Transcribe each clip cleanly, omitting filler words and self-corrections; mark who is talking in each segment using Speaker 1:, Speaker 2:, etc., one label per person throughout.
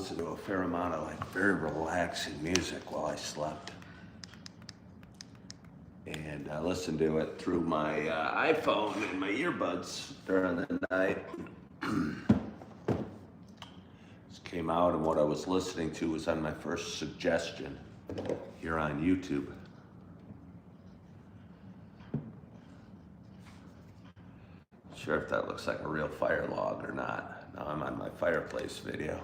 Speaker 1: listened to a fair amount of like very relaxing music while I slept. And I listened to it through my iPhone and my earbuds during the night. Just came out, and what I was listening to was on my first suggestion here on YouTube. Sure if that looks like a real fire log or not. Now I'm on my fireplace video.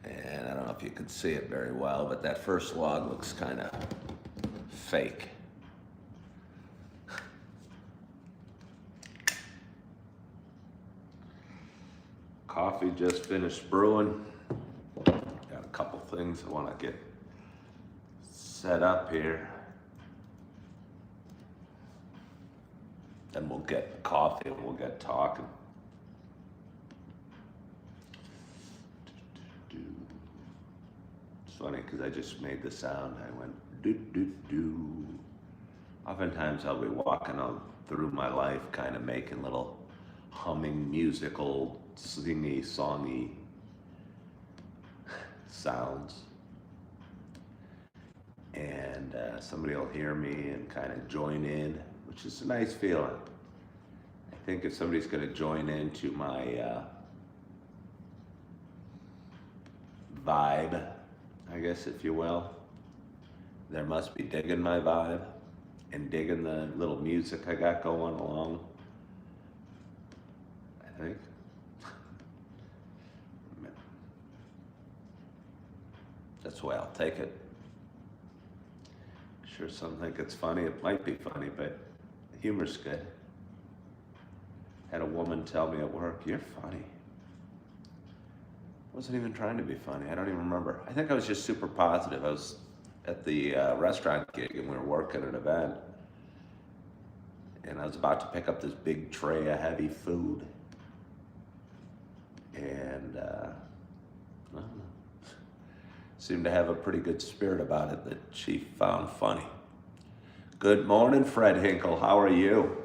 Speaker 1: And I don't know if you can see it very well, but that first log looks kind of fake. Coffee just finished brewing. Got a couple things I want to get set up here. Then we'll get coffee and we'll get talking. It's funny because I just made the sound. I went doo doo doo. Oftentimes I'll be walking on through my life kind of making little humming, musical, singy, songy sounds. And somebody will hear me and kind of join in, which is a nice feeling. I think if somebody's going to join into my vibe, I guess if you will, they must be digging my vibe and digging the little music I got going along, I think. That's the way I'll take it. Sure, some think it's funny. It might be funny, but humor's good. Had a woman tell me at work, "You're funny." I wasn't even trying to be funny. I don't even remember. I think I was just super positive. I was at the restaurant gig and we were working an event. And I was about to pick up this big tray of heavy food. And I don't know. Seemed to have a pretty good spirit about it that she found funny. Good morning, Fred Hinkle. How are you?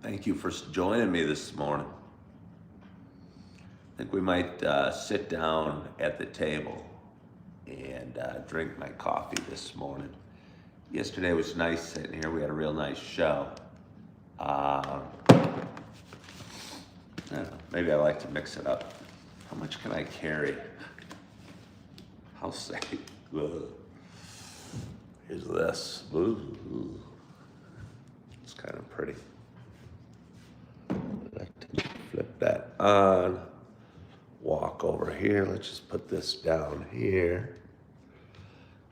Speaker 1: Thank you for joining me this morning. I think we might sit down at the table and drink my coffee this morning. Yesterday was nice sitting here. We had a real nice show. I don't know, maybe I like to mix it up. How much can I carry? I'll say. Here's this. Ooh. It's kind of pretty. I'd like to flip that on. Walk over here. Let's just put this down here.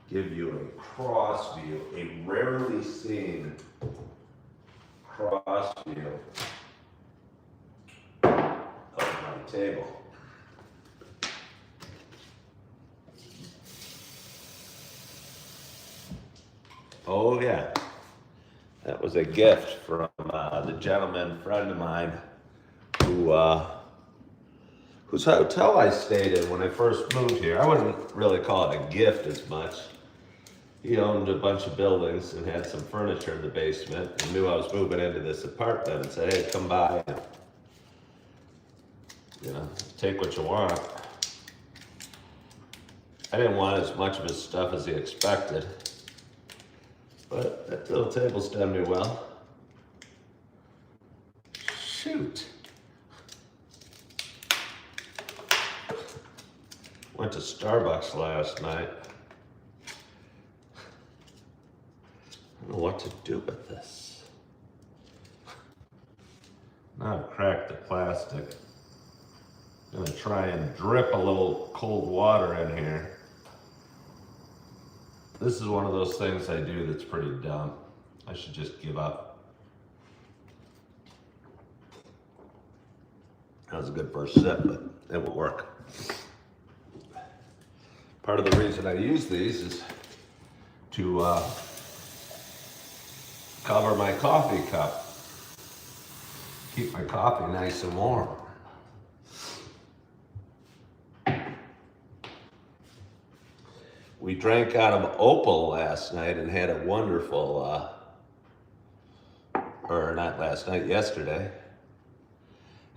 Speaker 1: Give you a cross view, a rarely seen cross view of my table. Oh yeah, that was a gift from the gentleman friend of mine who whose hotel I stayed in when I first moved here. I wouldn't really call it a gift as much. He owned a bunch of buildings and had some furniture in the basement and knew I was moving into this apartment and said, "Hey, come by and, take what you want." I didn't want as much of his stuff as he expected. But that little table's done me well. Shoot. Went to Starbucks last night. I don't know what to do with this. Now I've cracked the plastic. I'm gonna try and drip a little cold water in here. This is one of those things I do that's pretty dumb. I should just give up. That was a good first sip, but it won't work. Part of the reason I use these is to cover my coffee cup. Keep my coffee nice and warm. We drank out of Opal last night and had a wonderful or not last night, yesterday.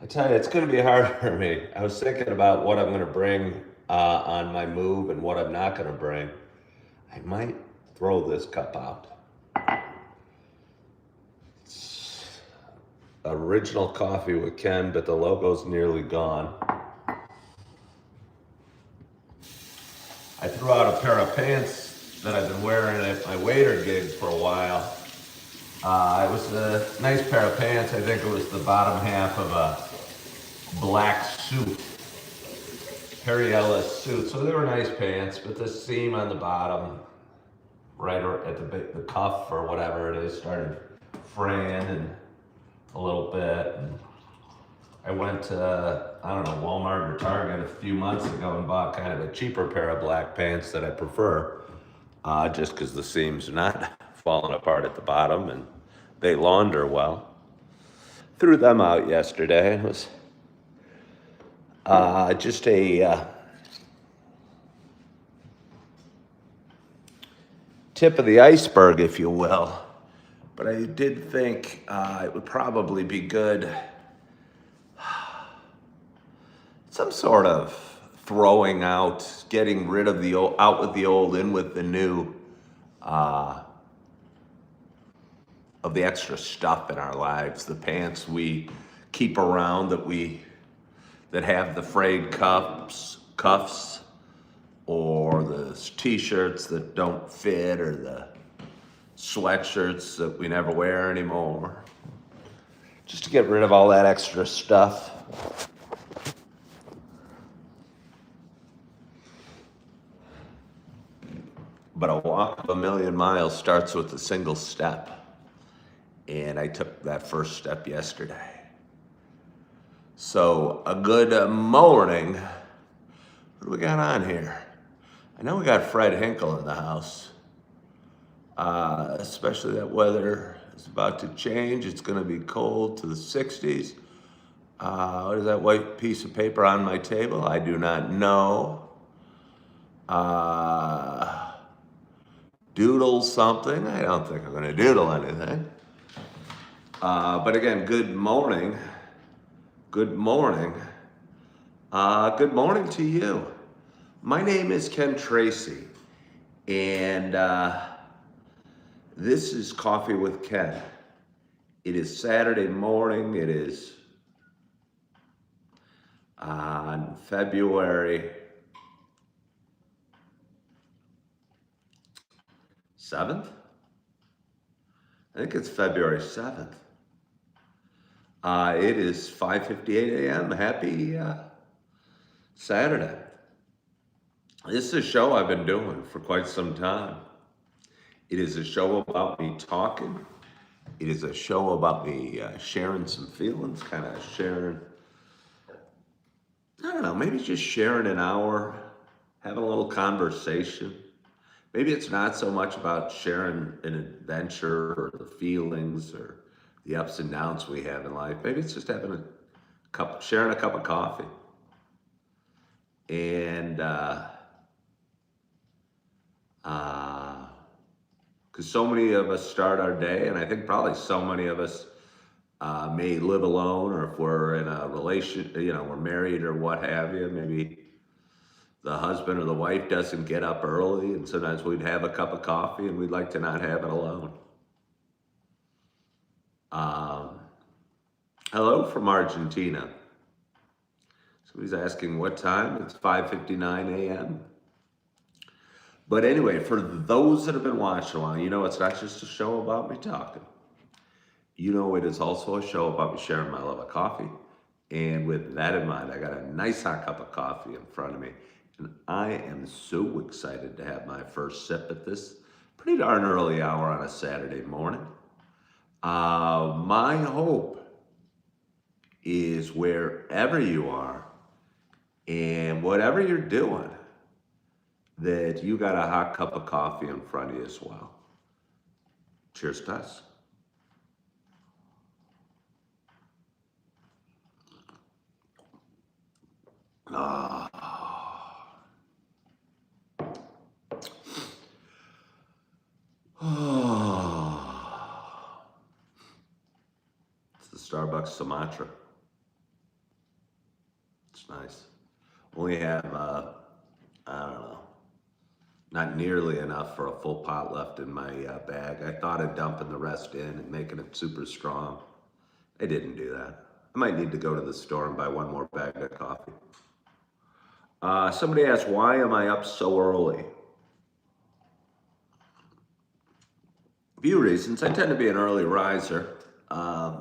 Speaker 1: I tell you, it's going to be hard for me. I was thinking about what I'm going to bring on my move and what I'm not going to bring. I might throw this cup out. It's original coffee with Ken, but the logo's nearly gone. I threw out a pair of pants that I've been wearing at my waiter gigs for a while. It was a nice pair of pants. I think it was the bottom half of a black suit, Harry Ellis suit. So they were nice pants, but the seam on the bottom, right at the cuff or whatever it is, started fraying and a little bit. And I went to, I don't know, Walmart or Target a few months ago and bought kind of a cheaper pair of black pants that I prefer, just because the seams are not falling apart at the bottom and they launder well. Threw them out yesterday. It was just a tip of the iceberg, if you will. But I did think it would probably be good, some sort of throwing out, getting rid of the old, out with the old, in with the new, of the extra stuff in our lives, the pants we keep around that have the frayed cuffs, or the t-shirts that don't fit, or the sweatshirts that we never wear anymore. Just to get rid of all that extra stuff. But a walk of 1,000,000 miles starts with a single step. And I took that first step yesterday. So a good morning. What do we got on here? I know we got Fred Hinkle in the house. Especially that weather is about to change. It's going to be cold to the 60s. What is that white piece of paper on my table? I do not know. Doodle something. I don't think I'm going to doodle anything. But again, good morning. Good morning. Good morning to you. My name is Ken Tracy, and this is Coffee with Ken. It is Saturday morning. It is on February 7th? I think it's February 7th. It is 5:58 a.m. Happy Saturday. This is a show I've been doing for quite some time. It is a show about me talking. It is a show about me sharing some feelings, kind of sharing, I don't know, maybe just sharing an hour, having a little conversation. Maybe it's not so much about sharing an adventure or the feelings or the ups and downs we have in life. Maybe it's just having sharing a cup of coffee. And because so many of us start our day, and I think probably so many of us may live alone, or if we're in a relation, we're married or what have you, maybe the husband or the wife doesn't get up early, and sometimes we'd have a cup of coffee and we'd like to not have it alone. Hello from Argentina. Somebody's asking what time. It's 5:59 a.m. But anyway, for those that have been watching a while, it's not just a show about me talking. It is also a show about me sharing my love of coffee. And with that in mind, I got a nice hot cup of coffee in front of me. And I am so excited to have my first sip at this pretty darn early hour on a Saturday morning. My hope is wherever you are and whatever you're doing, that you got a hot cup of coffee in front of you as well. Cheers to us. Starbucks Sumatra. It's nice. Only have, I don't know, not nearly enough for a full pot left in my bag. I thought of dumping the rest in and making it super strong. I didn't do that. I might need to go to the store and buy one more bag of coffee. Somebody asked, why am I up so early? A few reasons. I tend to be an early riser.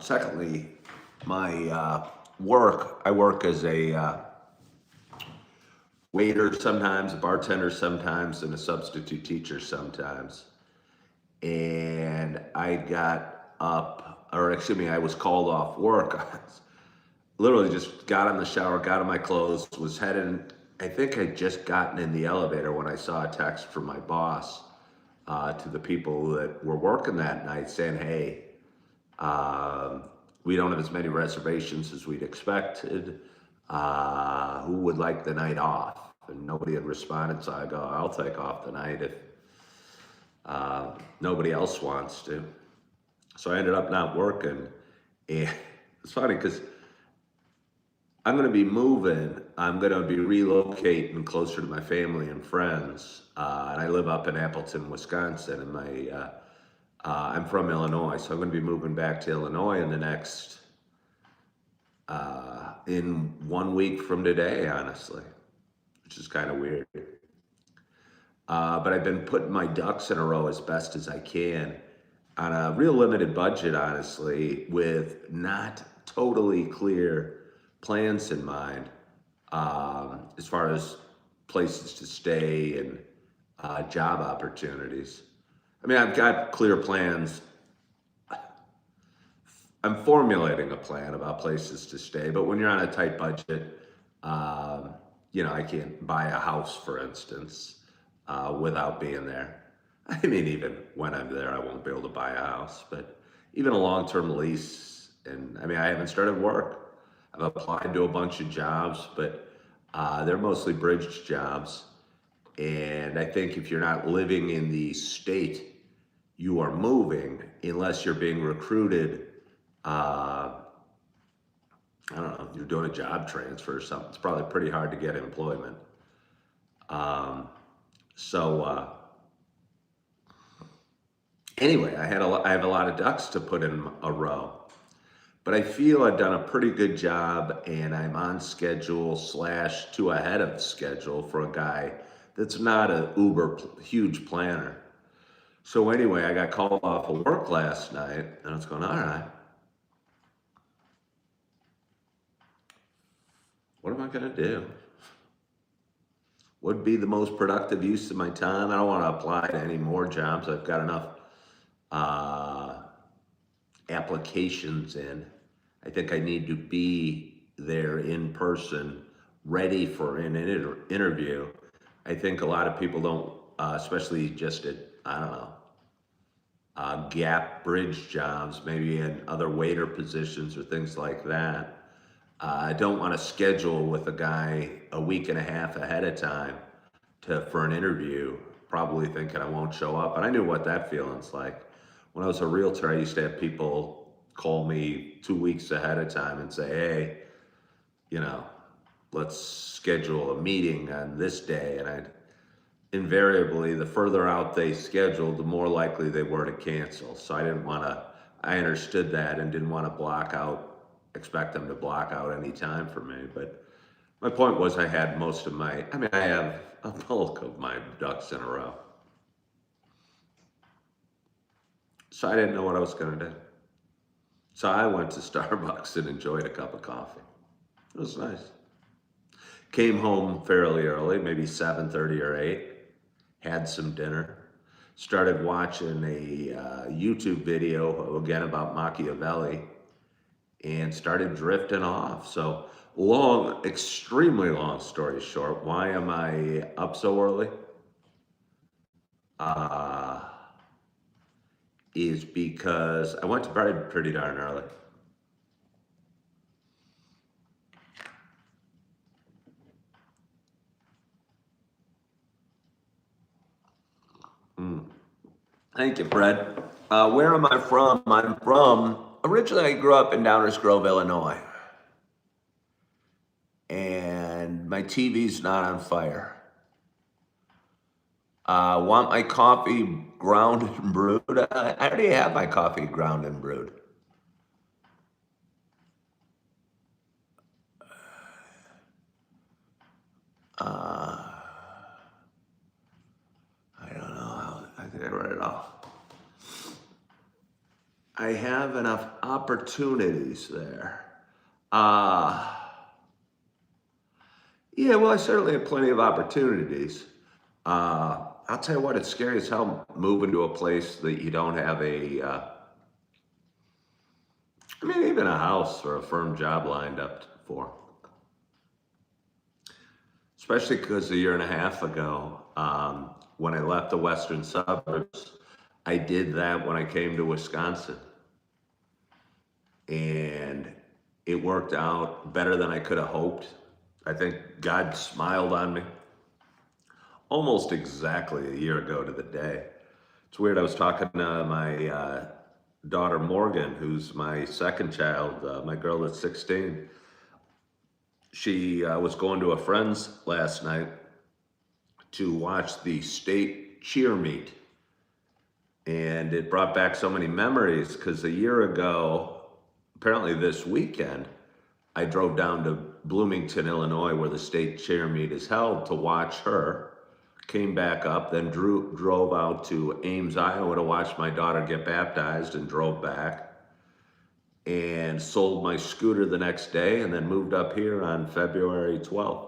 Speaker 1: Secondly, my I work as a waiter sometimes, a bartender sometimes, and a substitute teacher sometimes. And I got up, or excuse me, I was called off work. Literally just got in the shower, got in my clothes, was heading, I think I'd just gotten in the elevator when I saw a text from my boss to the people that were working that night saying, hey, we don't have as many reservations as we'd expected. Who would like the night off? And nobody had responded, so I go, I'll take off the night if nobody else wants to. So I ended up not working. And it's funny because I'm going to be moving. I'm going to be relocating closer to my family and friends. And I live up in Appleton, Wisconsin. And I'm from Illinois, so I'm going to be moving back to Illinois in the next, in 1 week from today, honestly, which is kind of weird. But I've been putting my ducks in a row as best as I can on a real limited budget, honestly, with not totally clear plans in mind as far as places to stay and job opportunities. I mean, I've got clear plans. I'm formulating a plan about places to stay, but when you're on a tight budget, I can't buy a house, for instance, without being there. I mean, even when I'm there, I won't be able to buy a house, but even a long-term lease, and I mean, I haven't started work. I've applied to a bunch of jobs, but they're mostly bridge jobs. And I think if you're not living in the state you are moving, unless you're being recruited, I don't know, you're doing a job transfer or something, it's probably pretty hard to get employment. Anyway, I have a lot of ducks to put in a row. But I feel I've done a pretty good job, and I'm on schedule / 2 ahead of schedule for a guy that's not a uber huge planner. So anyway, I got called off of work last night, and I was going, all right, what am I going to do? Would be the most productive use of my time? I don't want to apply to any more jobs. I've got enough applications in. I think I need to be there in person, ready for an interview. I think a lot of people don't, especially just at, I don't know, gap bridge jobs, maybe in other waiter positions or things like that. I don't want to schedule with a guy a week and a half ahead of time for an interview, probably thinking I won't show up. And I knew what that feeling's like. When I was a realtor, I used to have people call me 2 weeks ahead of time and say, hey, let's schedule a meeting on this day. And I'd invariably, the further out they scheduled, the more likely they were to cancel. So I understood that and didn't want to expect them to block out any time for me. But my point was I have a bulk of my ducks in a row. So I didn't know what I was going to do. So I went to Starbucks and enjoyed a cup of coffee. It was nice. Came home fairly early, maybe 7:30 or 8. Had some dinner. Started watching a YouTube video, again, about Machiavelli, and started drifting off. So extremely long story short, why am I up so early? Is because I went to bed pretty darn early. Thank you, Fred. Where am I from? I'm from originally I grew up in Downers Grove, Illinois. And my TV's not on fire. Want my coffee ground and brewed? I already have my coffee ground and brewed. I don't know. I think I read it all. I have enough opportunities there. Yeah, well, I certainly have plenty of opportunities. I'll tell you what, it's scary as hell moving to a place that you don't have even a house or a firm job lined up for. Especially because a year and a half ago, when I left the western suburbs, I did that when I came to Wisconsin. And it worked out better than I could have hoped. I think God smiled on me almost exactly a year ago to the day. It's weird, I was talking to my daughter Morgan, who's my second child, my girl that's 16. She was going to a friend's last night to watch the state cheer meet. And it brought back so many memories because a year ago, apparently this weekend, I drove down to Bloomington, Illinois, where the state cheer meet is held, to watch her. Came back up, then drove out to Ames, Iowa to watch my daughter get baptized, and drove back. And sold my scooter the next day, and then moved up here on February 12th.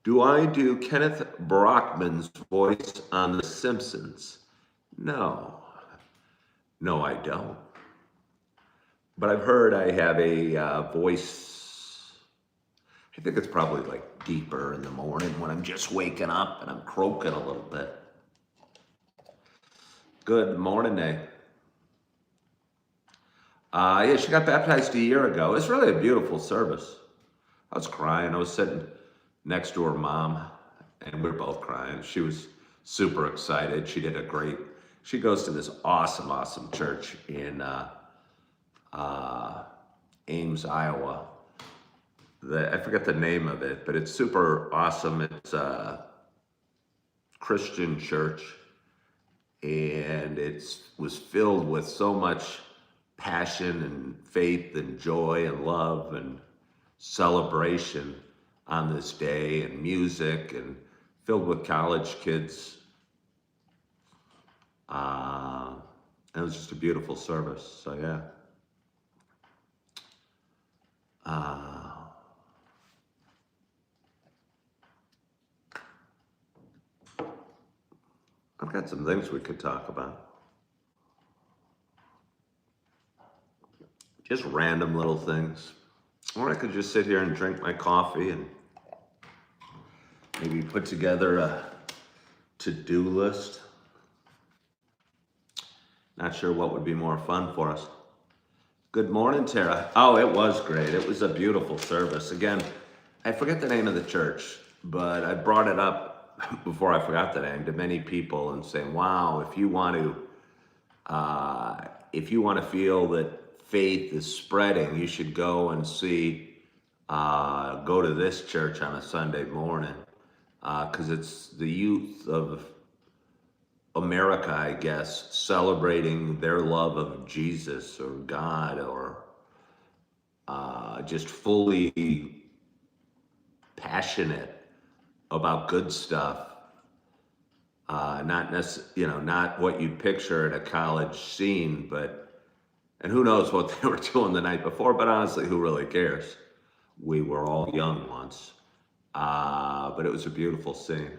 Speaker 1: Do I do Kenneth Brockman's voice on The Simpsons? No. No, I don't. But I've heard I have a voice, I think it's probably like deeper in the morning when I'm just waking up and I'm croaking a little bit. Good morning, Nate. Yeah, she got baptized a year ago. It's really a beautiful service. I was crying. I was sitting next to her mom, and we were both crying. She was super excited. She goes to this awesome church in Ames, Iowa. I forget the name of it, but it's super awesome. It's a Christian church, and it was filled with so much passion and faith and joy and love and celebration on this day, and music, and filled with college kids. It was just a beautiful service. So yeah. I've got some things we could talk about. Just random little things. Or I could just sit here and drink my coffee and maybe put together a to-do list. Not sure what would be more fun for us. Good morning, Tara. Oh, it was great. It was a beautiful service. Again, I forget the name of the church, but I brought it up before I forgot the name to many people and saying, wow, if you want to feel that faith is spreading, you should go and go to this church on a Sunday morning, because it's the youth of America, I guess, celebrating their love of Jesus or God, or just fully passionate about good stuff. Not what you'd picture at a college scene, and who knows what they were doing the night before, but honestly, who really cares? We were all young once. But it was a beautiful scene.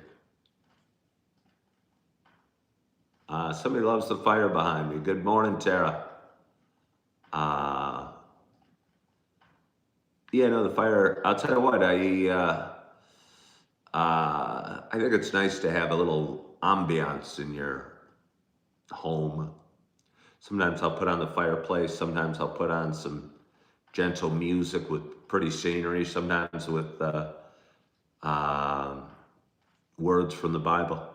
Speaker 1: Somebody loves the fire behind me. Good morning, Tara. The fire, I'll tell you what, I think it's nice to have a little ambiance in your home. Sometimes I'll put on the fireplace. Sometimes I'll put on some gentle music with pretty scenery, sometimes with words from the Bible.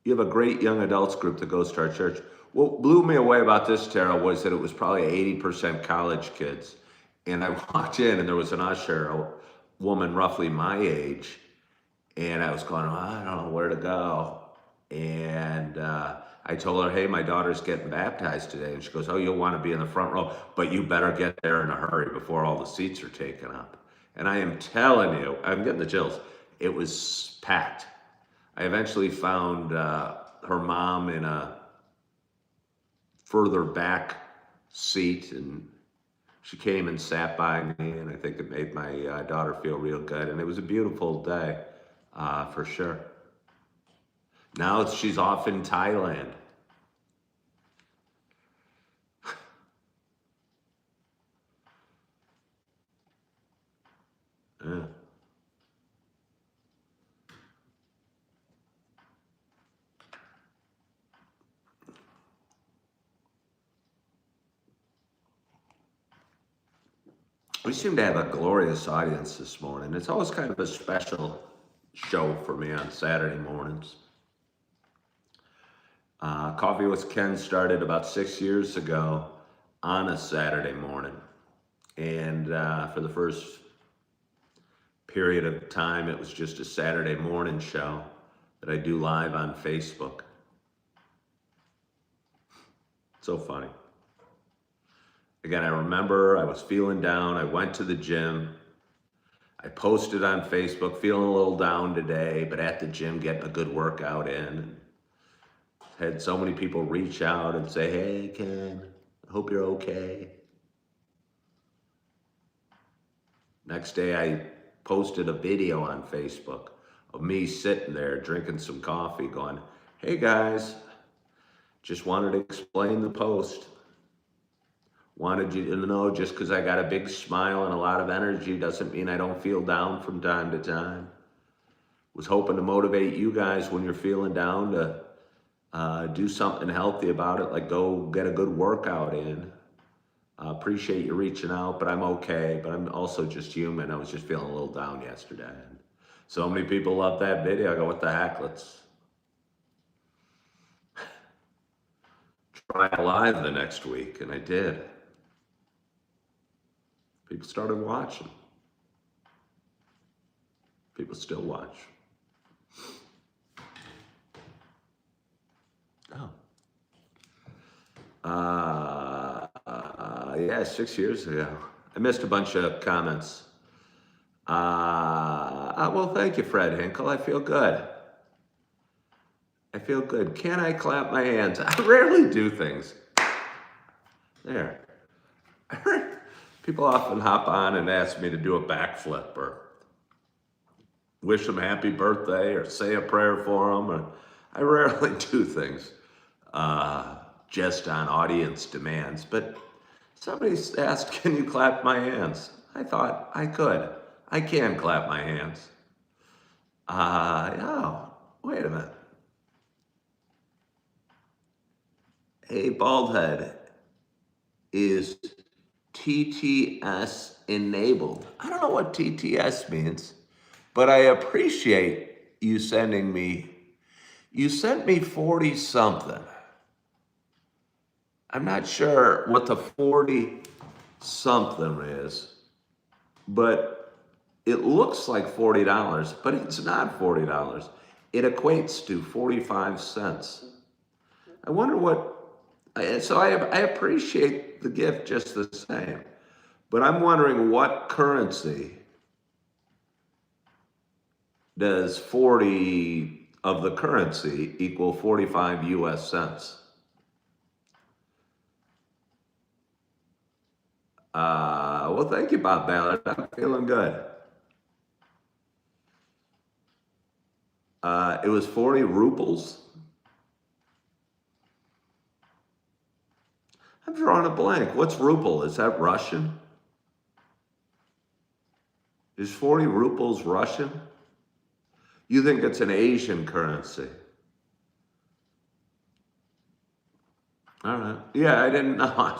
Speaker 1: You have a great young adults group that goes to our church. What blew me away about this, Tara, was that it was probably 80% college kids. And I walked in and there was an usher, a woman roughly my age. And I was going, oh, I don't know where to go. And I told her, hey, my daughter's getting baptized today. And she goes, oh, you'll want to be in the front row, but you better get there in a hurry before all the seats are taken up. And I am telling you, I'm getting the chills. It was packed. I eventually found her mom in a further back seat, and she came and sat by me, and I think it made my daughter feel real good. And it was a beautiful day, for sure. Now she's off in Thailand. Yeah. We seem to have a glorious audience this morning. It's always kind of a special show for me on Saturday mornings. Coffee with Ken started about 6 years ago on a Saturday morning. And for the first period of time, it was just a Saturday morning show that I do live on Facebook. So funny. Again, I remember I was feeling down. I went to the gym. I posted on Facebook, feeling a little down today, but at the gym getting a good workout in. Had so many people reach out and say, hey, Ken, I hope you're okay. Next day, I posted a video on Facebook of me sitting there drinking some coffee going, hey guys, just wanted to explain the post. Wanted you to know just because I got a big smile and a lot of energy doesn't mean I don't feel down from time to time. Was hoping to motivate you guys when you're feeling down to do something healthy about it, like go get a good workout in. Appreciate you reaching out, but I'm okay. But I'm also just human. I was just feeling a little down yesterday. And so many people love that video. I go, what the heck? Let's try it live the next week. And I did. People started watching. People still watch. Oh. Yeah, 6 years ago. I missed a bunch of comments. Well, thank you, Fred Hinkle. I feel good. I feel good. Can I clap my hands? I rarely do things. There. People often hop on and ask me to do a backflip or wish them happy birthday or say a prayer for them. Or I rarely do things just on audience demands. But somebody asked, can you clap my hands? I thought I could. I can clap my hands. Oh, wait a minute. Hey, Baldhead, is TTS enabled? I don't know what TTS means, but I appreciate you sending me, you sent me 40 something. I'm not sure what the 40 something is, but it looks like $40, but it's not $40. It equates to 45 cents. I wonder what, so I appreciate the gift just the same, but I'm wondering what currency does 40 of the currency equal 45 US cents? Well, thank you, Bob Ballard. I'm feeling good. It was 40 rubles. I'm drawing a blank. What's ruble? Is that Russian? Is 40 rubles Russian? You think it's an Asian currency? All right. Yeah, I didn't know.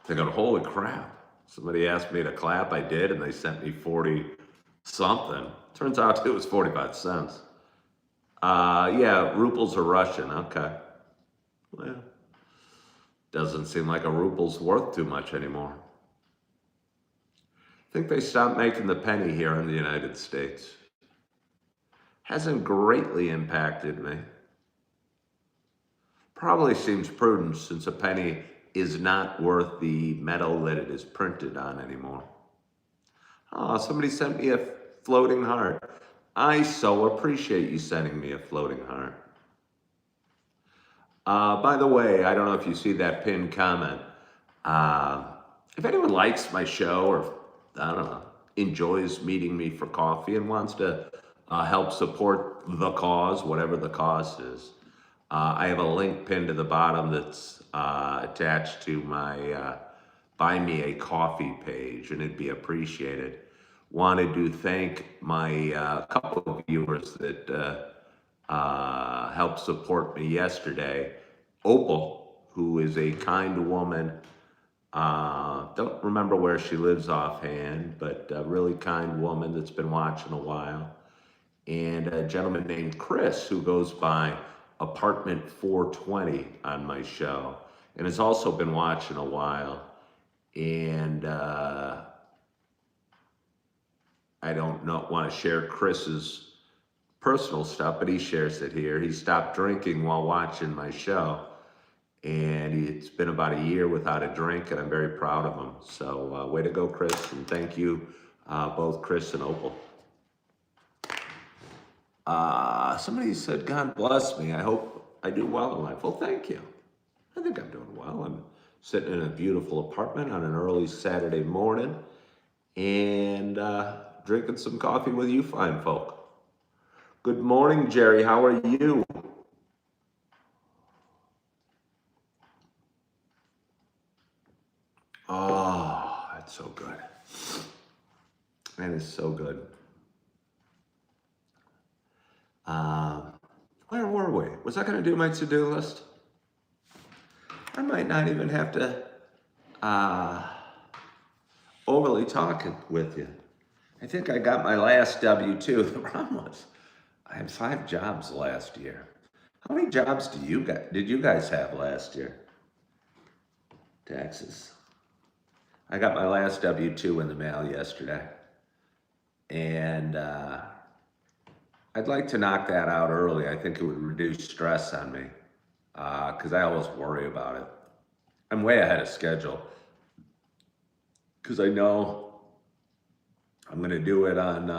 Speaker 1: Thinking, holy crap. Somebody asked me to clap, I did, and they sent me 40 something. Turns out it was 45 cents. Yeah, rubles are Russian, okay. Well, doesn't seem like a ruble's worth too much anymore. I think they stopped making the penny here in the United States. Hasn't greatly impacted me. Probably seems prudent since a penny is not worth the metal that it is printed on anymore. Oh, somebody sent me a floating heart. I so appreciate you sending me a floating heart. By the way, I don't know if you see that pinned comment. If anyone likes my show or, I don't know, enjoys meeting me for coffee and wants to help support the cause, whatever the cause is, I have a link pinned to the bottom that's attached to my Buy Me a Coffee page, and it'd be appreciated. Wanted to thank my couple of viewers that helped support me yesterday. Opal, who is a kind woman, don't remember where she lives offhand, but a really kind woman that's been watching a while. And a gentleman named Chris, who goes by Apartment 420 on my show, and has also been watching a while. And I don't want to share Chris's personal stuff, but he shares it here. He stopped drinking while watching my show, and it's been about a year without a drink, and I'm very proud of him. So way to go, Chris, and thank you, both Chris and Opal. Somebody said, God bless me. I hope I do well in life. Well, thank you. I think I'm doing well. I'm sitting in a beautiful apartment on an early Saturday morning and drinking some coffee with you fine folk. Good morning, Jerry. How are you? Oh, that's so good. That is so good. Where were we? Was I going to do my to-do list? I might not even have to overly talk with you. I think I got my last W-2. The problem was I had 5 jobs last year. How many jobs did you guys have last year? Taxes. I got my last W-2 in the mail yesterday. And I'd like to knock that out early. I think it would reduce stress on me because I always worry about it. I'm way ahead of schedule because I know I'm going to do it on,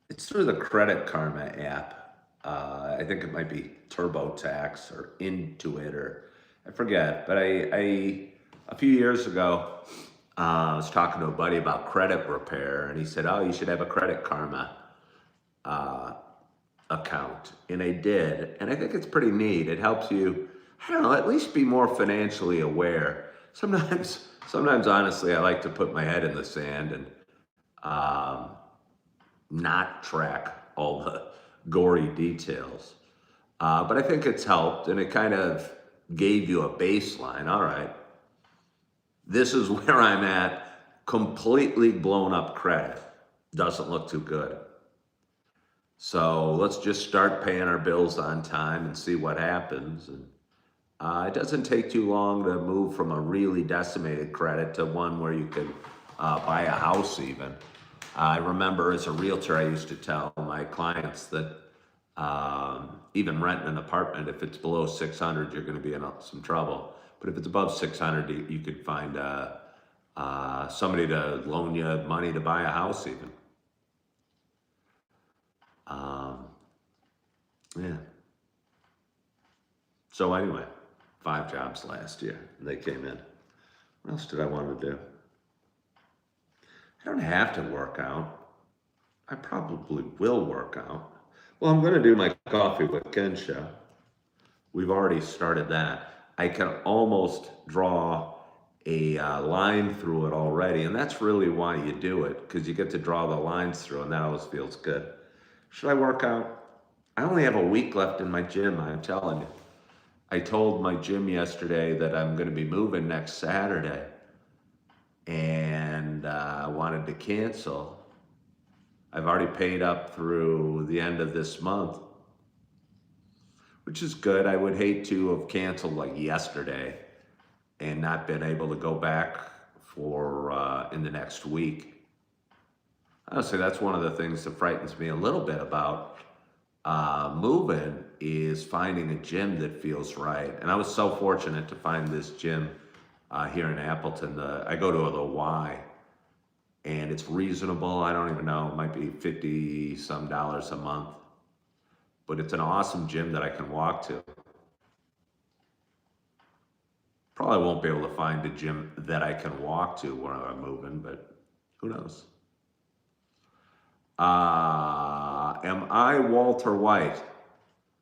Speaker 1: it's through the Credit Karma app. I think it might be TurboTax or Intuit or I forget. But a few years ago, I was talking to a buddy about credit repair, and he said, oh, you should have a Credit Karma account. And I did, and I think it's pretty neat. It helps you, I don't know, at least be more financially aware. Sometimes honestly, I like to put my head in the sand and not track all the gory details. But I think it's helped, and it kind of gave you a baseline. All right, this is where I'm at. Completely blown up credit. Doesn't look too good. So let's just start paying our bills on time and see what happens. And it doesn't take too long to move from a really decimated credit to one where you can buy a house even. I remember as a realtor, I used to tell my clients that even renting an apartment, if it's below 600, you're going to be in some trouble. But if it's above 600, you could find somebody to loan you money to buy a house even. Yeah. So anyway, 5 jobs last year. They came in. What else did I want to do? I don't have to work out. I probably will work out. Well, I'm going to do my Coffee with Ken show. We've already started that. I can almost draw a line through it already, and that's really why you do it, because you get to draw the lines through, and that always feels good. Should I work out? I only have a week left in my gym, I'm telling you. I told my gym yesterday that I'm going to be moving next Saturday, and I wanted to cancel. I've already paid up through the end of this month, which is good. I would hate to have canceled like yesterday and not been able to go back for in the next week. Honestly, that's one of the things that frightens me a little bit about moving, is finding a gym that feels right. And I was so fortunate to find this gym here in Appleton. I go to the Y, and it's reasonable. I don't even know, it might be $50 some a month, but it's an awesome gym that I can walk to. Probably won't be able to find a gym that I can walk to when I'm moving, but who knows? Am I Walter White?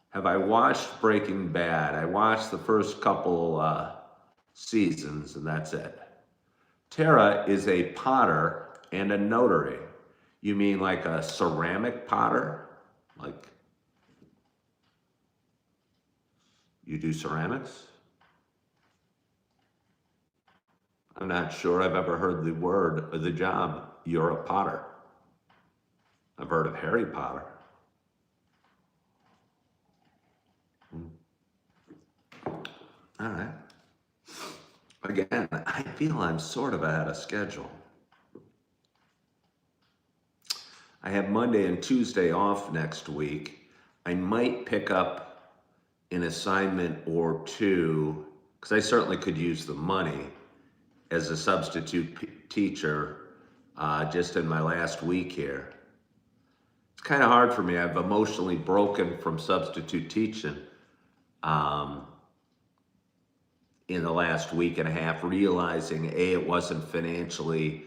Speaker 1: Have I watched Breaking Bad? I watched the first couple seasons, and that's it. Tara is a potter and a notary. You mean like a ceramic potter? Like you do ceramics? I'm not sure I've ever heard the word or the job, you're a potter. I've heard of Harry Potter. All right. Again, I feel I'm sort of ahead of schedule. I have Monday and Tuesday off next week. I might pick up an assignment or two, because I certainly could use the money as a substitute teacher just in my last week here. It's kind of hard for me. I've emotionally broken from substitute teaching in the last week and a half, realizing A, it wasn't financially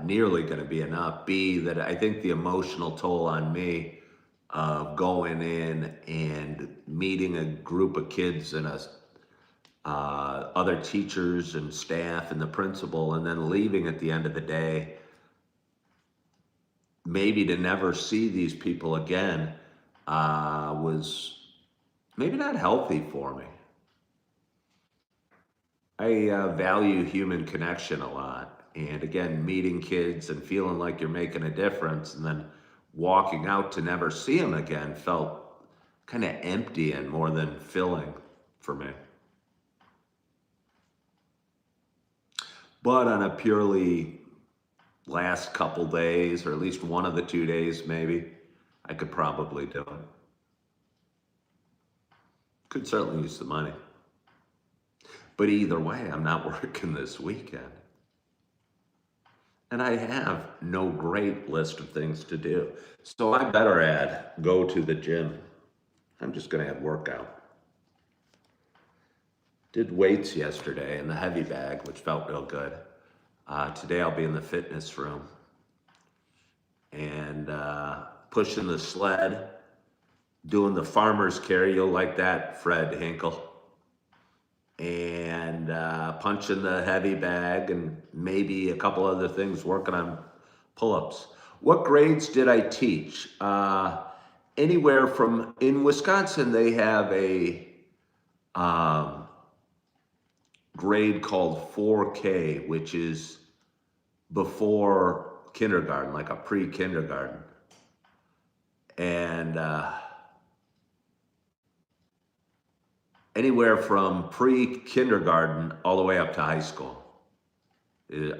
Speaker 1: nearly going to be enough. B, that I think the emotional toll on me of going in and meeting a group of kids and other teachers and staff and the principal, and then leaving at the end of the day, maybe to never see these people again, was maybe not healthy for me. I value human connection a lot. And again, meeting kids and feeling like you're making a difference, and then walking out to never see them again felt kind of empty and more than filling for me. But on a purely last couple days, or at least one of the 2 days maybe, I could probably do it. Could certainly use the money. But either way, I'm not working this weekend. And I have no great list of things to do. So I better add, go to the gym. I'm just gonna add workout. Did weights yesterday in the heavy bag, which felt real good. Today I'll be in the fitness room and pushing the sled, doing the farmer's carry. You'll like that, Fred Hinkle. And punching the heavy bag, and maybe a couple other things, working on pull-ups. What grades did I teach? Anywhere from, in Wisconsin, they have a grade called 4K, which is before kindergarten, like a pre-kindergarten. And anywhere from pre-kindergarten all the way up to high school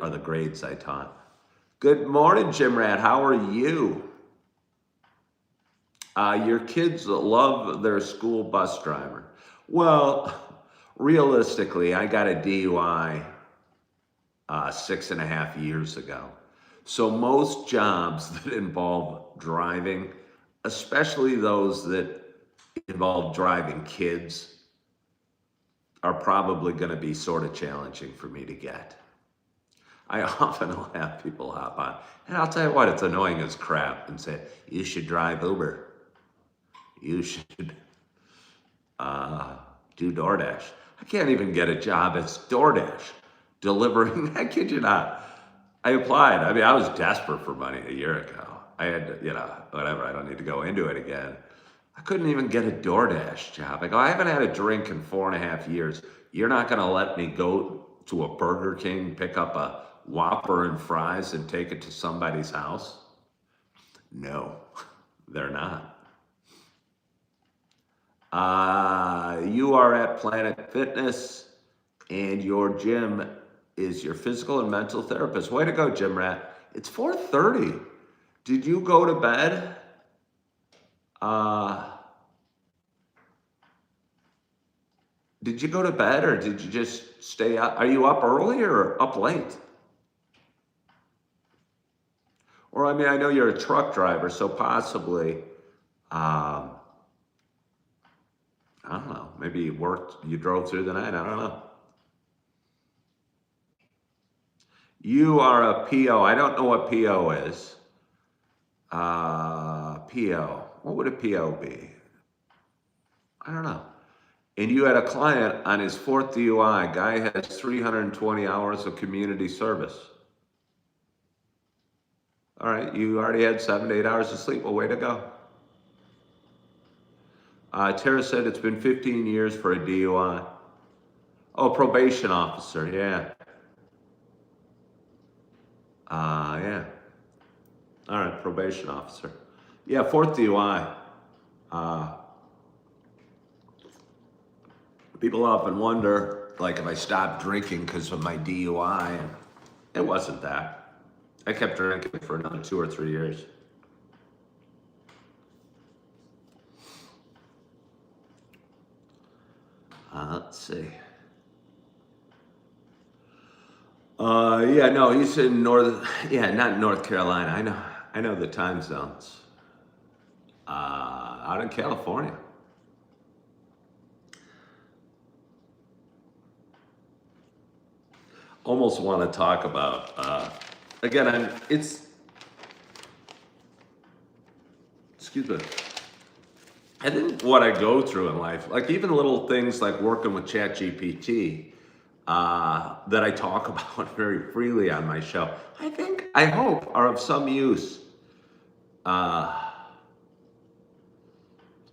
Speaker 1: are the grades I taught. Good morning, Jim Rat. How are you? Your kids love their school bus driver. Well, realistically, I got a DUI 6.5 years ago. So most jobs that involve driving, especially those that involve driving kids, are probably going to be sort of challenging for me to get. I often will have people hop on, and I'll tell you what, it's annoying as crap, and say, you should drive Uber. You should do DoorDash. I can't even get a job as DoorDash delivering. I kid you not. I applied. I mean, I was desperate for money a year ago. I had to, whatever. I don't need to go into it again. I couldn't even get a DoorDash job. I go, I haven't had a drink in 4.5 years. You're not going to let me go to a Burger King, pick up a Whopper and fries and take it to somebody's house? No, they're not. You are at Planet Fitness and your gym is your physical and mental therapist. Way to go, Gym Rat. It's 4:30. Did you go to bed? Did you go to bed or did you just stay up? Are you up early or up late? Or, I mean, I know you're a truck driver, so possibly, I don't know, maybe you drove through the night, I don't know. You are a PO. I don't know what PO is. PO. What would a PO be? I don't know. And you had a client on his fourth DUI. Guy has 320 hours of community service. All right, you already had 7 to 8 hours of sleep. Well, way to go. Tara said it's been 15 years for a DUI. Oh, probation officer, yeah. Yeah. All right, probation officer. Yeah, fourth DUI. People often wonder, like, if I stopped drinking because of my DUI, and it wasn't that. I kept drinking for another 2 or 3 years. Let's see. Yeah, no, he's in not North Carolina. I know the time zones. Out in California. Almost want to talk about, again, excuse me. I think what I go through in life, like even little things like working with ChatGPT, that I talk about very freely on my show, I hope are of some use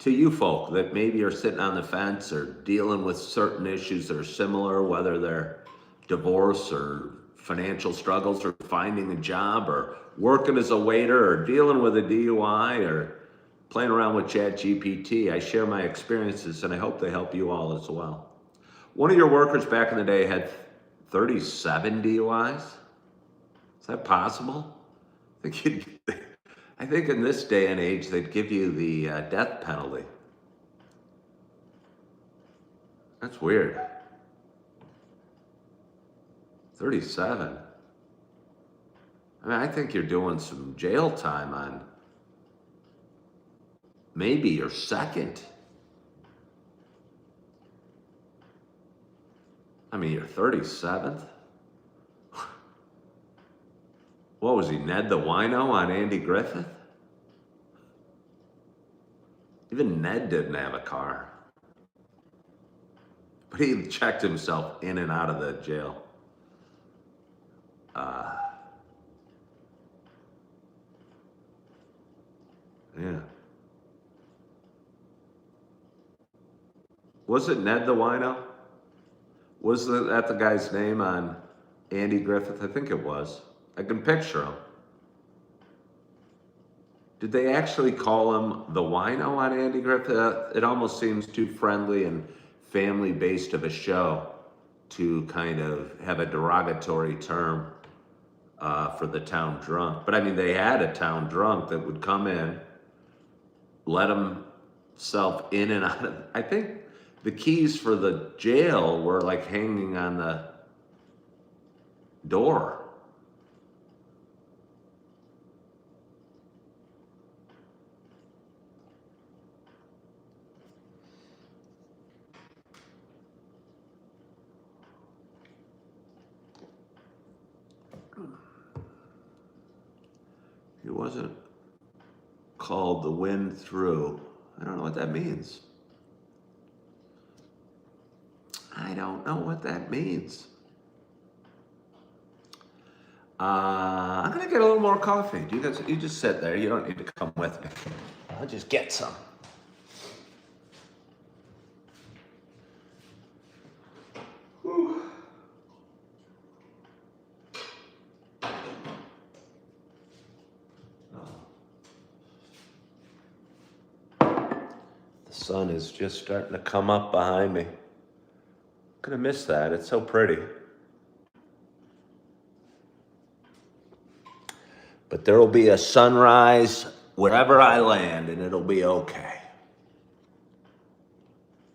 Speaker 1: to you folk that maybe are sitting on the fence or dealing with certain issues that are similar, whether they're divorce or financial struggles or finding a job or working as a waiter or dealing with a DUI or playing around with ChatGPT. I share my experiences and I hope they help you all as well. One of your workers back in the day had 37 DUIs. Is that possible? I think in this day and age, they'd give you the death penalty. That's weird. 37. I mean, I think you're doing some jail time on maybe your second. I mean, your 37th? What was he, Ned the Wino on Andy Griffith? Even Ned didn't have a car. But he checked himself in and out of the jail. Yeah. Was it Ned the Wino? Was that the guy's name on Andy Griffith? I think it was. I can picture him. Did they actually call him the Wino on Andy Griffith? It almost seems too friendly and family-based of a show to kind of have a derogatory term for the town drunk. But I mean, they had a town drunk that would come in, let himself in and out of. I think the keys for the jail were like hanging on the door. He wasn't called the wind through. I don't know what that means. I don't know what that means. I'm gonna get a little more coffee. You just sit there. You don't need to come with me. I'll just get some. sun is just starting to come up behind me. I'm gonna miss that. It's so pretty. But there will be a sunrise wherever I land, and it'll be okay.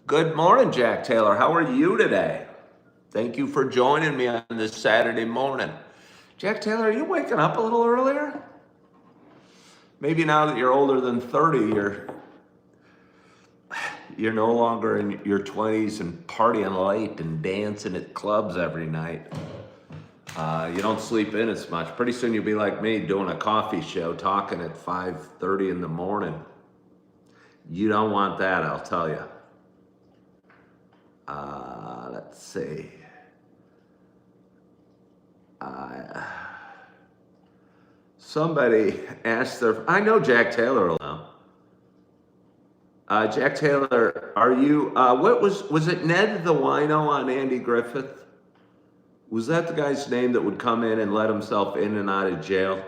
Speaker 1: Good morning, Jack Taylor. How are you today? Thank you for joining me on this Saturday morning. Jack Taylor, are you waking up a little earlier? Maybe now that you're older than 30, you're no longer in your 20s and partying late and dancing at clubs every night. You don't sleep in as much. Pretty soon you'll be like me doing a coffee show, talking at 5:30 in the morning. You don't want that, I'll tell you. Let's see. Somebody asked I know Jack Taylor will know. Jack Taylor, are you, was it Ned the Wino on Andy Griffith? Was that the guy's name that would come in and let himself in and out of jail?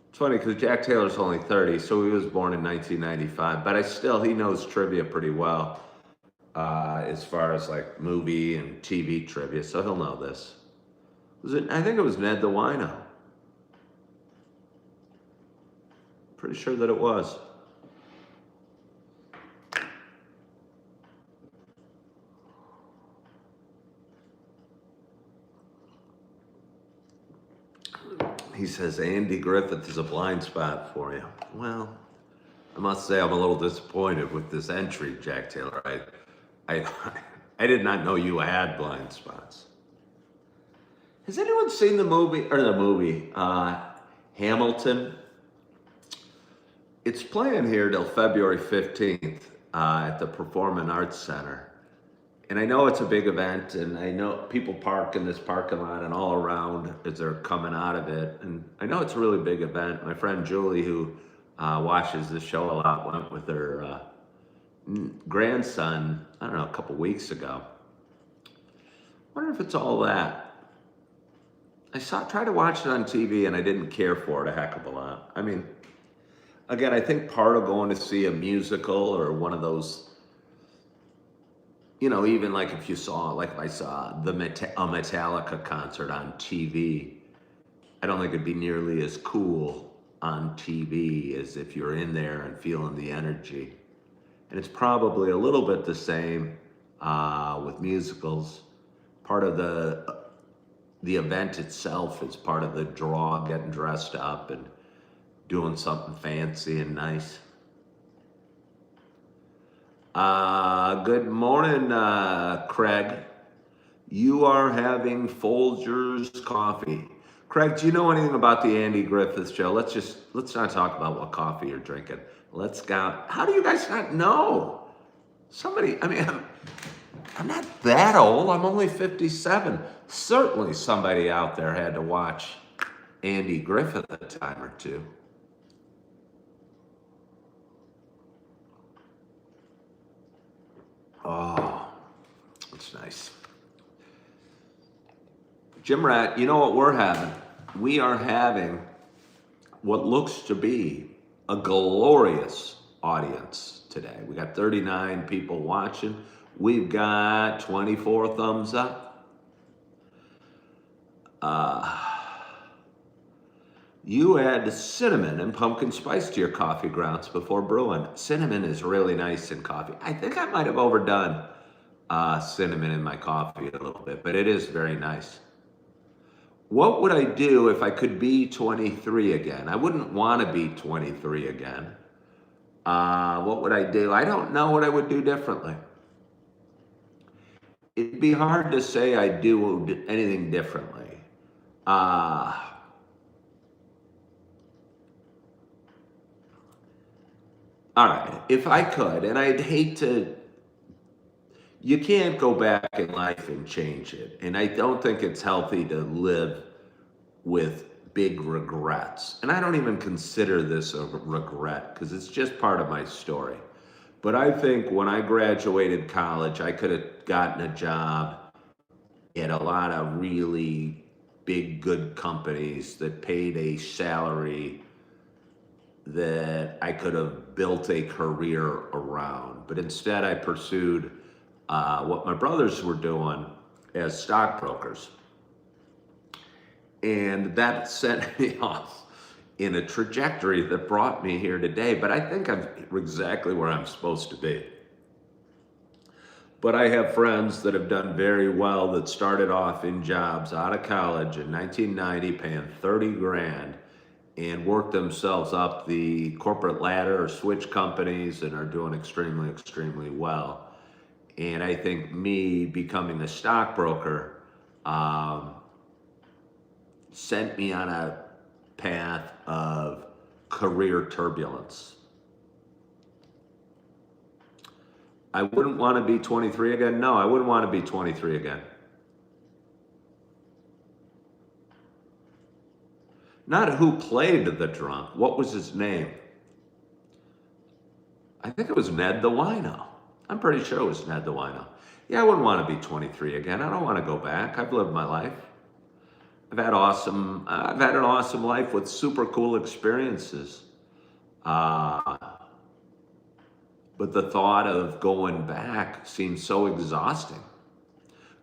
Speaker 1: It's funny because Jack Taylor's only 30, so he was born in 1995, but he knows trivia pretty well as far as like movie and TV trivia, so he'll know this. I think it was Ned the Wino. Pretty sure that it was. He says Andy Griffith is a blind spot for you. Well, I must say I'm a little disappointed with this entry, Jack Taylor. I did not know you had blind spots. Has anyone seen the movie Hamilton? It's playing here till February 15th at the Performing Arts Center. And I know it's a big event, and I know people park in this parking lot and all around as they're coming out of it. And I know it's a really big event. My friend Julie, who watches this show a lot, went with her grandson, I don't know, a couple weeks ago. I wonder if it's all that. I tried to watch it on TV, and I didn't care for it a heck of a lot. I mean, again, I think part of going to see a musical or one of those, you know, even like if I saw a Metallica concert on TV, I don't think it'd be nearly as cool on TV as if you're in there and feeling the energy. And it's probably a little bit the same with musicals. Part of the event itself is part of the draw, getting dressed up and doing something fancy and nice. Good morning, Craig. You are having Folgers coffee. Craig, do you know anything about the Andy Griffith show? Let's not talk about what coffee you're drinking. Let's go. How do you guys not know? I'm not that old. I'm only 57. Certainly somebody out there had to watch Andy Griffith a time or two. Oh, that's nice. Jim Rat, you know what we're having? We are having what looks to be a glorious audience today. We got 39 people watching. We've got 24 thumbs up. You add cinnamon and pumpkin spice to your coffee grounds before brewing. Cinnamon is really nice in coffee. I think I might have overdone cinnamon in my coffee a little bit, but it is very nice. What would I do if I could be 23 again? I wouldn't want to be 23 again. What would I do? I don't know what I would do differently. It'd be hard to say I'd do anything differently. All right, if I could, and I'd hate to, you can't go back in life and change it. And I don't think it's healthy to live with big regrets. And I don't even consider this a regret because it's just part of my story. But I think when I graduated college, I could have gotten a job at a lot of really big, good companies that paid a salary that I could have built a career around. But instead, I pursued what my brothers were doing as stockbrokers. And that sent me off in a trajectory that brought me here today. But I think I'm exactly where I'm supposed to be. But I have friends that have done very well that started off in jobs out of college in 1990 paying 30 grand and worked themselves up the corporate ladder or switch companies and are doing extremely, extremely well. And I think me becoming a stockbroker sent me on a path of career turbulence. I wouldn't want to be 23 again. No, I wouldn't want to be 23 again. Not who played the drunk. What was his name? I think it was Ned the Wino. I'm pretty sure it was Ned the Wino. Yeah, I wouldn't want to be 23 again. I don't want to go back. I've lived my life. I've had an awesome life with super cool experiences. But the thought of going back seems so exhausting.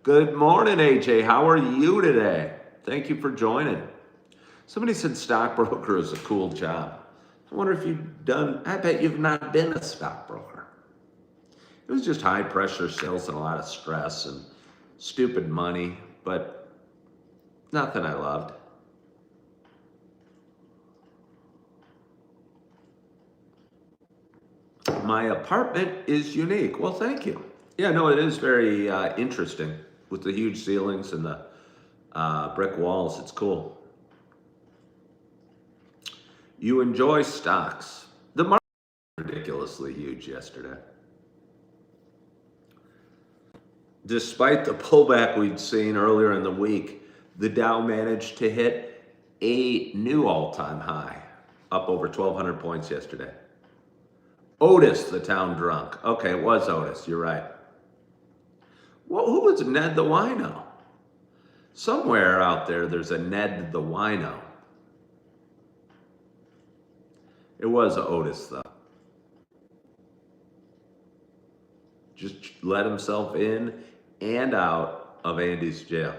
Speaker 1: Good morning, AJ. How are you today? Thank you for joining. Somebody said stockbroker is a cool job. I wonder if you've done, I bet you've not been a stockbroker. It was just high pressure sales and a lot of stress and stupid money, but nothing I loved. My apartment is unique. Well, thank you. Yeah, no, it is very interesting with the huge ceilings and the brick walls. It's cool. You enjoy stocks. The market was ridiculously huge yesterday. Despite the pullback we'd seen earlier in the week, the Dow managed to hit a new all-time high, up over 1,200 points yesterday. Otis, the town drunk. Okay, it was Otis, you're right. Well, who was Ned the Wino? Somewhere out there, there's a Ned the Wino. It was Otis, though. Just let himself in and out of Andy's jail.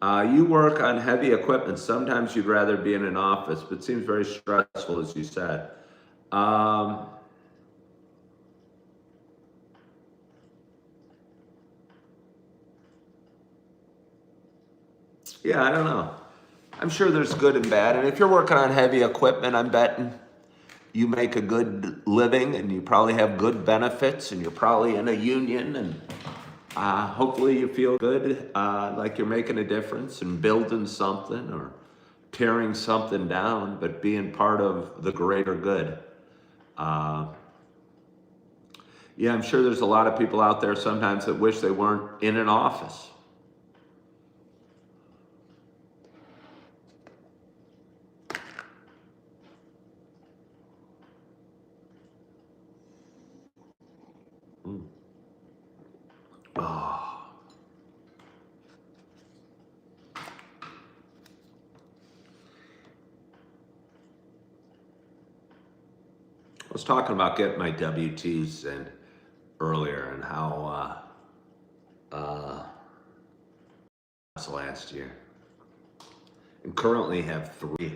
Speaker 1: You work on heavy equipment. Sometimes you'd rather be in an office, but it seems very stressful, as you said. Yeah, I don't know. I'm sure there's good and bad. And if you're working on heavy equipment, I'm betting you make a good living and you probably have good benefits and you're probably in a union and hopefully you feel good, like you're making a difference and building something or tearing something down, but being part of the greater good. Yeah, I'm sure there's a lot of people out there sometimes that wish they weren't in an office. Oh. I was talking about getting my W-2s and earlier and how last year and currently have 3.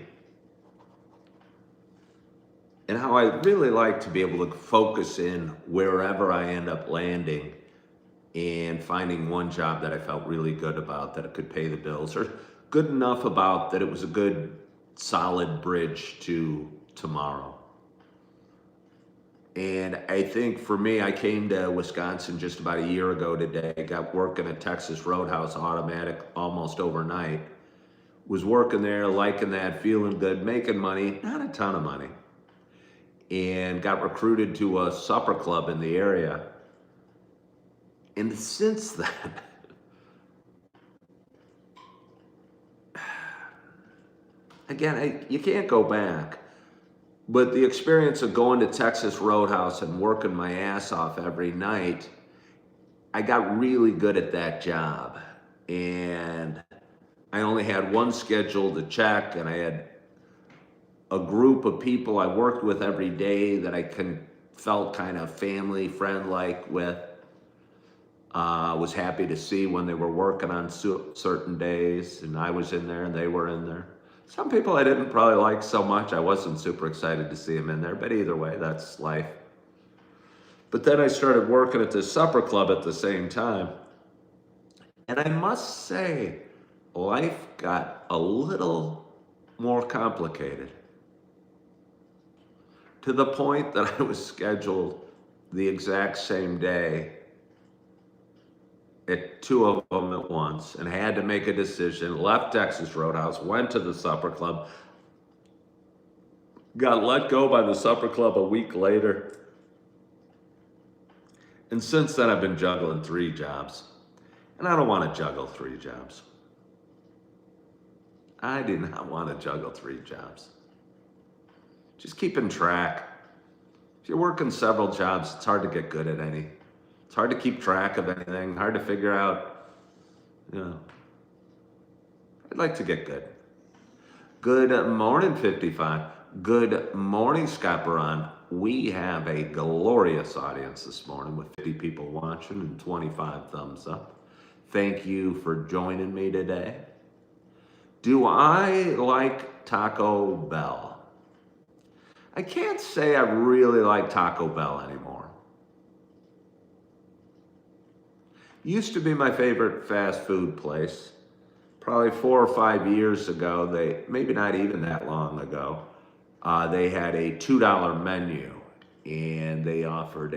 Speaker 1: And how I really like to be able to focus in wherever I end up landing and finding one job that I felt really good about, that it could pay the bills, or good enough about that it was a good, solid bridge to tomorrow. And I think for me, I came to Wisconsin just about a year ago today, got working at Texas Roadhouse Automatic almost overnight, was working there, liking that, feeling good, making money, not a ton of money, and got recruited to a supper club in the area. And since then, again, you can't go back. But the experience of going to Texas Roadhouse and working my ass off every night, I got really good at that job. And I only had one schedule to check, and I had a group of people I worked with every day that felt kind of family friend-like with. Was happy to see when they were working on certain days, and I was in there and they were in there. Some people I didn't probably like so much. I wasn't super excited to see them in there, but either way, that's life. But then I started working at this supper club at the same time. And I must say, life got a little more complicated, to the point that I was scheduled the exact same day at two of them at once, and had to make a decision. Left Texas Roadhouse, went to the supper club, got let go by the supper club a week later. And since then, I've been juggling 3 jobs. And I don't want to juggle 3 jobs. I do not want to juggle 3 jobs. Just keeping track. If you're working several jobs, it's hard to get good at any. It's hard to keep track of anything, hard to figure out, I'd like to get good. Good morning, 55. Good morning, Scott Baran. We have a glorious audience this morning with 50 people watching and 25 thumbs up. Thank you for joining me today. Do I like Taco Bell? I can't say I really like Taco Bell anymore. Used to be my favorite fast food place. Probably 4 or 5 years ago, maybe not even that long ago, they had a $2 menu, and they offered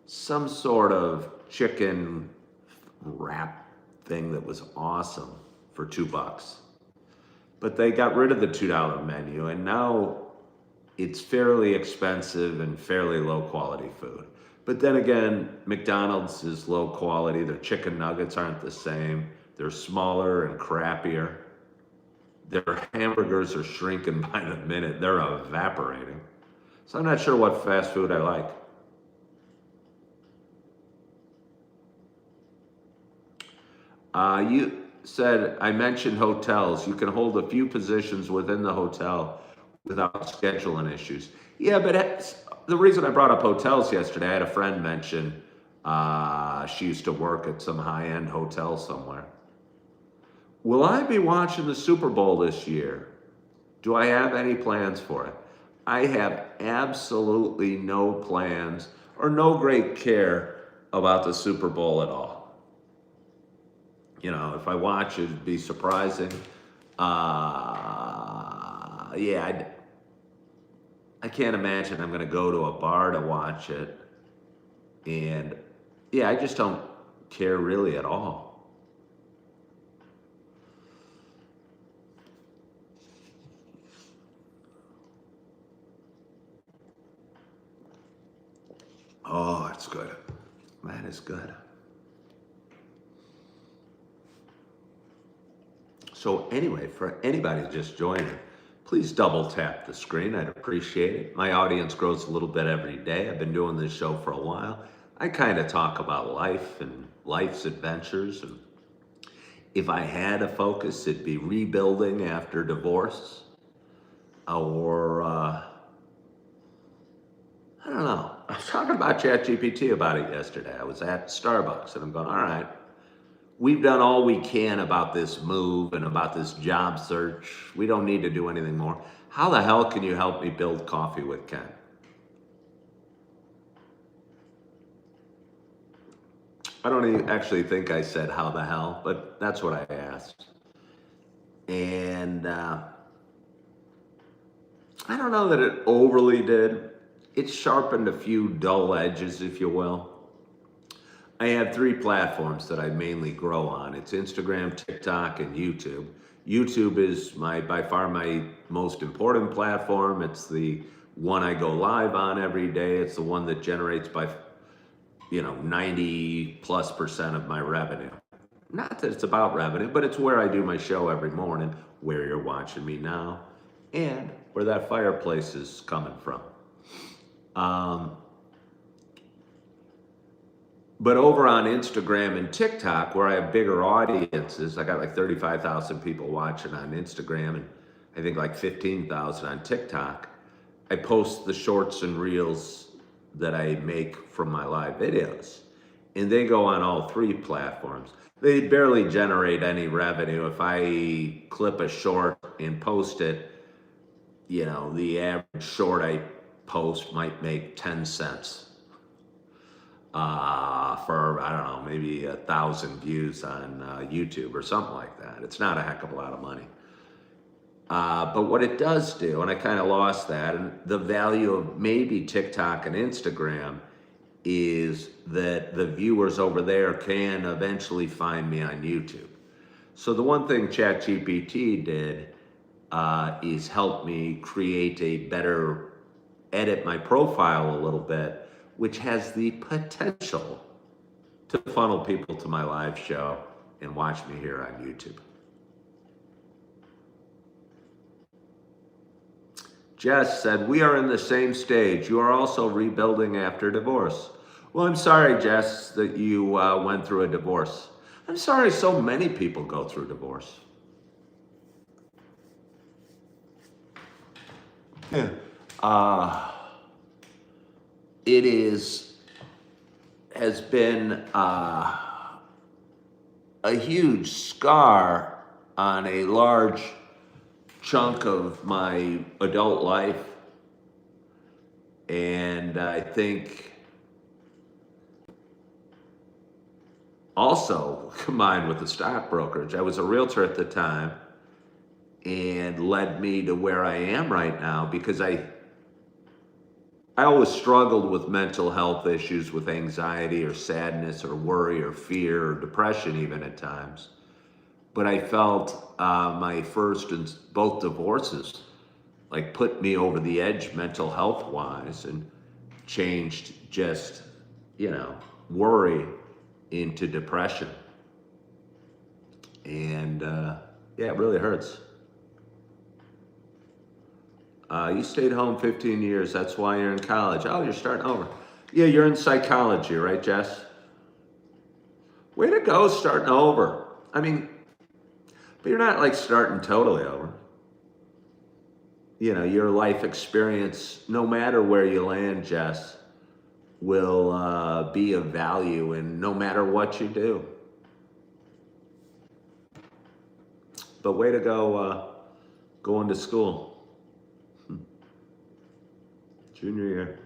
Speaker 1: some sort of chicken wrap thing that was awesome for $2. But they got rid of the $2 menu, and now it's fairly expensive and fairly low quality food. But then again, McDonald's is low quality. Their chicken nuggets aren't the same. They're smaller and crappier. Their hamburgers are shrinking by the minute. They're evaporating. So I'm not sure what fast food I like. You said, I mentioned hotels. You can hold a few positions within the hotel without scheduling issues. Yeah, but the reason I brought up hotels yesterday, I had a friend mention she used to work at some high-end hotel somewhere. Will I be watching the Super Bowl this year? Do I have any plans for it? I have absolutely no plans or no great care about the Super Bowl at all. If I watch it, it'd be surprising. I can't imagine I'm going to go to a bar to watch it. And I just don't care really at all. Oh, it's good. That is good. So anyway, for anybody just joining, please double tap the screen. I'd appreciate it. My audience grows a little bit every day. I've been doing this show for a while. I kind of talk about life and life's adventures. And if I had a focus, it'd be rebuilding after divorce, or I don't know. I was talking about ChatGPT about it yesterday. I was at Starbucks and I'm going, all right, we've done all we can about this move and about this job search. We don't need to do anything more. How the hell can you help me build Coffee with Ken? I don't even actually think I said how the hell, but that's what I asked. And I don't know that it overly did. It sharpened a few dull edges, if you will. I have 3 platforms that I mainly grow on. It's Instagram, TikTok, and YouTube. YouTube is by far my most important platform. It's the one I go live on every day. It's the one that generates by 90+% of my revenue. Not that it's about revenue, but it's where I do my show every morning, where you're watching me now, and where that fireplace is coming from. But over on Instagram and TikTok, where I have bigger audiences, I got like 35,000 people watching on Instagram and I think like 15,000 on TikTok. I post the shorts and reels that I make from my live videos. And they go on all three platforms. They barely generate any revenue. If I clip a short and post it, you know, the average short I post might make 10 cents for, I don't know, maybe 1,000 views on YouTube or something like that. It's not a heck of a lot of money. But what it does do, and I kind of lost that, and the value of maybe TikTok and Instagram is that the viewers over there can eventually find me on YouTube. So the one thing ChatGPT did is help me create a better, edit my profile a little bit, which has the potential to funnel people to my live show and watch me here on YouTube. Jess said, we are in the same stage. You are also rebuilding after divorce. Well, I'm sorry, Jess, that you went through a divorce. I'm sorry so many people go through divorce. Yeah. It has been a huge scar on a large chunk of my adult life. And I think also combined with the stock brokerage, I was a realtor at the time and led me to where I am right now because I always struggled with mental health issues, with anxiety or sadness or worry or fear or depression even at times. But I felt my first and both divorces like put me over the edge mental health wise and changed just, you know, worry into depression. And yeah, it really hurts. You stayed home 15 years. That's why you're in college. Oh, you're starting over. Yeah, you're in psychology, right, Jess? Way to go, starting over. I mean, but you're not like starting totally over. You know, your life experience, no matter where you land, Jess, will be of value and no matter what you do. But way to go going to school. Junior year.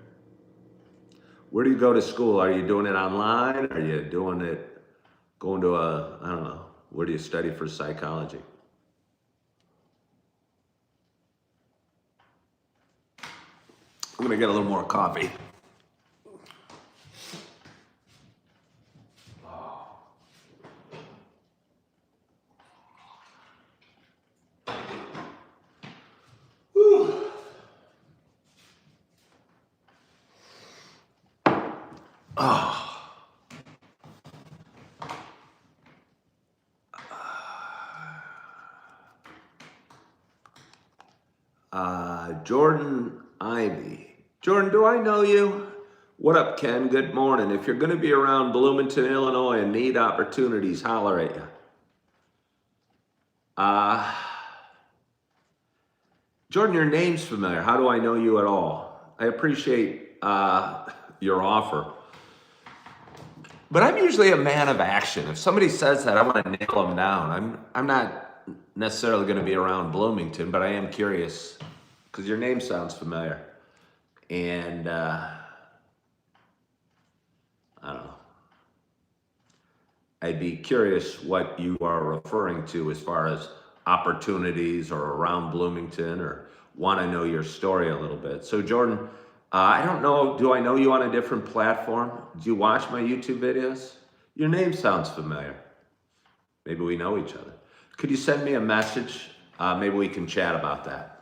Speaker 1: Where do you go to school? Are you doing it online? Are you doing it, going to a, I don't know, where do you study for psychology? I'm gonna get a little more coffee. Jordan Ivy. Jordan, do I know you? What up, Ken? Good morning. If you're going to be around Bloomington, Illinois and need opportunities, holler at you. Jordan, your name's familiar. How do I know you at all? I appreciate your offer. But I'm usually a man of action. If somebody says that, I want to nail them down. I'm not necessarily going to be around Bloomington, but I am curious because your name sounds familiar. And I don't know. I'd be curious what you are referring to as far as opportunities or around Bloomington, or want to know your story a little bit. So Jordan, I don't know, do I know you on a different platform? Do you watch my YouTube videos? Your name sounds familiar. Maybe we know each other. Could you send me a message? Maybe we can chat about that.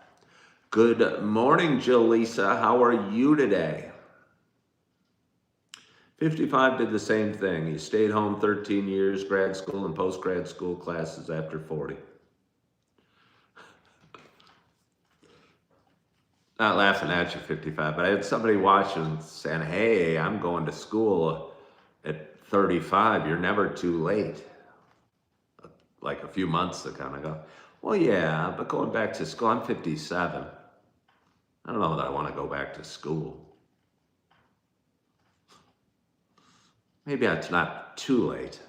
Speaker 1: Good morning, Jaleesa. How are you today? 55 did the same thing. He stayed home 13 years, grad school and post-grad school classes after 40. Not laughing at you, 55, but I had somebody watching saying, hey, I'm going to school at 35, you're never too late. Like a few months ago, and I go, well, yeah, but going back to school, I'm 57. I don't know that I want to go back to school. Maybe it's not too late,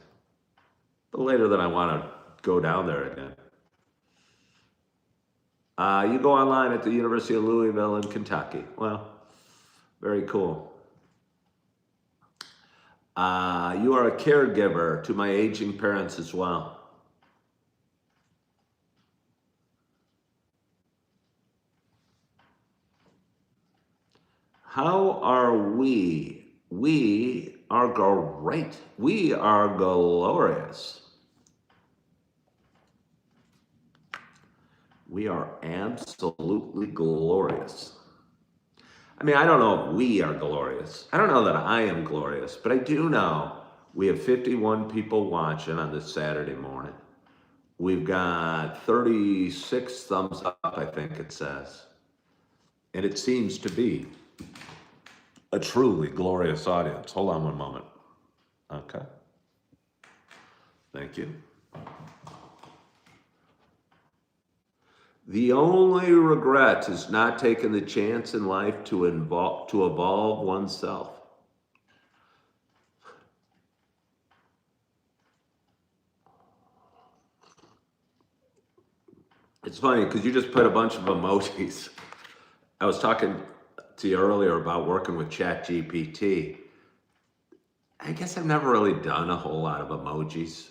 Speaker 1: but later than I want to go down there again. You go online at the University of Louisville in Kentucky. Well, very cool. You are a caregiver to my aging parents as well. How are we? We are great. We are glorious. We are absolutely glorious. I mean, I don't know if we are glorious. I don't know that I am glorious, but I do know we have 51 people watching on this Saturday morning. We've got 36 thumbs up, I think it says. And it seems to be a truly glorious audience. Hold on one moment. Okay. Thank you. The only regret is not taking the chance in life to evolve oneself. It's funny because you just put a bunch of emojis. I was talking to you earlier about working with ChatGPT. I guess I've never really done a whole lot of emojis.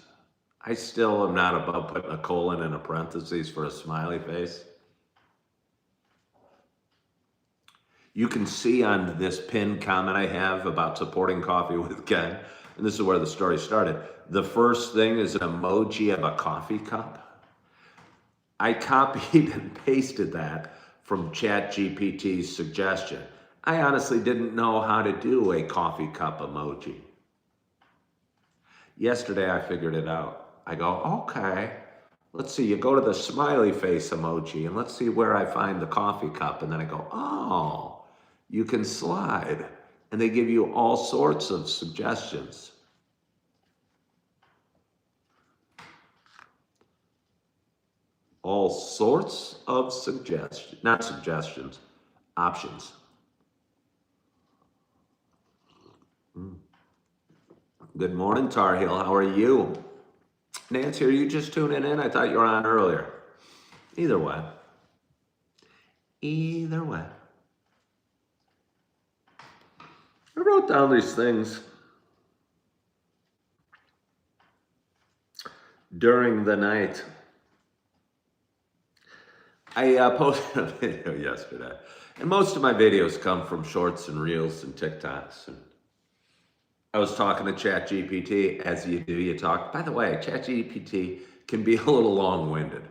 Speaker 1: I still am not above putting a colon and a parentheses for a smiley face. You can see on this pinned comment I have about supporting Coffee with Ken, and this is where the story started. The first thing is an emoji of a coffee cup. I copied and pasted that from ChatGPT's suggestion. I honestly didn't know how to do a coffee cup emoji. Yesterday I figured it out. I go, okay, let's see, you go to the smiley face emoji and let's see where I find the coffee cup. And then I go, oh, you can slide. And they give you all sorts of suggestions. All sorts of suggestions, not suggestions, options. Good morning, Tar Heel. How are you? Nancy, are you just tuning in? I thought you were on earlier. Either way. Either way. I wrote down these things during the night. I posted a video yesterday, and most of my videos come from shorts and reels and TikToks. And I was talking to ChatGPT, as you do, you talk. By the way, ChatGPT can be a little long-winded.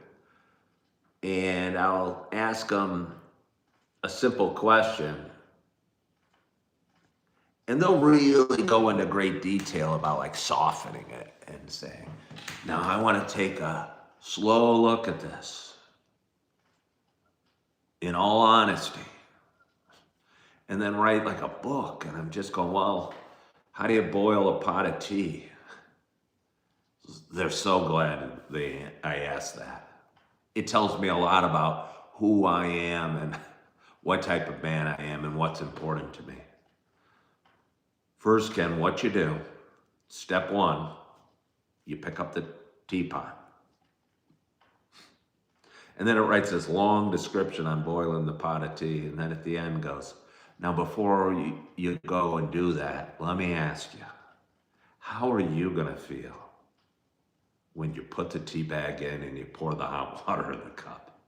Speaker 1: And I'll ask them a simple question, and they'll really go into great detail about like softening it and saying, now I want to take a slow look at this, in all honesty, and then write like a book. And I'm just going, well, how do you boil a pot of tea? They're so glad I asked that. It tells me a lot about who I am and what type of man I am and what's important to me. First, Ken, what you do, step one, you pick up the teapot. And then it writes this long description on boiling the pot of tea. And then at the end goes, now before you go and do that, let me ask you, how are you going to feel when you put the tea bag in and you pour the hot water in the cup?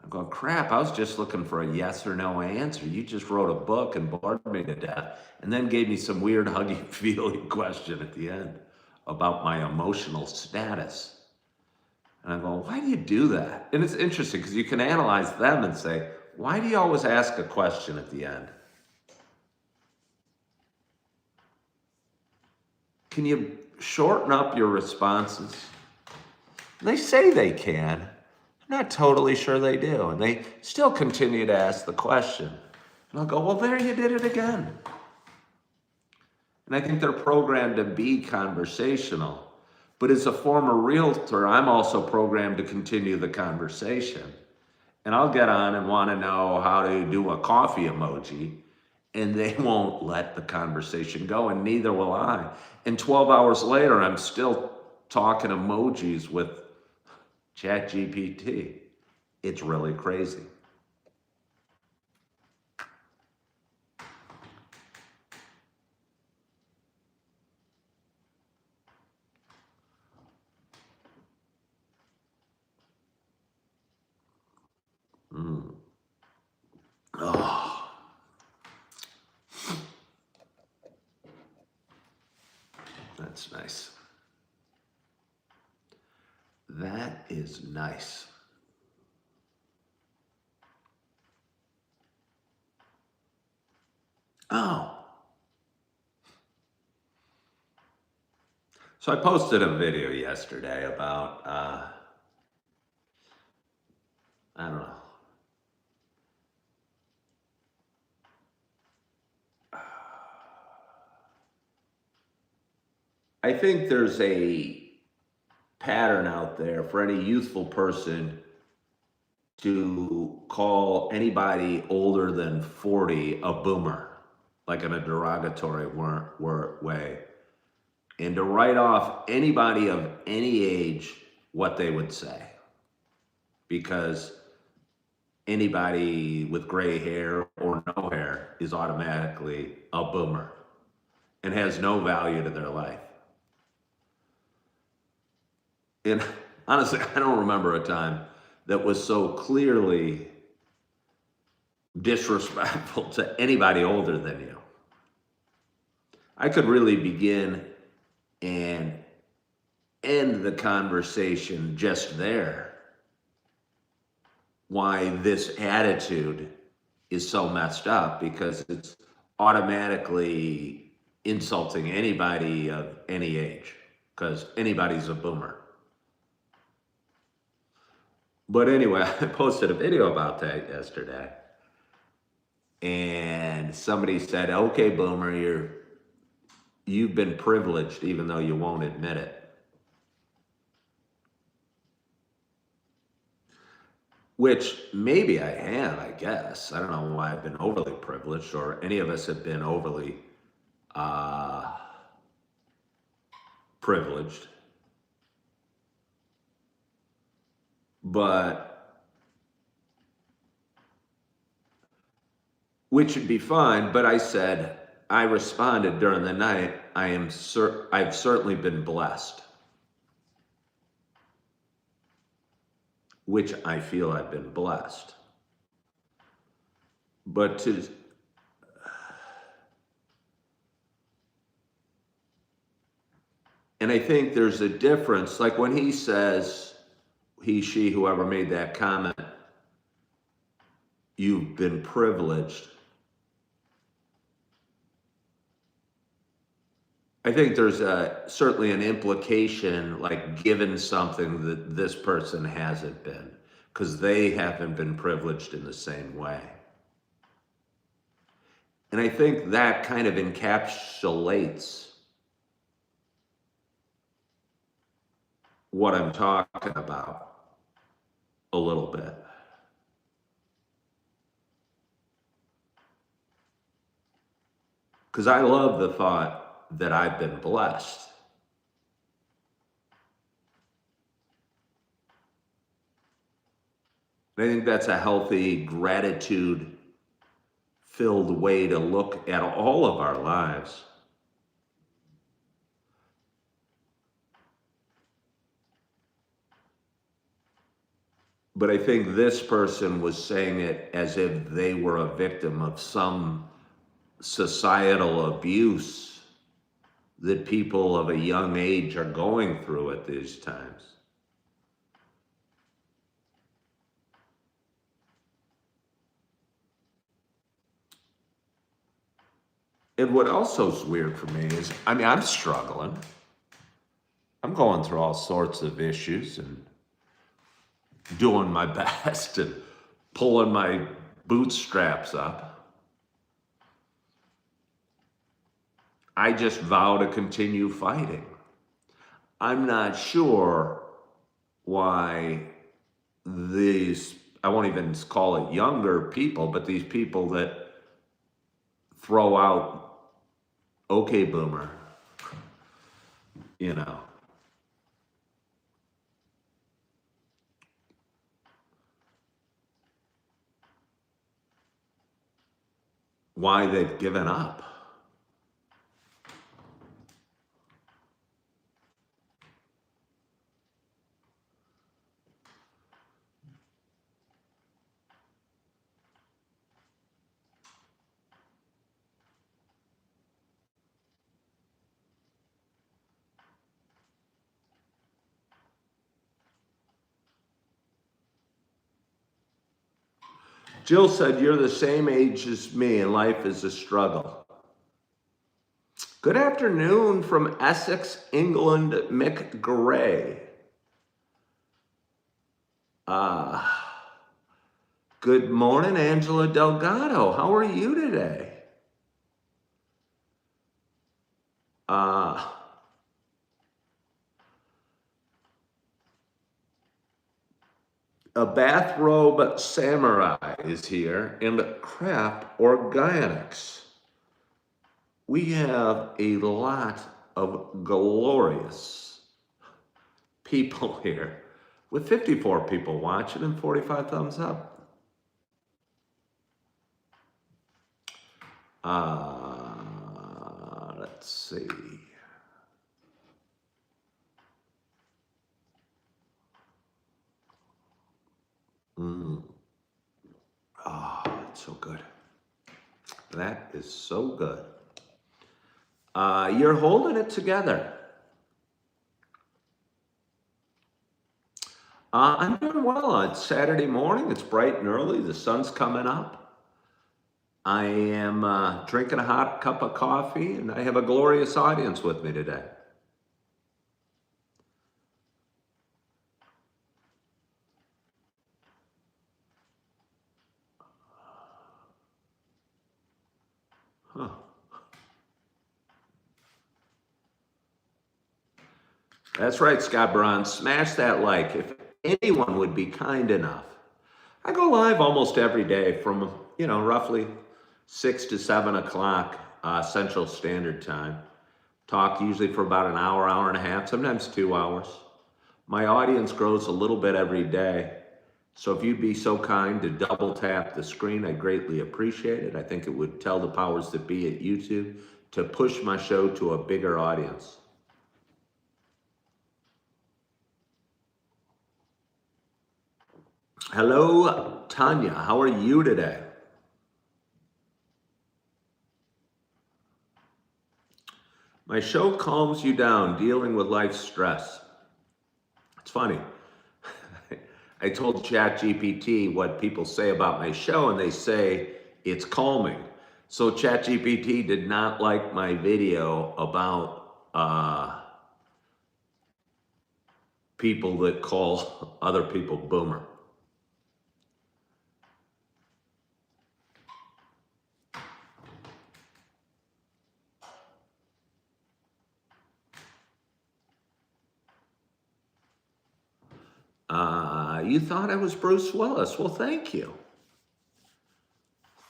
Speaker 1: I'm going, crap, I was just looking for a yes or no answer. You just wrote a book and bored me to death and then gave me some weird huggy feely question at the end about my emotional status. And I'm going, why do you do that? And it's interesting because you can analyze them and say, why do you always ask a question at the end? Can you shorten up your responses? They say they can. I'm not totally sure they do. And they still continue to ask the question. And I'll go, well, there you did it again. And I think they're programmed to be conversational. But as a former realtor, I'm also programmed to continue the conversation. And I'll get on and want to know how to do a coffee emoji, and they won't let the conversation go, and neither will I. And 12 hours later, I'm still talking emojis with ChatGPT. It's really crazy. Oh, that's nice. That is nice. Oh. So I posted a video yesterday about, I don't know. I think there's a pattern out there for any youthful person to call anybody older than 40 a boomer, like in a derogatory way, and to write off anybody of any age what they would say, because anybody with gray hair or no hair is automatically a boomer and has no value to their life. And honestly, I don't remember a time that was so clearly disrespectful to anybody older than you. I could really begin and end the conversation just there. Why this attitude is so messed up, because it's automatically insulting anybody of any age, because anybody's a boomer. But anyway, I posted a video about that yesterday, and somebody said, "Okay, boomer, you've been privileged, even though you won't admit it." Which maybe I am, I guess. I don't know why I've been overly privileged, or any of us have been overly privileged. But, which would be fine, but I responded during the night, I've certainly been blessed. Which I feel I've been blessed. But and I think there's a difference, like when he says, he, she, whoever made that comment, you've been privileged. I think there's certainly an implication, like given something that this person hasn't been, because they haven't been privileged in the same way. And I think that kind of encapsulates what I'm talking about a little bit. Because I love the thought that I've been blessed. And I think that's a healthy, gratitude-filled way to look at all of our lives. But I think this person was saying it as if they were a victim of some societal abuse that people of a young age are going through at these times. And what also is weird for me is, I'm struggling. I'm going through all sorts of issues and doing my best and pulling my bootstraps up. I just vow to continue fighting. I'm not sure why these, I won't even call it younger people, but these people that throw out, okay, boomer, you know, why they've given up. Jill said, you're the same age as me and life is a struggle. Good afternoon from Essex, England, Mick Gray. Good morning, Angela Delgado. How are you today? A bathrobe samurai is here, and Crap Organics. We have a lot of glorious people here, with 54 people watching and 45 thumbs up. Let's see. It's so good. That is so good. You're holding it together. I'm doing well. It's Saturday morning. It's bright and early. The sun's coming up. I am drinking a hot cup of coffee, and I have a glorious audience with me today. Huh. That's right, Scott Braun. Smash that like. If anyone would be kind enough. I go live almost every day from, roughly 6 to 7 o'clock Central Standard Time. Talk usually for about an hour, hour and a half, sometimes 2 hours. My audience grows a little bit every day. So if you'd be so kind to double tap the screen, I'd greatly appreciate it. I think it would tell the powers that be at YouTube to push my show to a bigger audience. Hello, Tanya. How are you today? My show calms you down, dealing with life stress. It's funny. I told ChatGPT what people say about my show, and they say it's calming. So ChatGPT did not like my video about people that call other people boomer. You thought I was Bruce Willis. Well, thank you.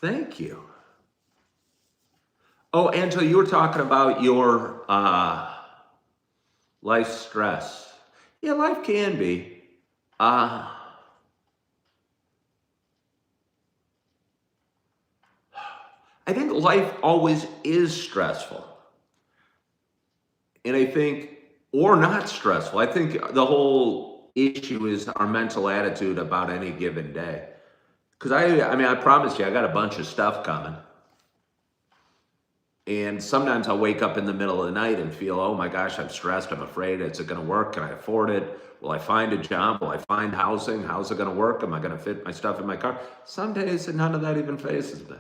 Speaker 1: Thank you. Oh, Angela, you were talking about your life stress. Yeah, life can be. I think life always is stressful. And I think, or not stressful. I think the whole issue is our mental attitude about any given day. Because I promise you, I got a bunch of stuff coming. And sometimes I'll wake up in the middle of the night and feel, oh my gosh, I'm stressed. I'm afraid. Is it going to work? Can I afford it? Will I find a job? Will I find housing? How's it going to work? Am I going to fit my stuff in my car? Some days, none of that even faces me.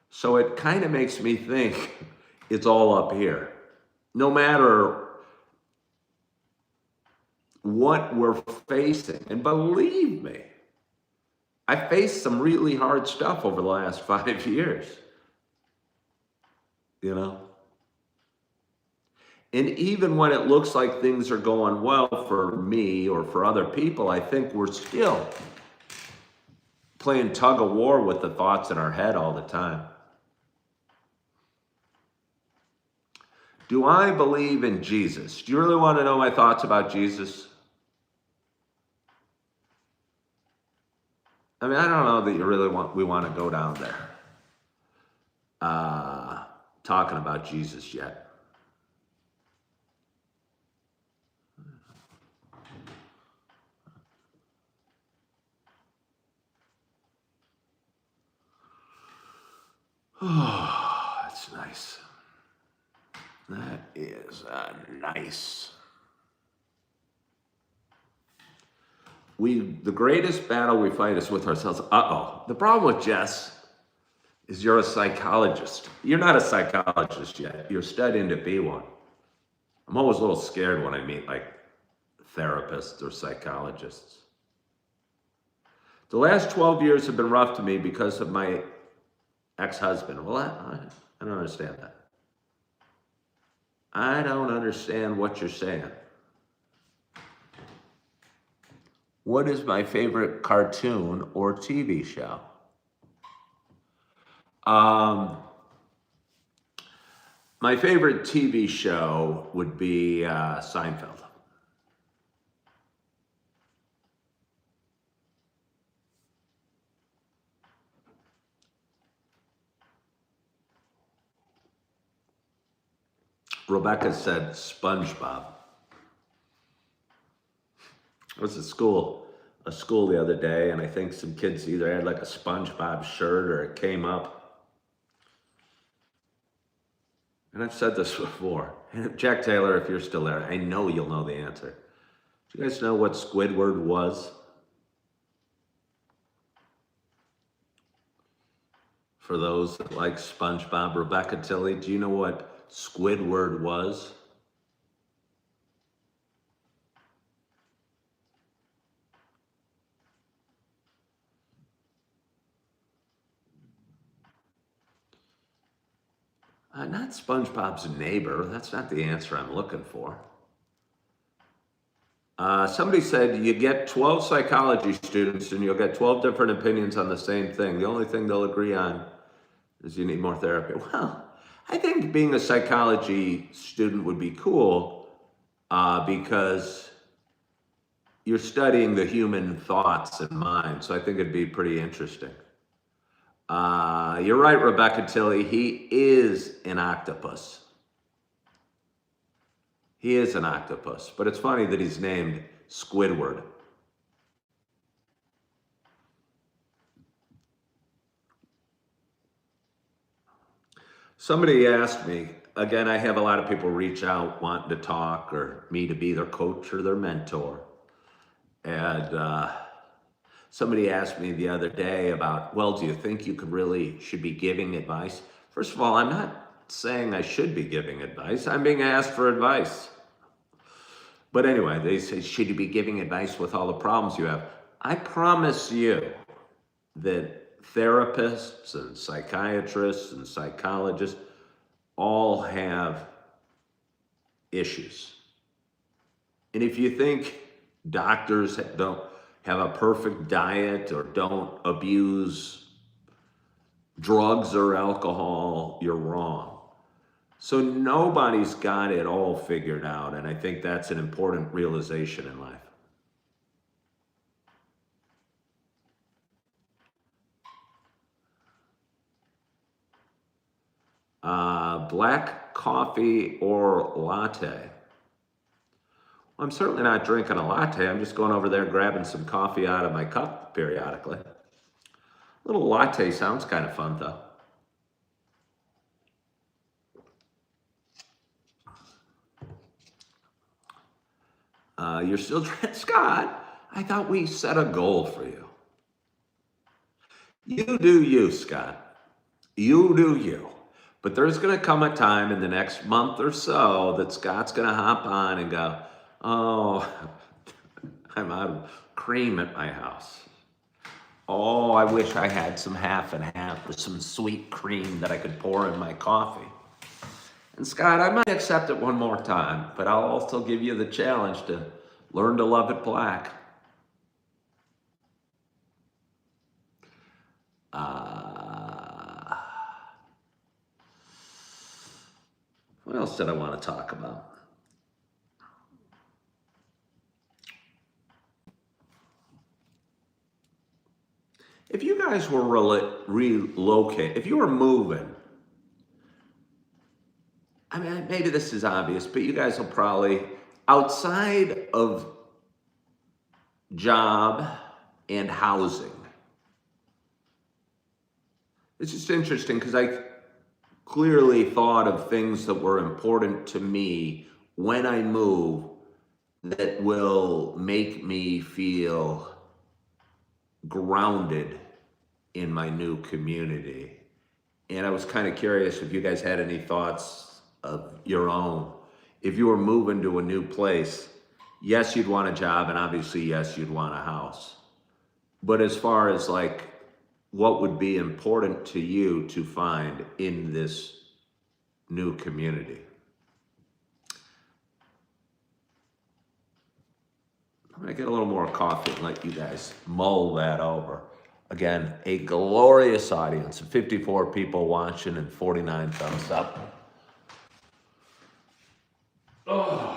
Speaker 1: So it kind of makes me think it's all up here. No matter what we're facing, and believe me, I faced some really hard stuff over the last 5 years. you know? And even when it looks like things are going well for me or for other people, I think we're still playing tug of war with the thoughts in our head all the time. Do I believe in Jesus? Do you really want to know my thoughts about Jesus? I mean, I don't know that we want to go down there talking about Jesus yet. Oh, that's nice. That is nice. The greatest battle we fight is with ourselves. The problem with Jess is you're a psychologist. You're not a psychologist yet. You're studying to be one. I'm always a little scared when I meet like therapists or psychologists. The last 12 years have been rough to me because of my ex-husband. Well, I don't understand that. I don't understand what you're saying. What is my favorite cartoon or TV show? My favorite TV show would be Seinfeld. Rebecca said SpongeBob. I was at a school the other day, and I think some kids either had like a SpongeBob shirt or it came up. And I've said this before. And Jack Taylor, if you're still there, I know you'll know the answer. Do you guys know what Squidward was? For those that like SpongeBob, Rebecca Tilley, do you know what Squidward was? Not SpongeBob's neighbor. That's not the answer I'm looking for. Somebody said you get 12 psychology students and you'll get 12 different opinions on the same thing. The only thing they'll agree on is you need more therapy. Well, I think being a psychology student would be cool because you're studying the human thoughts and mind. So I think it'd be pretty interesting. You're right, Rebecca Tilley. He is an octopus. He is an octopus, but it's funny that he's named Squidward. Somebody asked me, again, I have a lot of people reach out wanting to talk or me to be their coach or their mentor. And somebody asked me the other day about, well, do you think you should be giving advice? First of all, I'm not saying I should be giving advice. I'm being asked for advice. But anyway, they say, should you be giving advice with all the problems you have? I promise you that therapists and psychiatrists and psychologists all have issues. And if you think doctors don't have a perfect diet or don't abuse drugs or alcohol, you're wrong. So nobody's got it all figured out, and I think that's an important realization in life. Black coffee or latte? Well, I'm certainly not drinking a latte. I'm just going over there grabbing some coffee out of my cup periodically. A little latte sounds kind of fun, though. You're still trying, Scott, I thought we set a goal for you. You do you, Scott. You do you. But there's going to come a time in the next month or so that Scott's going to hop on and go, oh, I'm out of cream at my house. Oh, I wish I had some half and half or some sweet cream that I could pour in my coffee. And Scott, I might accept it one more time, but I'll also give you the challenge to learn to love it black. What else did I want to talk about? If you guys were relocate, if you were moving, I mean, maybe this is obvious, but you guys will probably, outside of job and housing, it's just interesting because I clearly thought of things that were important to me when I move that will make me feel grounded in my new community. And I was kind of curious if you guys had any thoughts of your own. If you were moving to a new place, yes, you'd want a job, and obviously, yes, you'd want a house. But as far as like what would be important to you to find in this new community? I'm gonna get a little more coffee and let you guys mull that over. Again, a glorious audience, 54 people watching and 49 thumbs up. Oh.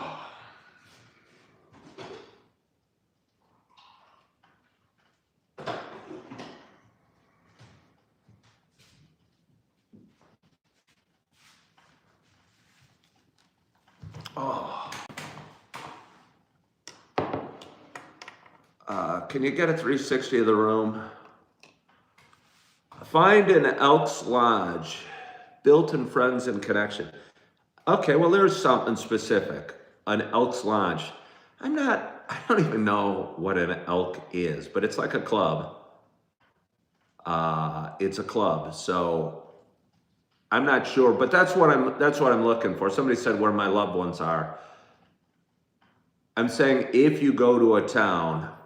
Speaker 1: Can you get a 360 of the room? Find an Elks Lodge, built in Friends and Connection. Okay, well, there's something specific. An Elks Lodge. I don't even know what an elk is, but it's like a club. It's a club, so I'm not sure, but that's what I'm looking for. Somebody said where my loved ones are. I'm saying if you go to a town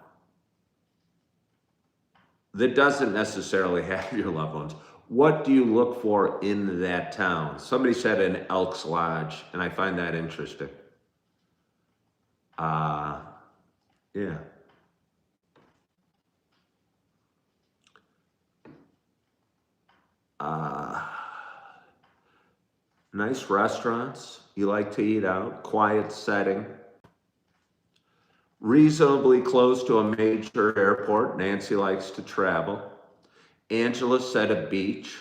Speaker 1: that doesn't necessarily have your loved ones, what do you look for in that town? Somebody said an Elks Lodge, and I find that interesting. Yeah. Nice restaurants. You like to eat out. Quiet setting. Reasonably close to a major airport. Nancy likes to travel. Angela said a beach.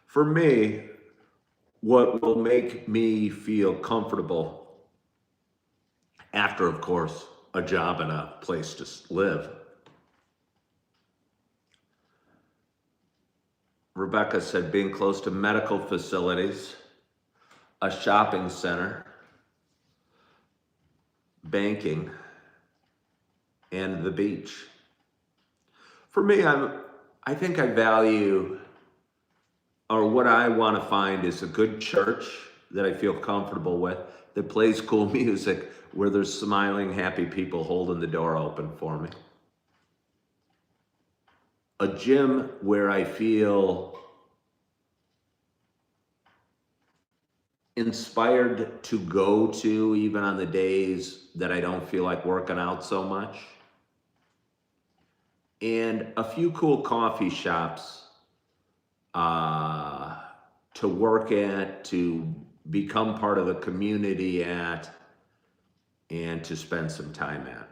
Speaker 1: For me, what will make me feel comfortable after, of course, a job and a place to live. Rebecca said being close to medical facilities, a shopping center, banking, and the beach. For me, I think I value, or what I want to find is a good church that I feel comfortable with, that plays cool music, where there's smiling, happy people holding the door open for me. A gym where I feel inspired to go to, even on the days that I don't feel like working out so much. And a few cool coffee shops to work at, to become part of the community at, and to spend some time at.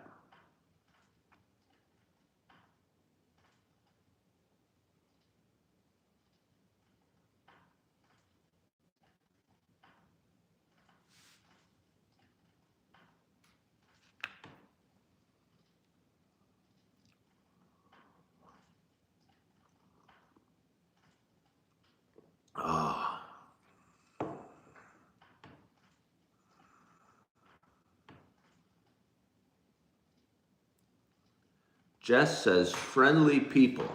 Speaker 1: Jess says, friendly people.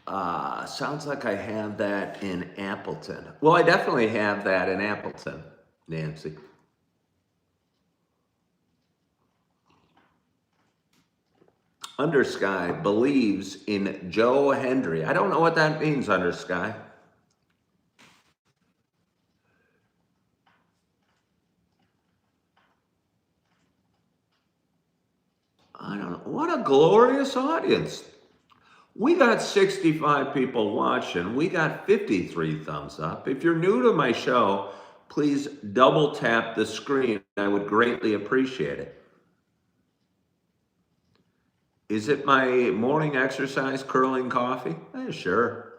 Speaker 1: Sounds like I have that in Appleton. Well, I definitely have that in Appleton, Nancy. Undersky believes in Joe Hendry. I don't know what that means, Undersky. I don't know. What a glorious audience. We got 65 people watching. We got 53 thumbs up. If you're new to my show, please double tap the screen. I would greatly appreciate it. Is it my morning exercise, curling coffee? Sure.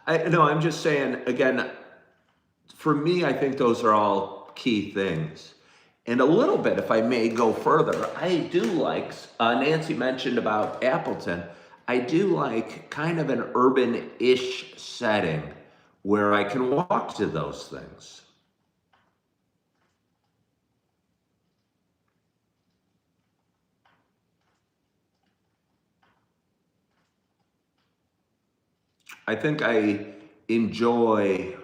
Speaker 1: No, I'm just saying, again, for me, I think those are all key things. And a little bit, if I may go further, I do like, Nancy mentioned about Appleton, I do like kind of an urban-ish setting where I can walk to those things. I think I enjoy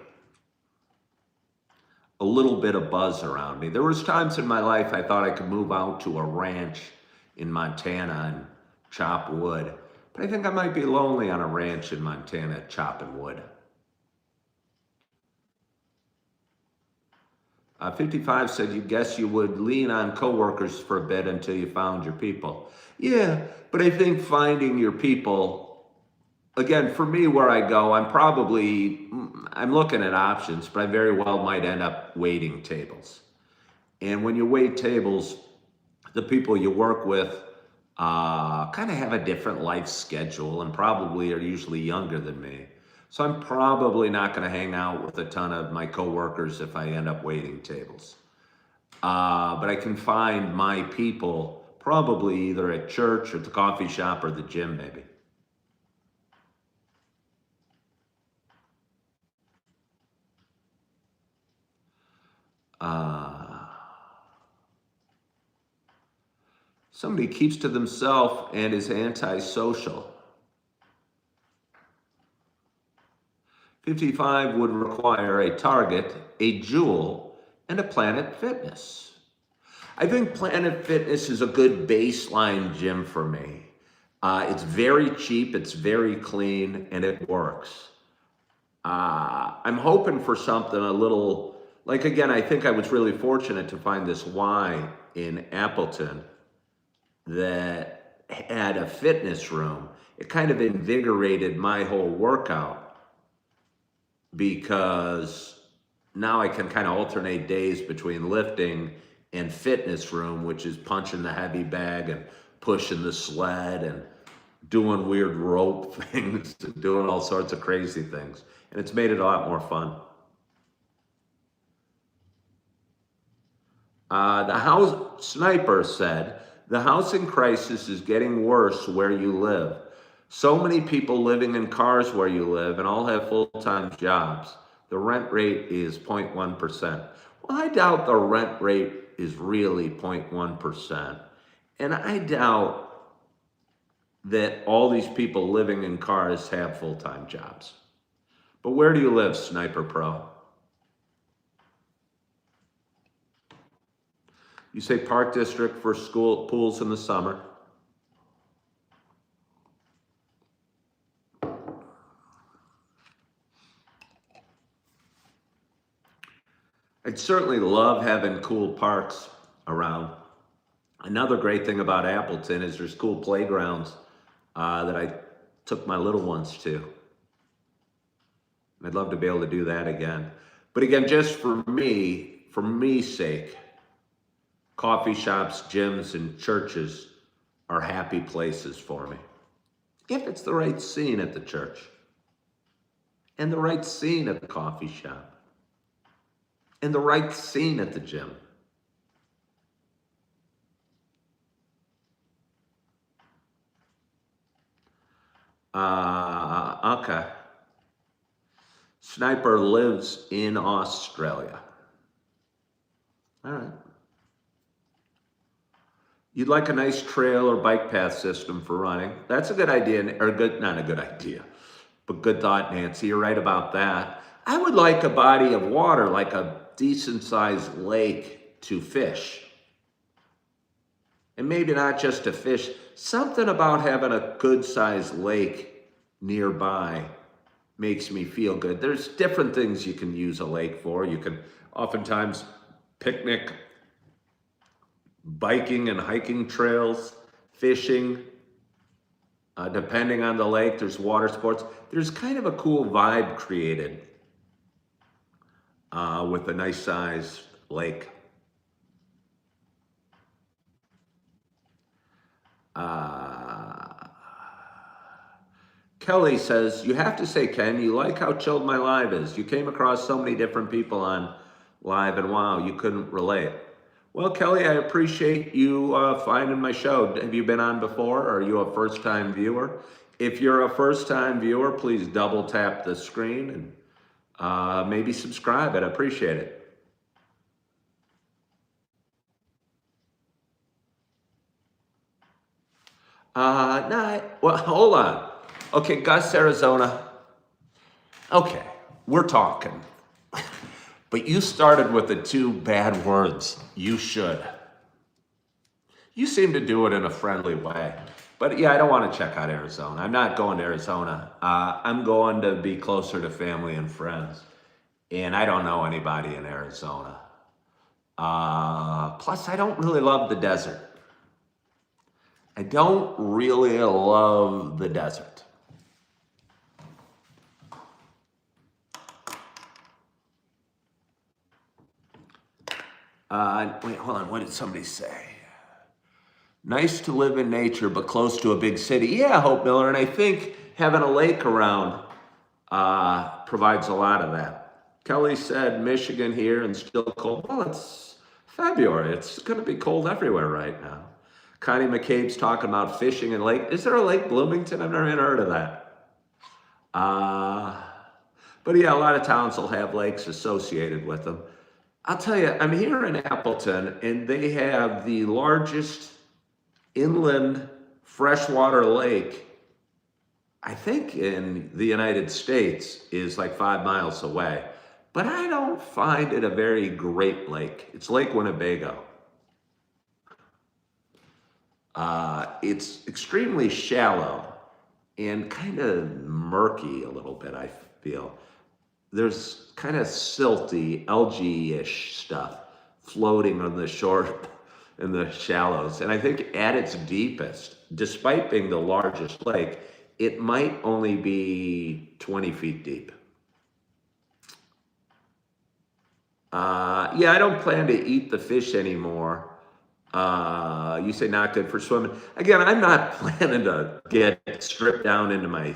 Speaker 1: a little bit of buzz around me. There was times in my life I thought I could move out to a ranch in Montana and chop wood, but I think I might be lonely on a ranch in Montana chopping wood. 55 said, you guess you would lean on coworkers for a bit until you found your people. Yeah, but I think finding your people, again, for me, where I go, I'm looking at options, but I very well might end up waiting tables. And when you wait tables, the people you work with kind of have a different life schedule and probably are usually younger than me. So I'm probably not going to hang out with a ton of my coworkers if I end up waiting tables. But I can find my people probably either at church or the coffee shop or the gym, maybe. Somebody keeps to themselves and is antisocial. 55 would require a Target, a Jewel, and a Planet Fitness. I think Planet Fitness is a good baseline gym for me. It's very cheap, it's very clean, and it works. I'm hoping for something a little, like again, I think I was really fortunate to find this Y in Appleton that had a fitness room. It kind of invigorated my whole workout because now I can kind of alternate days between lifting and fitness room, which is punching the heavy bag and pushing the sled and doing weird rope things and doing all sorts of crazy things. And it's made it a lot more fun. The house sniper said, the housing crisis is getting worse where you live. So many people living in cars where you live and all have full-time jobs. The rent rate is 0.1%. Well, I doubt the rent rate is really 0.1%. And I doubt that all these people living in cars have full-time jobs. But where do you live, Sniper Pro? You say Park District for school pools in the summer. I'd certainly love having cool parks around. Another great thing about Appleton is there's cool playgrounds that I took my little ones to. I'd love to be able to do that again. But again, just for me's sake, coffee shops, gyms, and churches are happy places for me. If it's the right scene at the church and the right scene at the coffee shop and the right scene at the gym. Okay. Sniper lives in Australia. All right. You'd like a nice trail or bike path system for running. That's a good idea, or not a good idea, but good thought, Nancy. You're right about that. I would like a body of water, like a decent sized lake to fish. And maybe not just to fish, something about having a good-sized lake nearby makes me feel good. There's different things you can use a lake for. You can oftentimes picnic, biking and hiking trails, fishing. Depending on the lake, there's water sports. There's kind of a cool vibe created with a nice sized lake. Kelly says, you have to say, Ken, you like how chilled my live is. You came across so many different people on live and wow, you couldn't relate. Well, Kelly, I appreciate you finding my show. Have you been on before, or are you a first-time viewer? If you're a first-time viewer, please double tap the screen and maybe subscribe. I'd appreciate it. Well, hold on. Okay, Gus, Arizona. Okay, we're talking. But you started with the two bad words, you should. You seem to do it in a friendly way. But yeah, I don't want to check out Arizona. I'm not going to Arizona. I'm going to be closer to family and friends. And I don't know anybody in Arizona. Plus, I don't really love the desert. I don't really love the desert. Wait, hold on. What did somebody say? Nice to live in nature, but close to a big city. Yeah, Hope Miller. And I think having a lake around provides a lot of that. Kelly said Michigan here and still cold. Well, it's February. It's going to be cold everywhere right now. Connie McCabe's talking about fishing and lake. Is there a Lake Bloomington? I've never even heard of that. But yeah, a lot of towns will have lakes associated with them. I'll tell you, I'm here in Appleton, and they have the largest inland freshwater lake, I think in the United States, is like 5 miles away. But I don't find it a very great lake. It's Lake Winnebago. It's extremely shallow and kind of murky a little bit, I feel. There's kind of silty, algae-ish stuff floating on the shore in the shallows. And I think at its deepest, despite being the largest lake, it might only be 20 feet deep. Yeah, I don't plan to eat the fish anymore. You say not good for swimming. Again, I'm not planning to get stripped down into my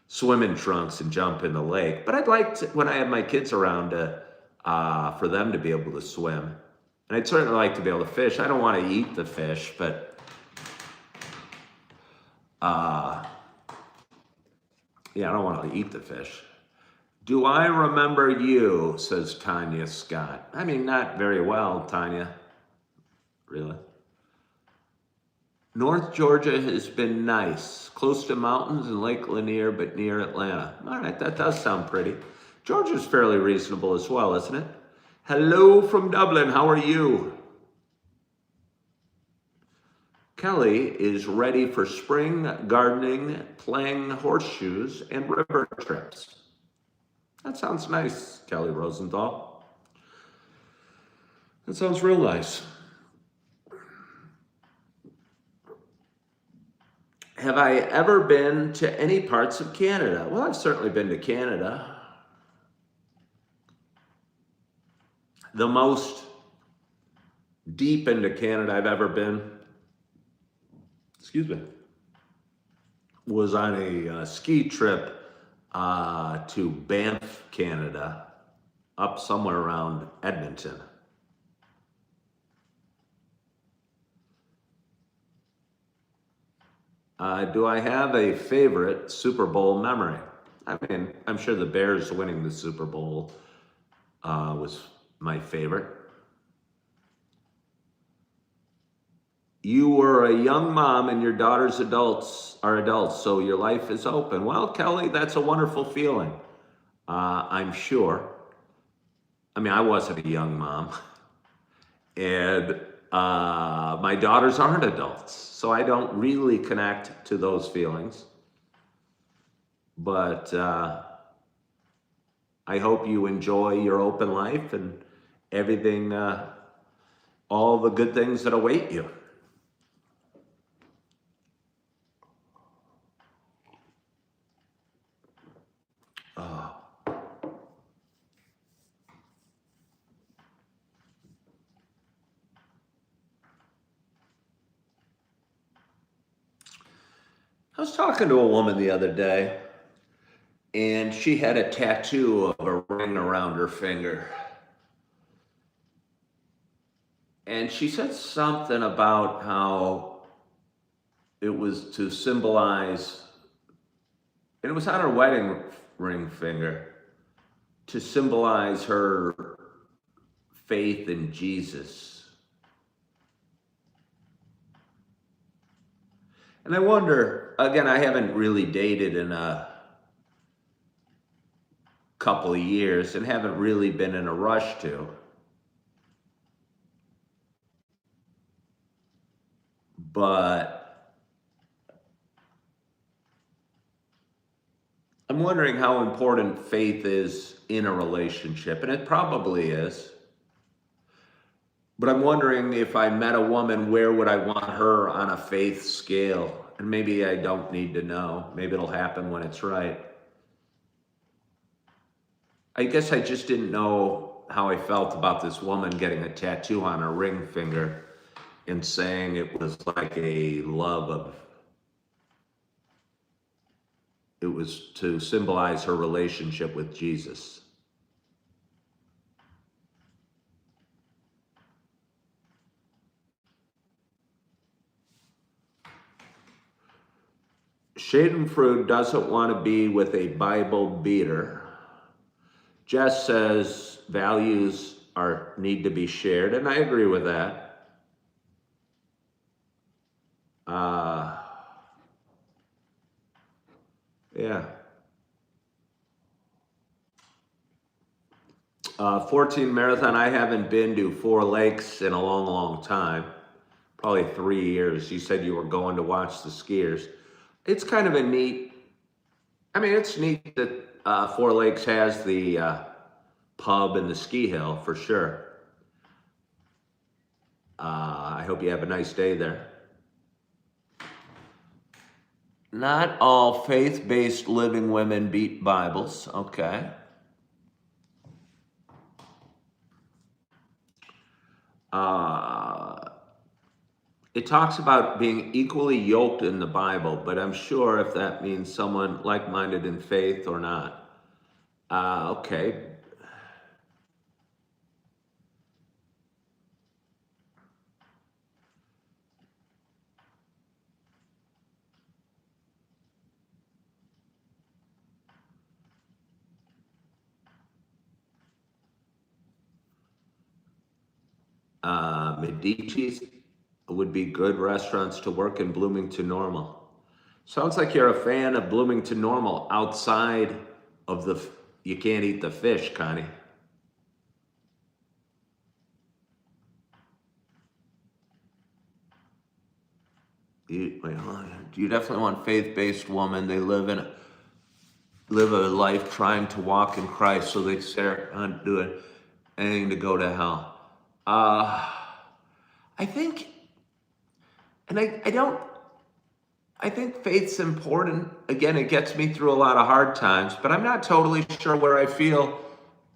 Speaker 1: swimming trunks and jump in the lake. But I'd like to, when I have my kids around, for them to be able to swim. And I'd certainly like to be able to fish. I don't want to eat the fish, but yeah, I don't want to eat the fish. Do I remember you, says Tanya Scott. I mean, not very well, Tanya. Really? North Georgia has been nice. Close to mountains and Lake Lanier, but near Atlanta. All right, that does sound pretty. Georgia's fairly reasonable as well, isn't it? Hello from Dublin. How are you? Kelly is ready for spring gardening, playing horseshoes, and river trips. That sounds nice, Kelly Rosenthal. That sounds real nice. Have I ever been to any parts of Canada? Well, I've certainly been to Canada. The most deep into Canada I've ever been, was on a ski trip to Banff, Canada, up somewhere around Edmonton. Do I have a favorite Super Bowl memory? I mean, I'm sure the Bears winning the Super Bowl was my favorite. You were a young mom and your daughters are adults, so your life is open. Well, Kelly, that's a wonderful feeling, I'm sure. I mean, I wasn't a young mom. And My daughters aren't adults, so I don't really connect to those feelings. But I hope you enjoy your open life and everything, all the good things that await you. Oh. I was talking to a woman the other day, and she had a tattoo of a ring around her finger. And she said something about how it was to symbolize, and it was on her wedding ring finger, to symbolize her faith in Jesus. And I wonder, again, I haven't really dated in a couple of years and haven't really been in a rush to. But I'm wondering how important faith is in a relationship, and it probably is. But I'm wondering, if I met a woman, where would I want her on a faith scale? And maybe I don't need to know. Maybe it'll happen when it's right. I guess I just didn't know how I felt about this woman getting a tattoo on her ring finger and saying it was like a love of, it was to symbolize her relationship with Jesus. Schadenfreude doesn't want to be with a Bible beater. Jess says values need to be shared, and I agree with that. Yeah. 14 marathon. I haven't been to Four Lakes in a long, long time. Probably 3 years. You said you were going to watch the skiers. It's kind of a neat, it's neat that Four Lakes has the pub and the ski hill, for sure. I hope you have a nice day there. Not all faith-based living women beat Bibles. Okay. It talks about being equally yoked in the Bible, but I'm sure if that means someone like-minded in faith or not. Okay. Medici's would be good restaurants to work in Bloomington Normal. Sounds like you're a fan of Bloomington Normal outside of the, you can't eat the fish, Connie. You definitely want faith-based woman. They live a life trying to walk in Christ, so they aren't doing anything to go to hell. I think, and I think faith's important. Again, it gets me through a lot of hard times, but I'm not totally sure where I feel.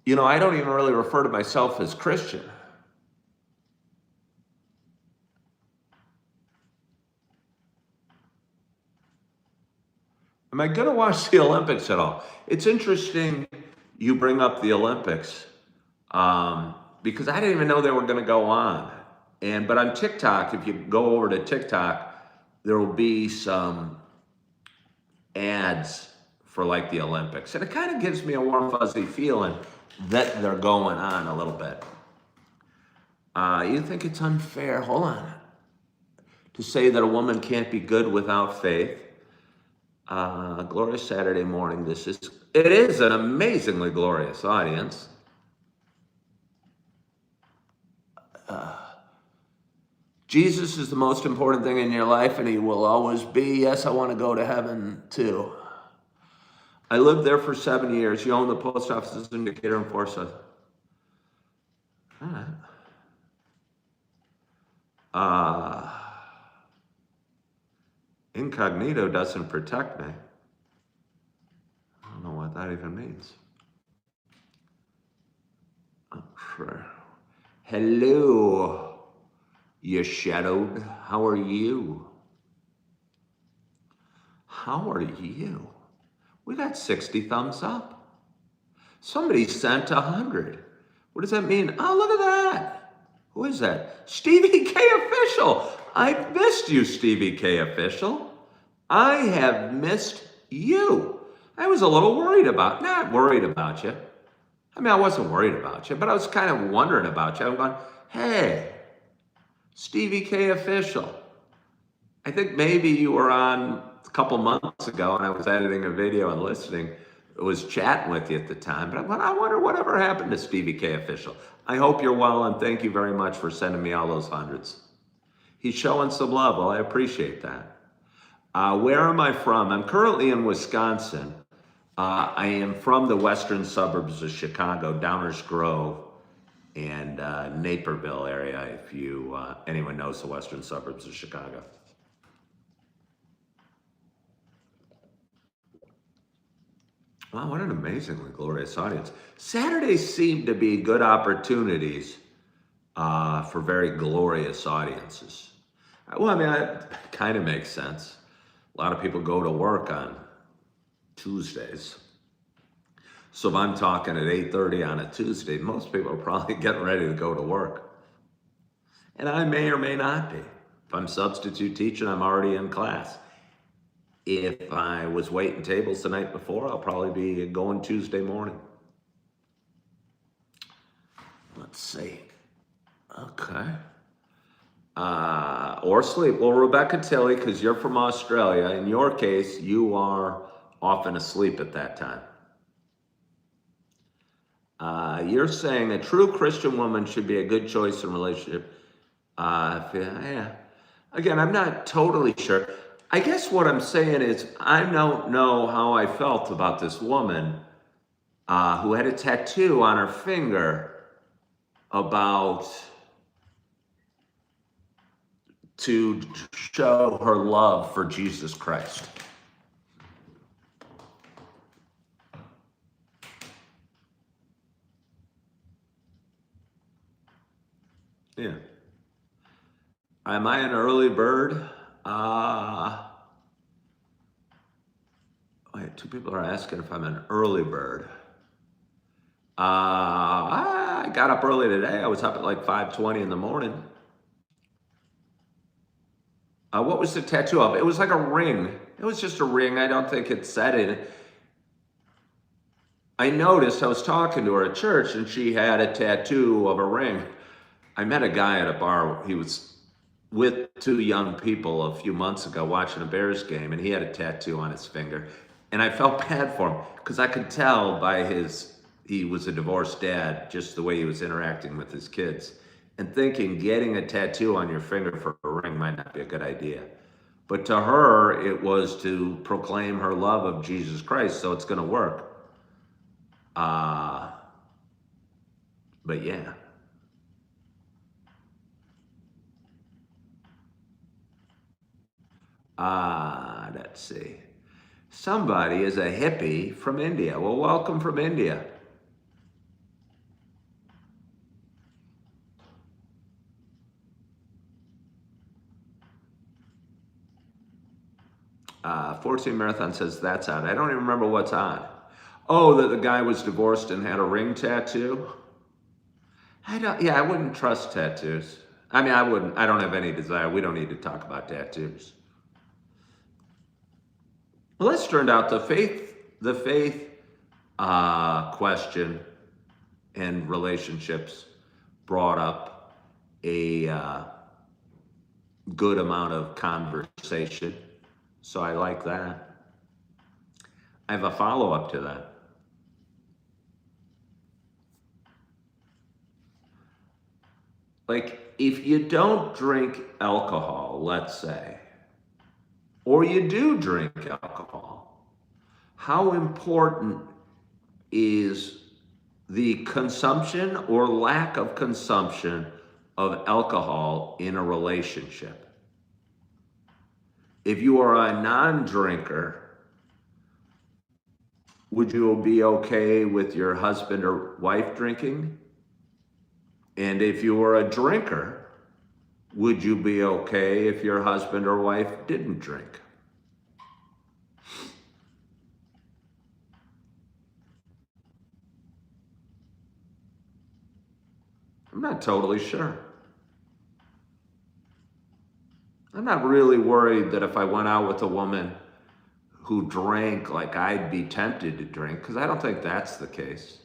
Speaker 1: I don't even really refer to myself as Christian. Am I going to watch the Olympics at all? It's interesting you bring up the Olympics, because I didn't even know they were going to go on. But on TikTok, if you go over to TikTok, there will be some ads for like the Olympics. And it kind of gives me a warm, fuzzy feeling that they're going on a little bit. You think it's unfair, hold on, to say that a woman can't be good without faith. Glorious Saturday morning. It is an amazingly glorious audience. Jesus is the most important thing in your life, and he will always be. Yes, I want to go to heaven too. I lived there for 7 years. You own the post offices in Decatur and Forsyth. All right. Incognito doesn't protect me. I don't know what that even means. Oh, sure. Hello, you shadowed. How are you? How are you? We got 60 thumbs up. Somebody sent 100. What does that mean? Oh, look at that. Who is that? Stevie K Official. I missed you, Stevie K Official. I have missed you. I was a little not worried about you. I mean, I wasn't worried about you, but I was kind of wondering about you. I'm going, hey, Stevie K Official. I think maybe you were on a couple months ago and I was editing a video and listening. I was chatting with you at the time, but I wonder whatever happened to Stevie K Official. I hope you're well, and thank you very much for sending me all those hundreds. He's showing some love. Well, I appreciate that. Where am I from? I'm currently in Wisconsin. I am from the western suburbs of Chicago, Downers Grove and Naperville area, if anyone knows the western suburbs of Chicago. Wow, what an amazingly glorious audience. Saturdays seem to be good opportunities for very glorious audiences. Well, I mean, that kind of makes sense. A lot of people go to work on Tuesdays. So if I'm talking at 8:30 on a Tuesday, most people are probably getting ready to go to work. And I may or may not be. If I'm substitute teaching, I'm already in class. If I was waiting tables the night before, I'll probably be going Tuesday morning. Let's see. Okay. Or sleep. Well, Rebecca Tilley, because you're from Australia, in your case, you are often asleep at that time. You're saying a true Christian woman should be a good choice in relationship. Yeah. Again, I'm not totally sure. I guess what I'm saying is I don't know how I felt about this woman who had a tattoo on her finger to show her love for Jesus Christ. Yeah. Am I an early bird? Wait, two people are asking if I'm an early bird. I got up early today. I was up at like 5:20 in the morning. What was the tattoo of? It was like a ring. It was just a ring. I don't think it said it. I noticed I was talking to her at church and she had a tattoo of a ring. I met a guy at a bar. He was with two young people a few months ago watching a Bears game, and he had a tattoo on his finger. And I felt bad for him because I could tell by he was a divorced dad, just the way he was interacting with his kids. And thinking getting a tattoo on your finger for a ring might not be a good idea. But to her, it was to proclaim her love of Jesus Christ, so it's going to work. But yeah. Let's see. Somebody is a hippie from India. Well, welcome from India. Uh, 14 Marathon says that's on. I don't even remember what's on. Oh, that the guy was divorced and had a ring tattoo? I wouldn't trust tattoos. I mean, I don't have any desire. We don't need to talk about tattoos. Well, this turned out the faith question and relationships brought up a good amount of conversation. So I like that. I have a follow-up to that. Like, if you don't drink alcohol, let's say, or you do drink alcohol, how important is the consumption or lack of consumption of alcohol in a relationship? If you are a non-drinker, would you be okay with your husband or wife drinking? And if you were a drinker, would you be okay if your husband or wife didn't drink? I'm not totally sure. I'm not really worried that if I went out with a woman who drank, like I'd be tempted to drink, because I don't think that's the case.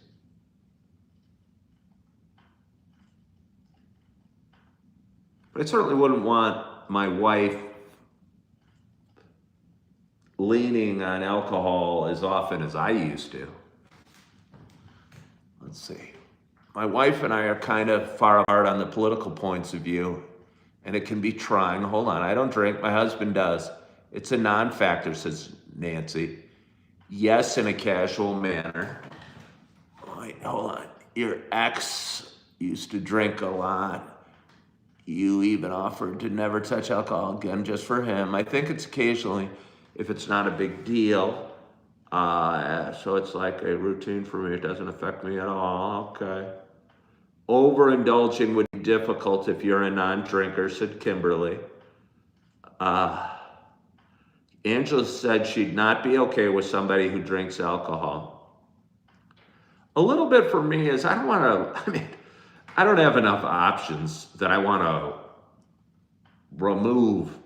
Speaker 1: But I certainly wouldn't want my wife leaning on alcohol as often as I used to. Let's see. My wife and I are kind of far apart on the political points of view, and it can be trying. Hold on, I don't drink, my husband does. It's a non-factor, says Nancy. Yes, in a casual manner. Wait, hold on. Your ex used to drink a lot. You even offered to never touch alcohol again just for him. I think it's occasionally if it's not a big deal. So it's like a routine for me. It doesn't affect me at all. Okay. Overindulging would be difficult if you're a non-drinker, said Kimberly. Angela said she'd not be okay with somebody who drinks alcohol. A little bit for me is I don't have enough options that I want to remove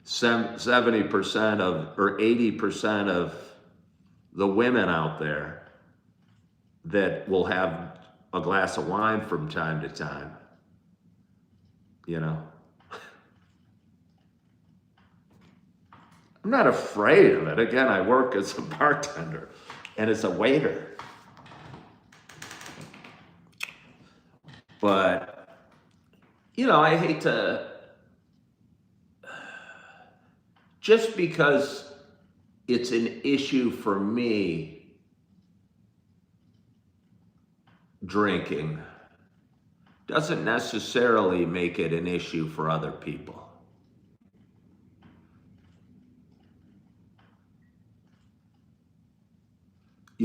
Speaker 1: 70% of or 80% of the women out there that will have a glass of wine from time to time. You know? I'm not afraid of it. Again, I work as a bartender and as a waiter. But, I hate to, just because it's an issue for me, drinking, doesn't necessarily make it an issue for other people.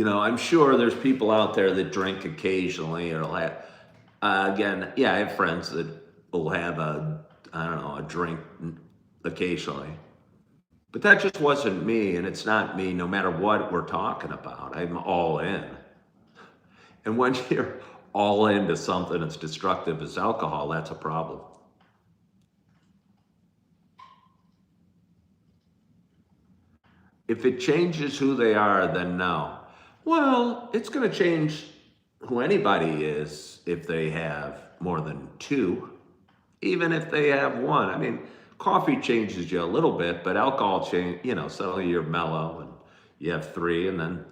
Speaker 1: I'm sure there's people out there that drink occasionally or again, yeah, I have friends that will have a drink occasionally. But that just wasn't me, and it's not me no matter what we're talking about. I'm all in. And when you're all into something as destructive as alcohol, that's a problem. If it changes who they are, then no. Well, it's going to change who anybody is if they have more than two, even if they have one. Coffee changes you a little bit, but alcohol suddenly you're mellow and you have three and then,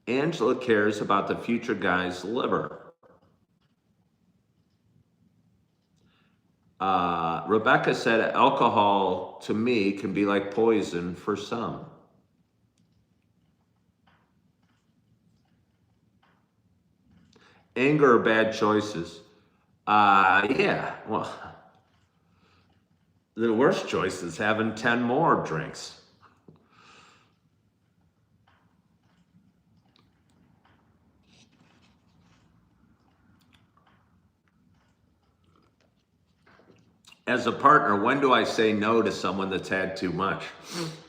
Speaker 1: Angela cares about the future guy's liver. Rebecca said alcohol to me can be like poison for some. Anger or bad choices. Yeah, well, the worst choice is having 10 more drinks. As a partner, when do I say no to someone that's had too much?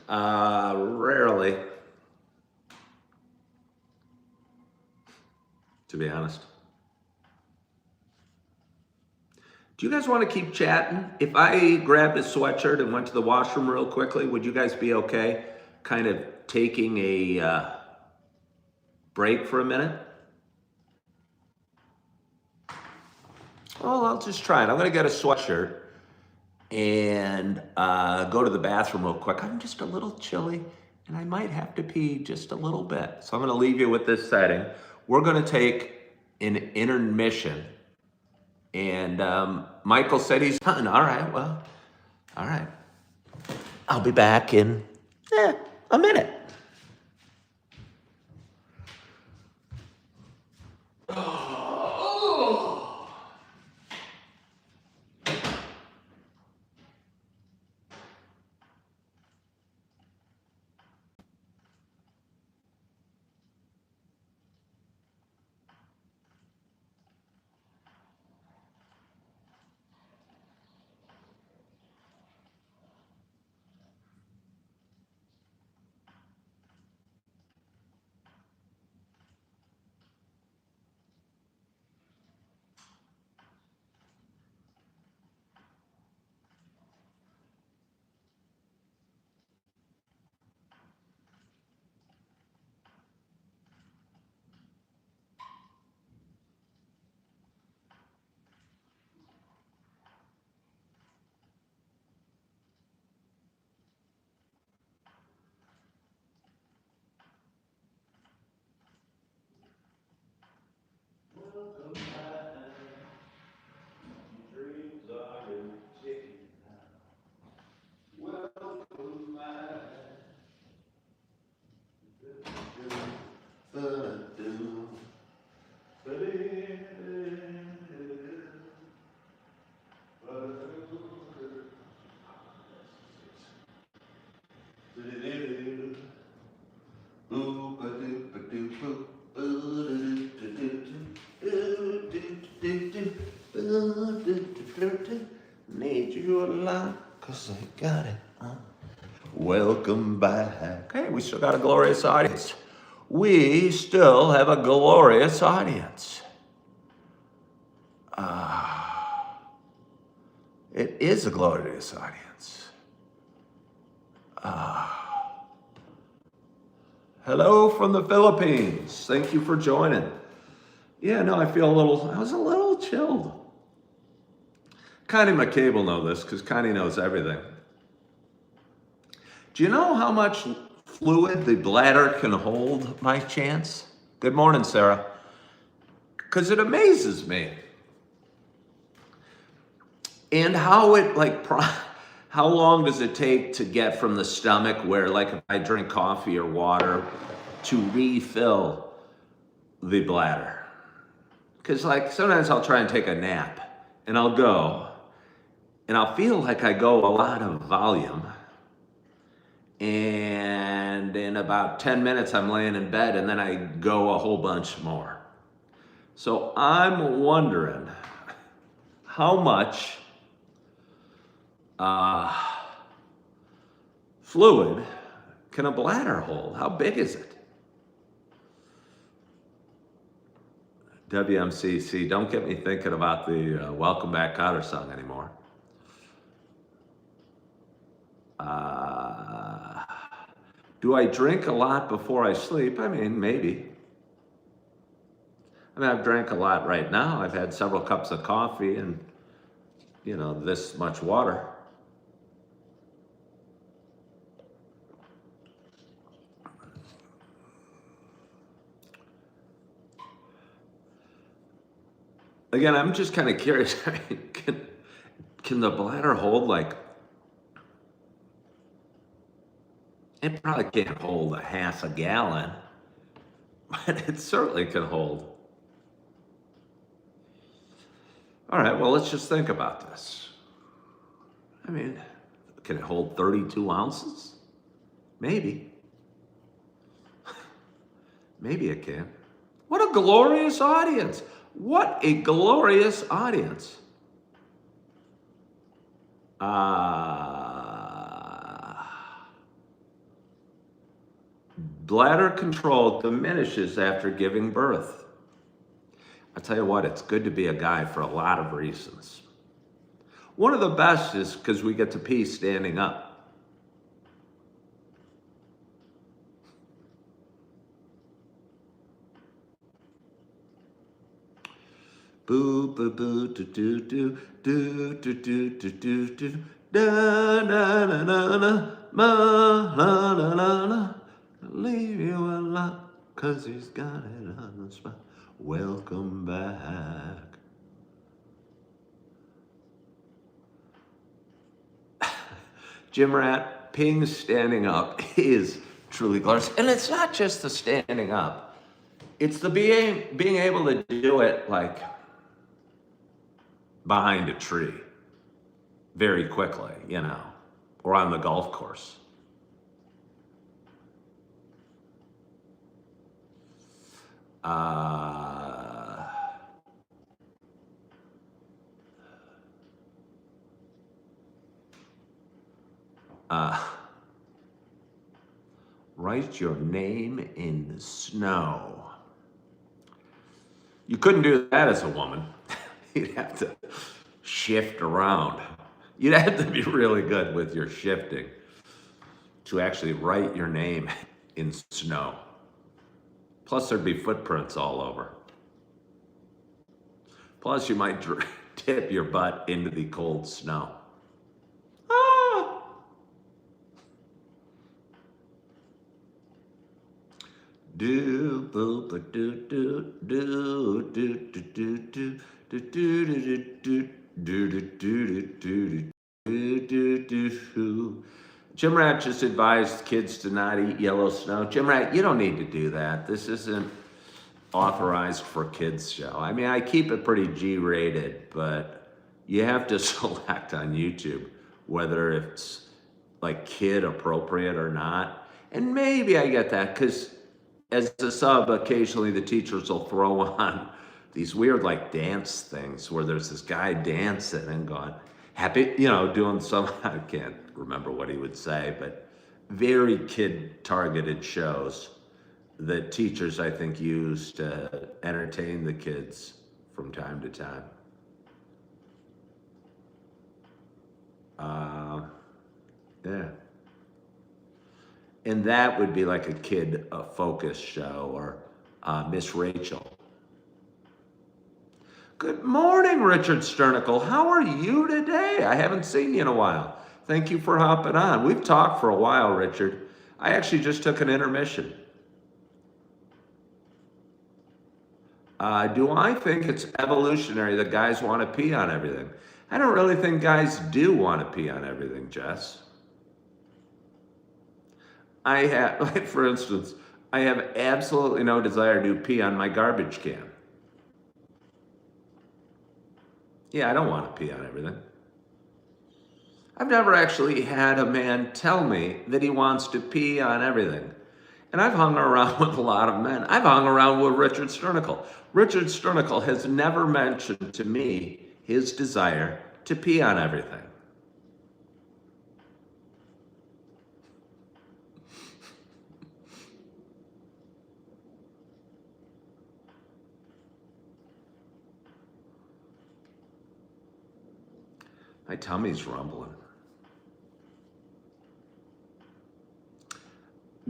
Speaker 1: Rarely, to be honest. Do you guys want to keep chatting? If I grabbed a sweatshirt and went to the washroom real quickly, would you guys be okay kind of taking a break for a minute? Well, I'll just try it. I'm going to get a sweatshirt and go to the bathroom real quick. I'm just a little chilly and I might have to pee just a little bit. So I'm gonna leave you with this setting. We're gonna take an intermission. And Michael said he's done. All right, well, all right. I'll be back in a minute. Need you a lot, 'cause I got it. Welcome back. Hey, we still got a glorious audience. We still have a glorious audience. It is a glorious audience. Hello from the Philippines. Thank you for joining. Yeah, no, I was a little chilled. Connie McCabe will know this because Connie knows everything. Do you know how much fluid the bladder can hold, by chance? Good morning, Sarah. Because it amazes me. And how how long does it take to get from the stomach where, like, if I drink coffee or water, to refill the bladder? Because, like, sometimes I'll try and take a nap, and I'll go, and I'll feel like I go a lot of volume, and in about 10 minutes I'm laying in bed, and then I go a whole bunch more. So I'm wondering how much fluid can a bladder hold? How big is it? WMCC, don't get me thinking about the Welcome Back Cotter song anymore. Do I drink a lot before I sleep? I mean, maybe. I mean, I've drank a lot right now. I've had several cups of coffee and, this much water. Again, I'm just kind of curious. I mean, can the bladder hold, like, it probably can't hold a half a gallon, but it certainly can hold. All right, well, let's just think about this. I mean, can it hold 32 ounces? Maybe. Maybe it can. What a glorious audience. What a glorious audience. Bladder control diminishes after giving birth. I tell you what, it's good to be a guy for a lot of reasons. One of the best is because we get to pee standing up. Boo boo boo do do do do do do do do do da na na na na la la la la, leave you alone, 'cause he's got it on the spot. Welcome back. Jim Rat, peeing standing up is truly glorious. And it's not just the standing up. It's the being able to do it like behind a tree very quickly, you know, or on the golf course. Write your name in the snow. You couldn't do that as a woman. You'd have to shift around. You'd have to be really good with your shifting to actually write your name in snow. Plus, there'd be footprints all over. Plus, you might tip your butt into the cold snow. Ah! Do boop a do do do do do do do do do do do do do. Jim Rat just advised kids to not eat yellow snow. Jim Rat, you don't need to do that. This isn't authorized for kids show. I mean, I keep it pretty G-rated, but you have to select on YouTube whether it's like kid appropriate or not. And maybe I get that because as a sub, occasionally the teachers will throw on these weird like dance things where there's this guy dancing and going, happy, you know, doing some, I can't remember what he would say, but very kid targeted shows that teachers, I think, use to entertain the kids from time to time. Yeah. And that would be like a kid focus show or Miss Rachel. Good morning, Richard Sternicle. How are you today? I haven't seen you in a while. Thank you for hopping on. We've talked for a while, Richard. I actually just took an intermission. Do I think it's evolutionary that guys want to pee on everything? I don't really think guys do want to pee on everything, Jess. I have, like for instance, I have absolutely no desire to pee on my garbage can. Yeah, I don't want to pee on everything. I've never actually had a man tell me that he wants to pee on everything. And I've hung around with a lot of men. I've hung around with Richard Sternicle. Richard Sternicle has never mentioned to me his desire to pee on everything. My tummy's rumbling.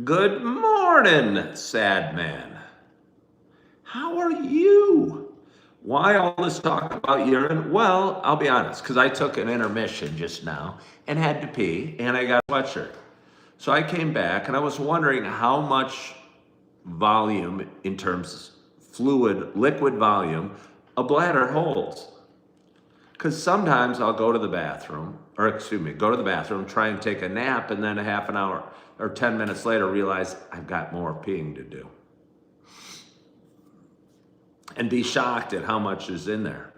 Speaker 1: Good morning, sad man. How are you? Why all this talk about urine? Well, I'll be honest, because I took an intermission just now and had to pee, and I got a sweatshirt. So I came back, and I was wondering how much volume in terms of liquid volume, a bladder holds. Because sometimes I'll go to the bathroom, try and take a nap, and then a half an hour or 10 minutes later realize I've got more peeing to do. And be shocked at how much is in there.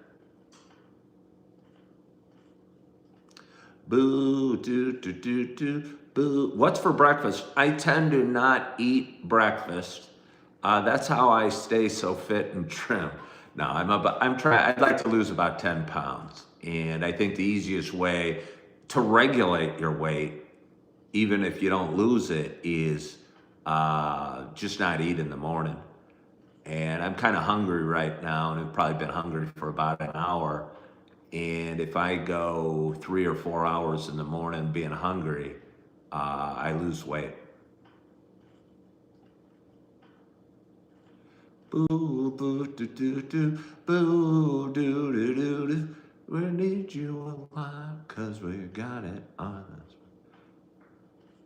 Speaker 1: Boo, do, do, do, do, boo. What's for breakfast? I tend to not eat breakfast. That's how I stay so fit and trim. No, I'd like to lose about 10 pounds. And I think the easiest way to regulate your weight, even if you don't lose it, is just not eat in the morning. And I'm kind of hungry right now, and I've probably been hungry for about an hour. And if I go 3 or 4 hours in the morning being hungry, I lose weight. Boo, boo, do, do, do, boo, do, do, do, do. We need you alive, 'cause we got it on us.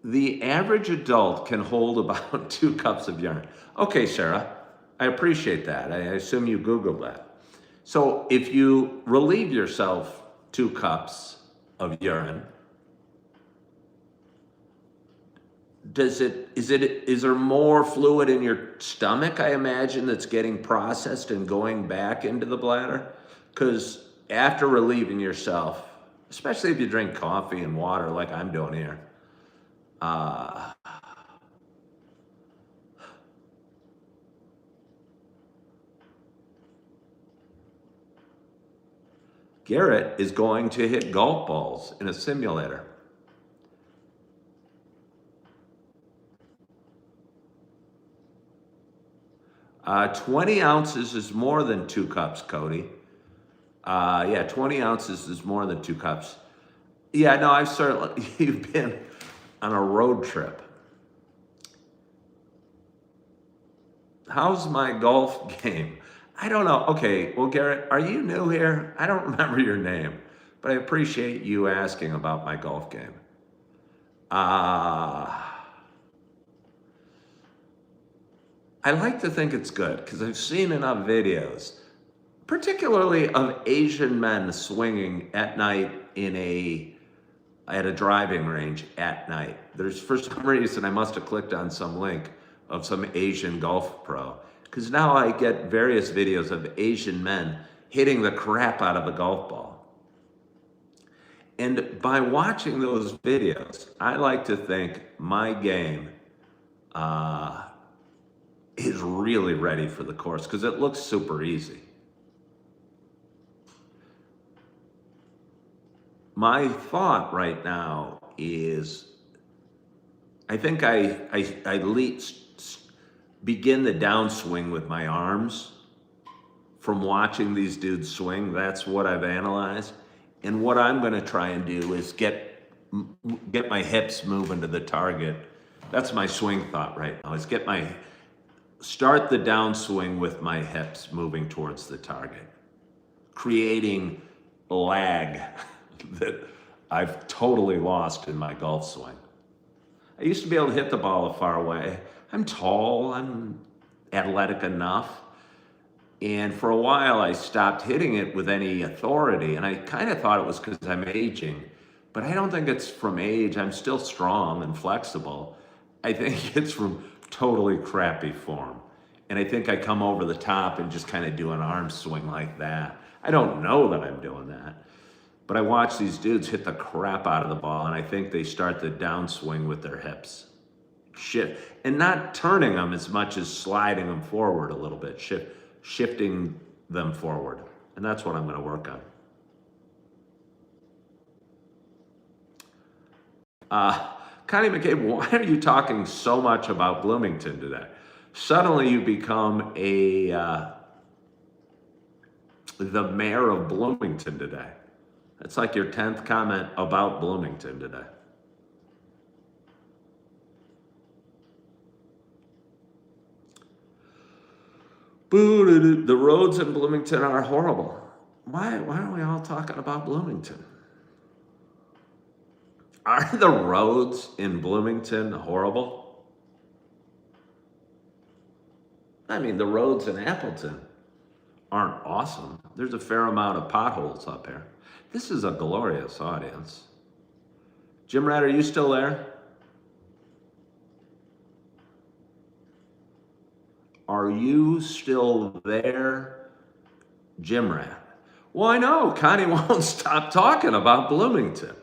Speaker 1: The average adult can hold about 2 cups of urine. Okay, Sarah, I appreciate that. I assume you Googled that. So if you relieve yourself 2 cups of urine, is there more fluid in your stomach, I imagine, that's getting processed and going back into the bladder? Because after relieving yourself, especially if you drink coffee and water like I'm doing here, uh, Garrett is going to hit golf balls in a simulator. 20 ounces is more than 2 cups, Cody. Yeah, 20 ounces is more than 2 cups. Yeah, no, I've certainly, you've been on a road trip. How's my golf game? I don't know. Okay, well, Garrett, are you new here? I don't remember your name, but I appreciate you asking about my golf game. I like to think it's good because I've seen enough videos, particularly of Asian men swinging at night at a driving range at night. There's, for some reason, I must have clicked on some link of some Asian golf pro, because now I get various videos of Asian men hitting the crap out of a golf ball. And by watching those videos, I like to think my game is really ready for the course because it looks super easy. My thought right now is I think I begin the downswing with my arms from watching these dudes swing. That's what I've analyzed. And what I'm going to try and do is get my hips moving to the target. That's my swing thought right now, is start the downswing with my hips moving towards the target, creating lag that I've totally lost in my golf swing. I used to be able to hit the ball far away. I'm tall, I'm athletic enough. And for a while I stopped hitting it with any authority, and I kind of thought it was because I'm aging. But I don't think it's from age. I'm still strong and flexible. I think it's from totally crappy form. And I think I come over the top and just kind of do an arm swing like that. I don't know that I'm doing that. But I watch these dudes hit the crap out of the ball, and I think they start the downswing with their hips. And not turning them as much as sliding them forward a little bit, shifting them forward. And that's what I'm going to work on. Connie McCabe, why are you talking so much about Bloomington today? Suddenly you become the mayor of Bloomington today. That's like your 10th comment about Bloomington today. Boo, the roads in Bloomington are horrible. Why are we all talking about Bloomington? Are the roads in Bloomington horrible? I mean, the roads in Appleton aren't awesome. There's a fair amount of potholes up here. This is a glorious audience. Jim Rat, are you still there? Are you still there, Jim Rat? Well, I know, Connie won't stop talking about Bloomington.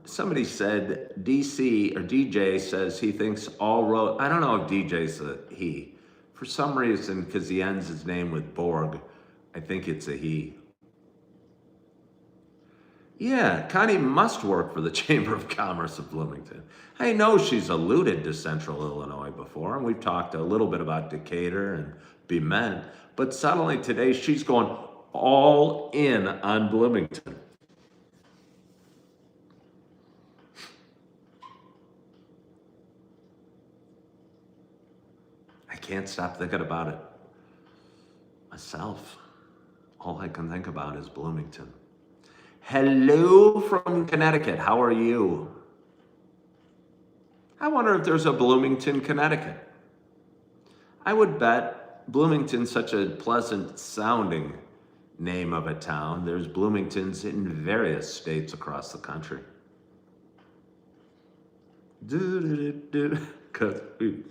Speaker 1: Somebody said DC or DJ says he thinks all road. I don't know if DJ's a he. For some reason, because he ends his name with Borg, I think it's a he. Yeah, Connie must work for the Chamber of Commerce of Bloomington. I know she's alluded to Central Illinois before, and we've talked a little bit about Decatur and Bement, but suddenly today she's going all in on Bloomington. I can't stop thinking about it myself. All I can think about is Bloomington. Hello from Connecticut. How are you? I wonder if there's a Bloomington, Connecticut. I would bet Bloomington's such a pleasant sounding name of a town. There's Bloomingtons in various states across the country. Cause we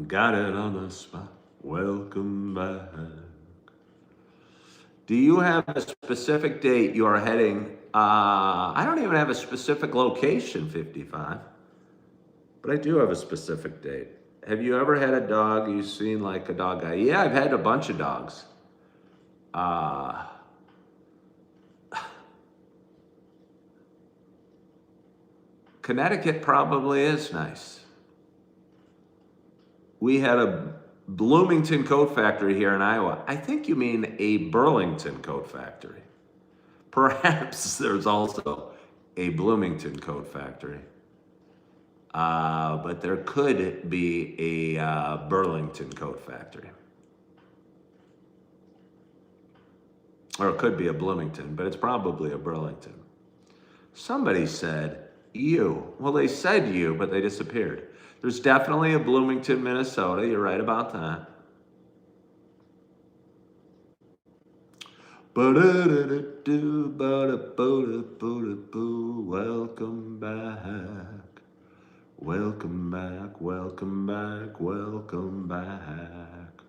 Speaker 1: got it on the spot. Welcome back. Do you have a specific date you are heading? I don't even have a specific location, 55, but I do have a specific date. Have you ever had a dog you've seen like a dog guy? Yeah, I've had a bunch of dogs. Connecticut probably is nice. We had a Bloomington coat factory here in Iowa. I think you mean a Burlington coat factory. Perhaps there's also a Bloomington coat factory. But there could be a Burlington coat factory. Or it could be a Bloomington, but it's probably a Burlington. Somebody said you. Well, they said you, but they disappeared. There's definitely a Bloomington, Minnesota. You're right about that. Welcome back. Welcome back. Welcome back. Welcome back.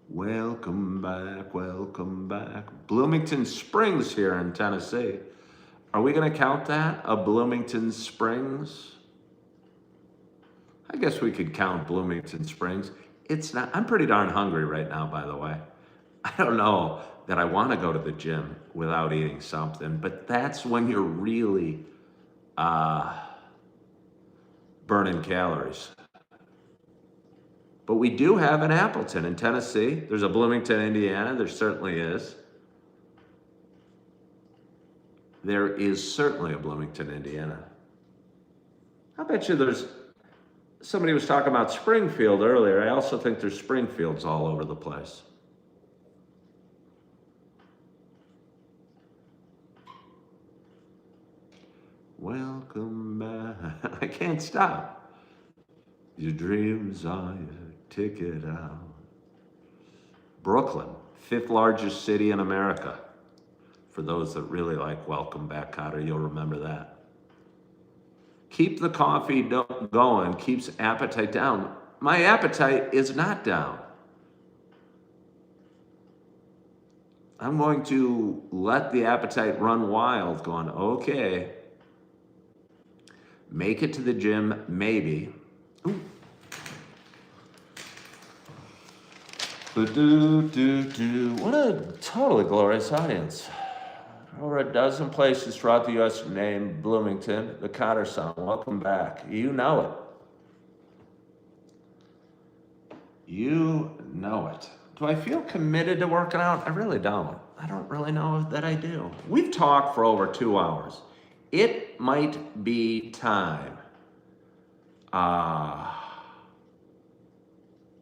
Speaker 1: Welcome back. Welcome back. Bloomington Springs here in Tennessee. Are we going to count that? A Bloomington Springs? I guess we could count Bloomington Springs. It's not, I'm pretty darn hungry right now, by the way. I don't know that I want to go to the gym without eating something, but that's when you're really burning calories. But we do have an Appleton in Tennessee. There's a Bloomington, Indiana. There certainly is. There is certainly a Bloomington, Indiana. I bet you there's, somebody was talking about Springfield earlier. I also think there's Springfields all over the place. Welcome back. I can't stop. Your dreams are your ticket out. Brooklyn, 5th largest city in America. For those that really like Welcome Back, Cotter, you'll remember that. Keep the coffee going, keeps appetite down. My appetite is not down. I'm going to let the appetite run wild, going, okay, make it to the gym, maybe. Ooh. What a totally glorious audience. Over a dozen places throughout the U.S. named Bloomington, the Cotter song. Welcome back. You know it. You know it. Do I feel committed to working out? I really don't. I don't really know that I do. We've talked for over 2 hours. It might be time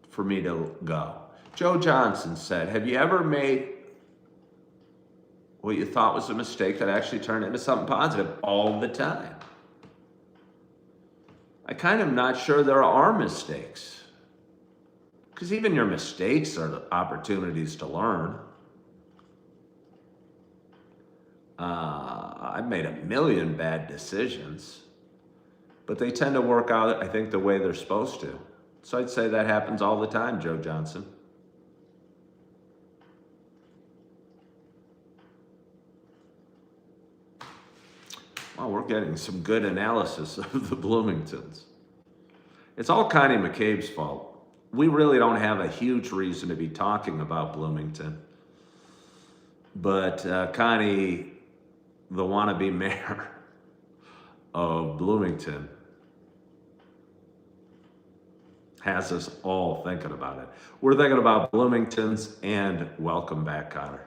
Speaker 1: for me to go. Joe Johnson said, have you ever made what you thought was a mistake that actually turned into something positive? All the time. I kind of not sure there are mistakes. Because even your mistakes are the opportunities to learn. I've made a million bad decisions, but they tend to work out, I think, the way they're supposed to. So I'd say that happens all the time, Joe Johnson. Well, we're getting some good analysis of the Bloomingtons. It's all Connie McCabe's fault. We really don't have a huge reason to be talking about Bloomington. But Connie, the wannabe mayor of Bloomington, has us all thinking about it. We're thinking about Bloomingtons and Welcome Back, Cotter.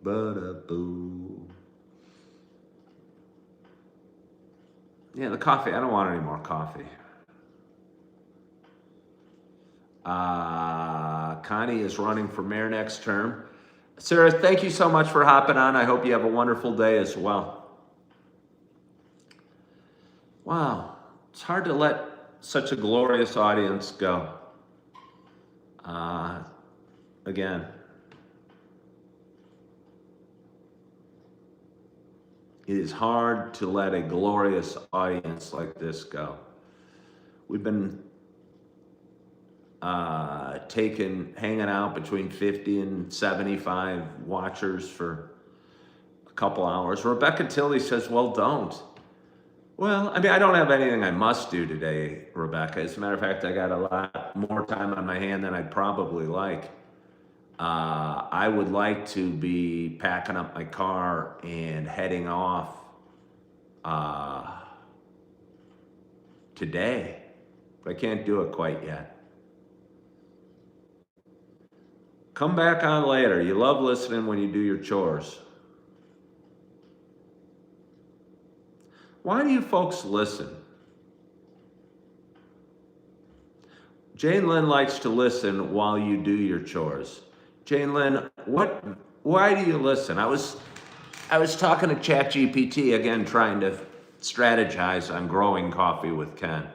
Speaker 1: Ba-da-boo. Yeah, the coffee. I don't want any more coffee. Connie is running for mayor next term. Sarah, thank you so much for hopping on. I hope you have a wonderful day as well. Wow, it's hard to let such a glorious audience go. Again, it is hard to let a glorious audience like this go. We've been hanging out between 50 and 75 watchers for a couple hours. Rebecca Tilley says, well, don't. Well, I mean, I don't have anything I must do today, Rebecca. As a matter of fact, I got a lot more time on my hand than I'd probably like. I would like to be packing up my car and heading off today, but I can't do it quite yet. Come back on later. You love listening when you do your chores. Why do you folks listen? Jane Lynn likes to listen while you do your chores. Jane Lynn, why do you listen? I was talking to ChatGPT again, trying to strategize on growing coffee with Ken,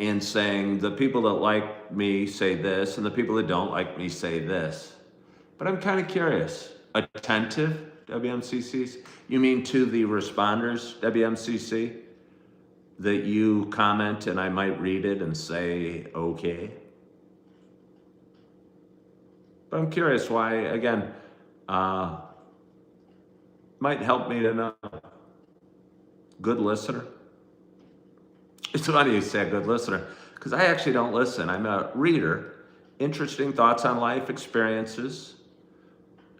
Speaker 1: and saying the people that like me say this and the people that don't like me say this. But I'm kind of curious. Attentive, WMCCs? You mean to the responders, WMCC? That you comment and I might read it and say, okay. But I'm curious why, again, might help me to know. Good listener. It's funny you say a good listener, because I actually don't listen. I'm a reader. Interesting thoughts on life experiences.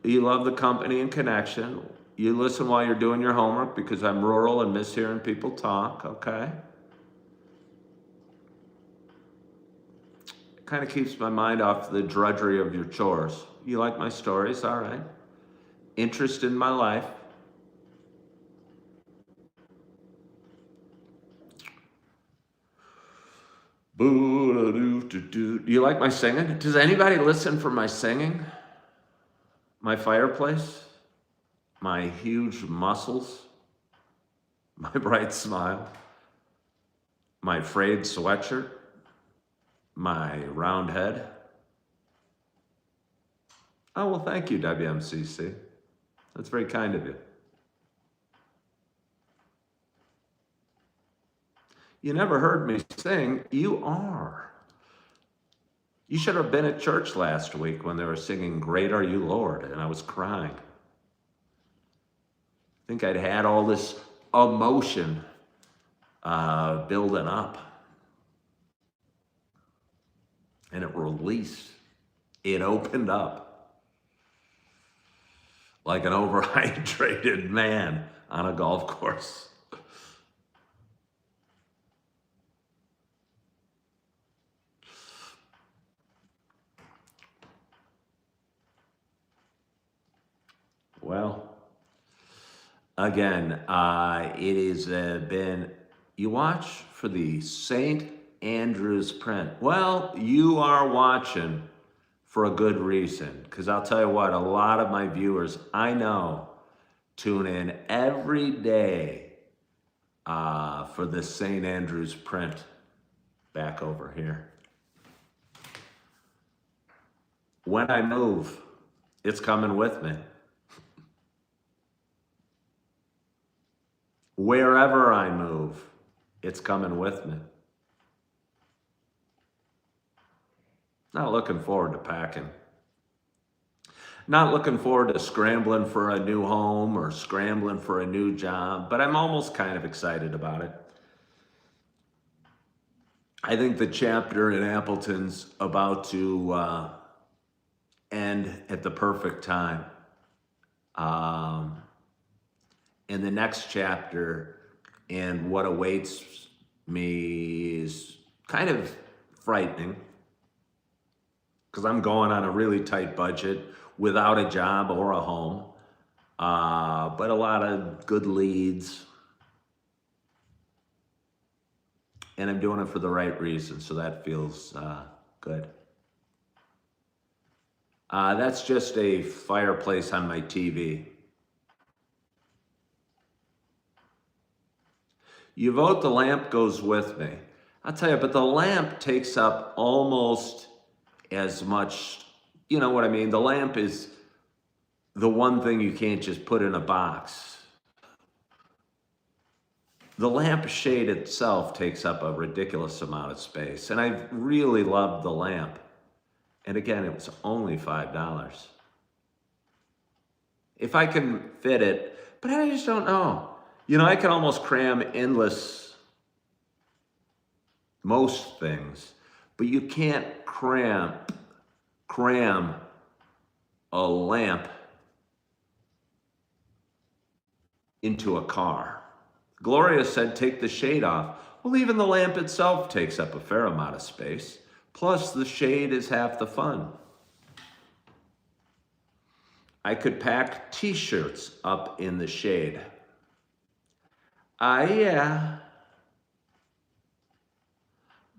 Speaker 1: You love the company and connection. You listen while you're doing your homework because I'm rural and miss hearing people talk, okay? It kind of keeps my mind off the drudgery of your chores. You like my stories, all right. Interest in my life. Do you like my singing? Does anybody listen for my singing? My fireplace? My huge muscles? My bright smile? My frayed sweatshirt? My round head? Oh, well, thank you, WMCC. That's very kind of you. You never heard me sing. You are. You should have been at church last week when they were singing Great Are You, Lord, and I was crying. I think I'd had all this emotion building up. And it released. It opened up. Like an overhydrated man on a golf course. Well, again, it has been, you watch for the St. Andrew's print. Well, you are watching for a good reason, because I'll tell you what, a lot of my viewers, I know, tune in every day for the St. Andrew's print back over here. When I move, it's coming with me. Wherever I move, it's coming with me. Not looking forward to packing. Not looking forward to scrambling for a new home or scrambling for a new job, but I'm almost kind of excited about it. I think the chapter in Appleton's about to end at the perfect time. And the next chapter and what awaits me is kind of frightening, because I'm going on a really tight budget without a job or a home, but a lot of good leads. And I'm doing it for the right reason, so that feels Good. That's just a fireplace on my TV. You vote the lamp goes with me. I'll tell you, but the lamp takes up almost as much, you know what I mean? The lamp is the one thing you can't just put in a box. The lamp shade itself takes up a ridiculous amount of space, and I really loved the lamp. And again, it was only $5. If I can fit it, but I just don't know. You know, I can almost cram endless most things, but you can't cram a lamp into a car. Gloria said, take the shade off. Well, even the lamp itself takes up a fair amount of space. Plus, the shade is half the fun. I could pack t-shirts up in the shade. Yeah.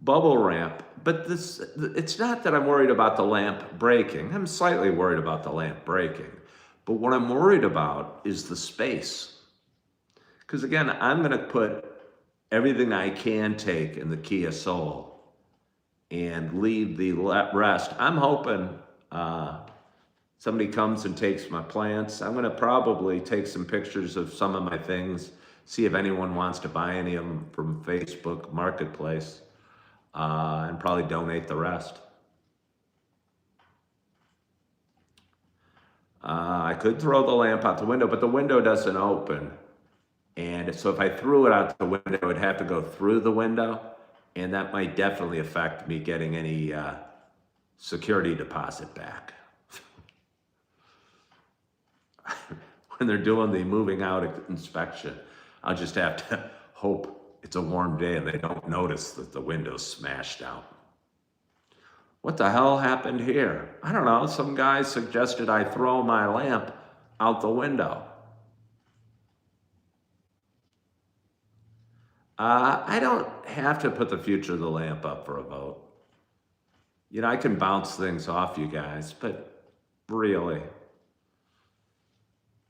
Speaker 1: Bubble wrap. But it's not that I'm worried about the lamp breaking. I'm slightly worried about the lamp breaking. But what I'm worried about is the space. Because again, I'm going to put everything I can take in the Kia Soul and leave the rest. I'm hoping somebody comes and takes my plants. I'm going to probably take some pictures of some of my things, see if anyone wants to buy any of them from Facebook Marketplace, and probably donate the rest. I could throw the lamp out the window, but the window doesn't open. And so if I threw it out the window, it would have to go through the window, and that might definitely affect me getting any security deposit back. When they're doing the moving out inspection, I'll just have to hope it's a warm day and they don't notice that the window's smashed out. What the hell happened here? I don't know. Some guy suggested I throw my lamp out the window. I don't have to put the future of the lamp up for a vote. You know, I can bounce things off you guys, but really.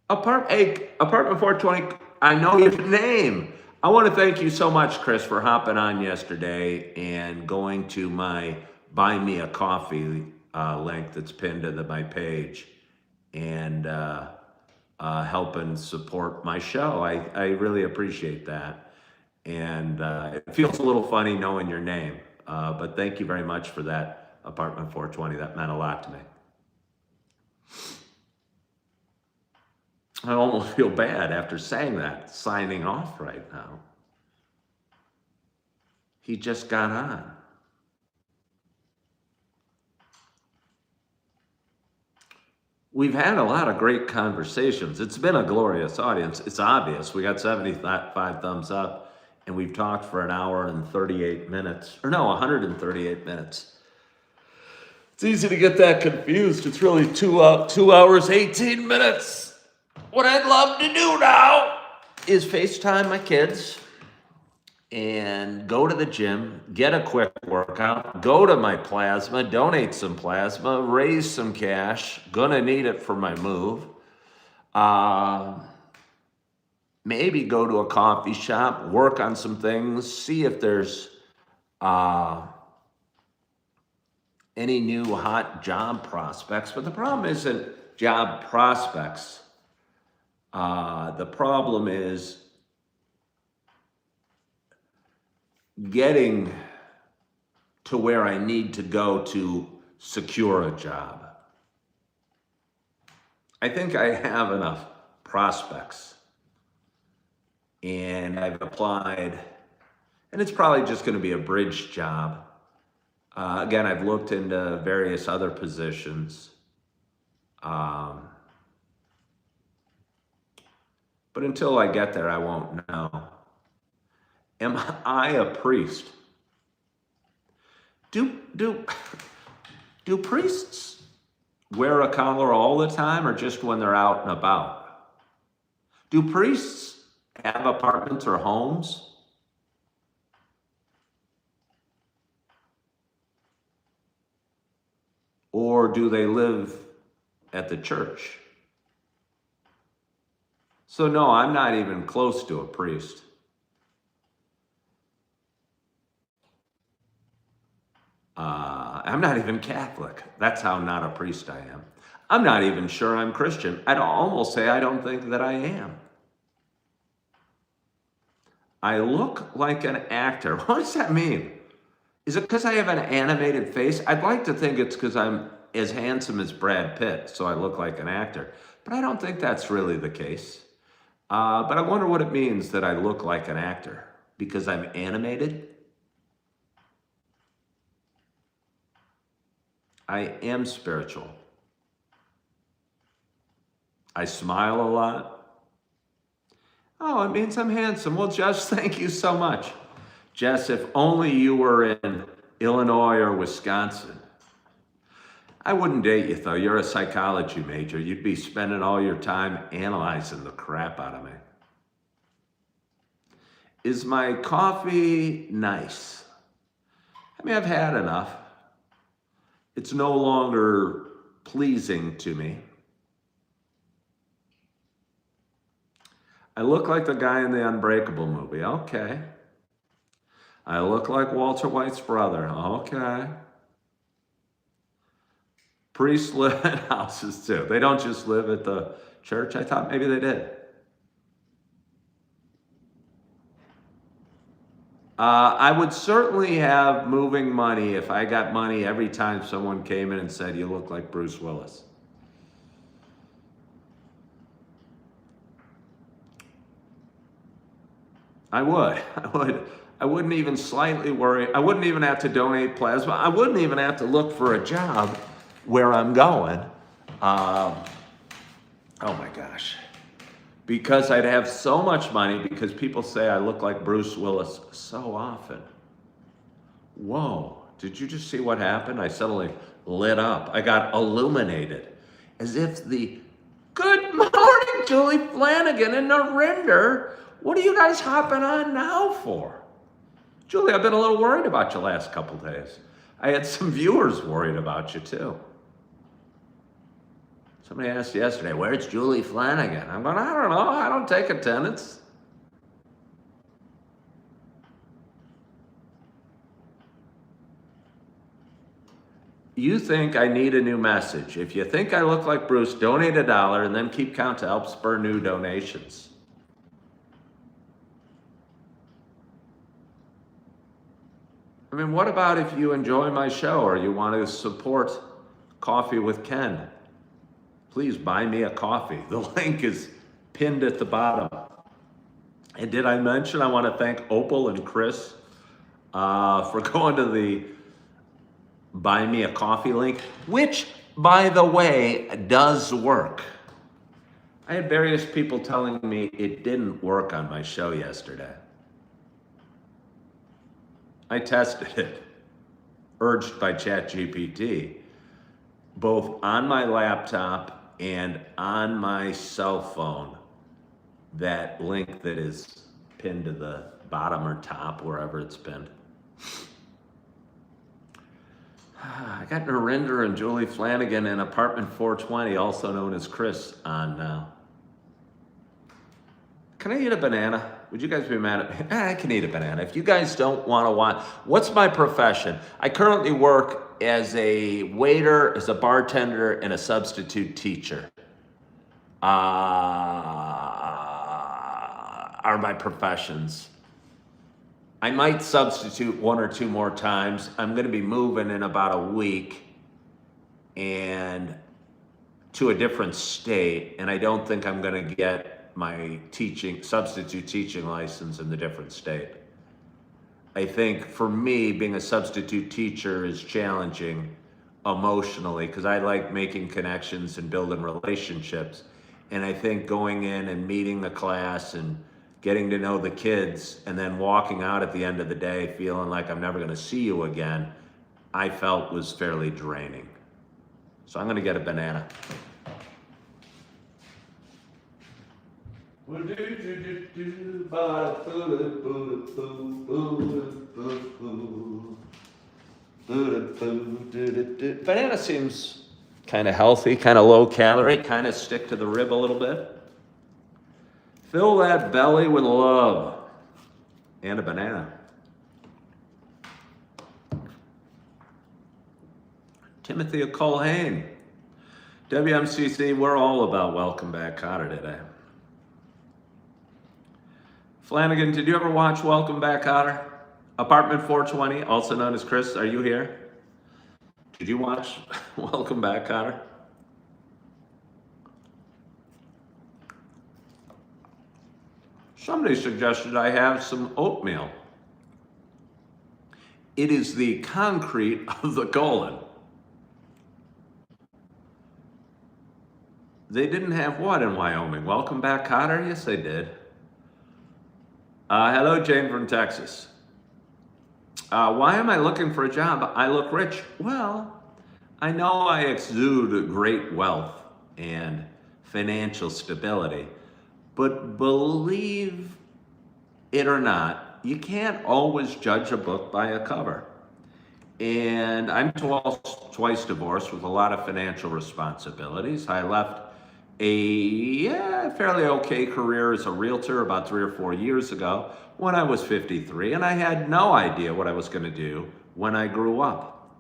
Speaker 1: Apartment 420, I know your name. I want to thank you so much, Chris, for hopping on yesterday and going to my Buy Me a Coffee link that's pinned to my page and helping support my show. I really appreciate that. And it feels a little funny knowing your name, but thank you very much for that, Apartment 420. That meant a lot to me. I almost feel bad after saying that, signing off right now. He just got on. We've had a lot of great conversations. It's been a glorious audience. It's obvious. We got 75 thumbs up. And we've talked for an hour and 38 minutes, or no, 138 minutes. It's easy to get that confused. It's really 2 hours, 18 minutes. What I'd love to do now is FaceTime my kids and go to the gym, get a quick workout, go to my plasma, donate some plasma, raise some cash. Gonna need it for my move. Maybe go to a coffee shop, work on some things, see if there's any new hot job prospects. But the problem isn't job prospects. The problem is getting to where I need to go to secure a job. I think I have enough prospects. And I've applied, and it's probably just going to be a bridge job. Again, I've looked into various other positions. But until I get there, I won't know. Am I a priest? Do priests wear a collar all the time or just when they're out and about? Do priests have apartments or homes? or do they live at the church? So no, I'm not even close to a priest. I'm not even Catholic. That's how not a priest I am. I'm not even sure I'm Christian. I'd almost say I don't think that I am. I look like an actor. What does that mean? Is it because I have an animated face? I'd like to think it's because I'm as handsome as Brad Pitt, so I look like an actor. But I don't think that's really the case. But I wonder what it means that I look like an actor. Because I'm animated? I am spiritual. I smile a lot. Oh, it means I'm handsome. Well, Jess, thank you so much. Jess, if only you were in Illinois or Wisconsin. I wouldn't date you, though. You're a psychology major. You'd be spending all your time analyzing the crap out of me. Is my coffee nice? I mean, I've had enough. It's no longer pleasing to me. I look like the guy in the Unbreakable movie. Okay. I look like Walter White's brother. Okay. Priests live in houses too. They don't just live at the church. I thought maybe they did. I would certainly have moving money if I got money every time someone came in and said, you look like Bruce Willis. I would. I wouldn't even slightly worry. I wouldn't even have to donate plasma. I wouldn't even have to look for a job where I'm going. Oh my gosh. Because I'd have so much money, because people say I look like Bruce Willis so often. Whoa, did you just see what happened? I suddenly lit up. I got illuminated. As if the, good morning, Julie Flanagan and Narinder. What are you guys hopping on now for? Julie, I've been a little worried about you last couple days. I had some viewers worried about you too. Somebody asked yesterday, where's Julie Flanagan? I'm going, I don't know. I don't take attendance. You think I need a new message. If you think I look like Bruce, donate $1 and then keep count to help spur new donations. I mean, what about if you enjoy my show or you want to support Coffee with Ken? Please buy me a coffee. The link is pinned at the bottom. And did I mention I want to thank Opal and Chris for going to the Buy Me a Coffee link, which, by the way, does work. I had various people telling me it didn't work on my show yesterday. I tested it, urged by ChatGPT, both on my laptop and on my cell phone. That link that is pinned to the bottom or top, wherever it's pinned. I got Narinder and Julie Flanagan in apartment 420, also known as Chris, on now. Can I eat a banana? Would you guys be mad at me? I can eat a banana. If you guys don't want to watch, what's my profession? I currently work as a waiter, as a bartender, and a substitute teacher. Are my professions. I might substitute 1 or 2 more times. I'm going to be moving in about a week and to a different state, and I don't think I'm going to get my substitute teaching license in the different state. I think for me, being a substitute teacher is challenging emotionally because I like making connections and building relationships. And I think going in and meeting the class and getting to know the kids and then walking out at the end of the day feeling like I'm never going to see you again, I felt was fairly draining. So I'm going to get a banana. Banana seems kind of healthy, kind of low calorie, kind of stick to the rib a little bit. Fill that belly with love and a banana. Timothy Colhane. WMCC, we're all about Welcome Back Kotter today. Flanagan, did you ever watch Welcome Back Kotter? Apartment 420, also known as Chris, are you here? Did you watch Welcome Back Kotter? Somebody suggested I have some oatmeal. It is the concrete of the colon. They didn't have what in Wyoming? Welcome Back Kotter? Yes, they did. Hello, Jane from Texas. Why am I looking for a job? I look rich. Well, I know I exude great wealth and financial stability, but believe it or not, you can't always judge a book by a cover. And I'm twice divorced with a lot of financial responsibilities. I left a fairly okay career as a realtor about 3 or 4 years ago when I was 53, and I had no idea what I was going to do when I grew up.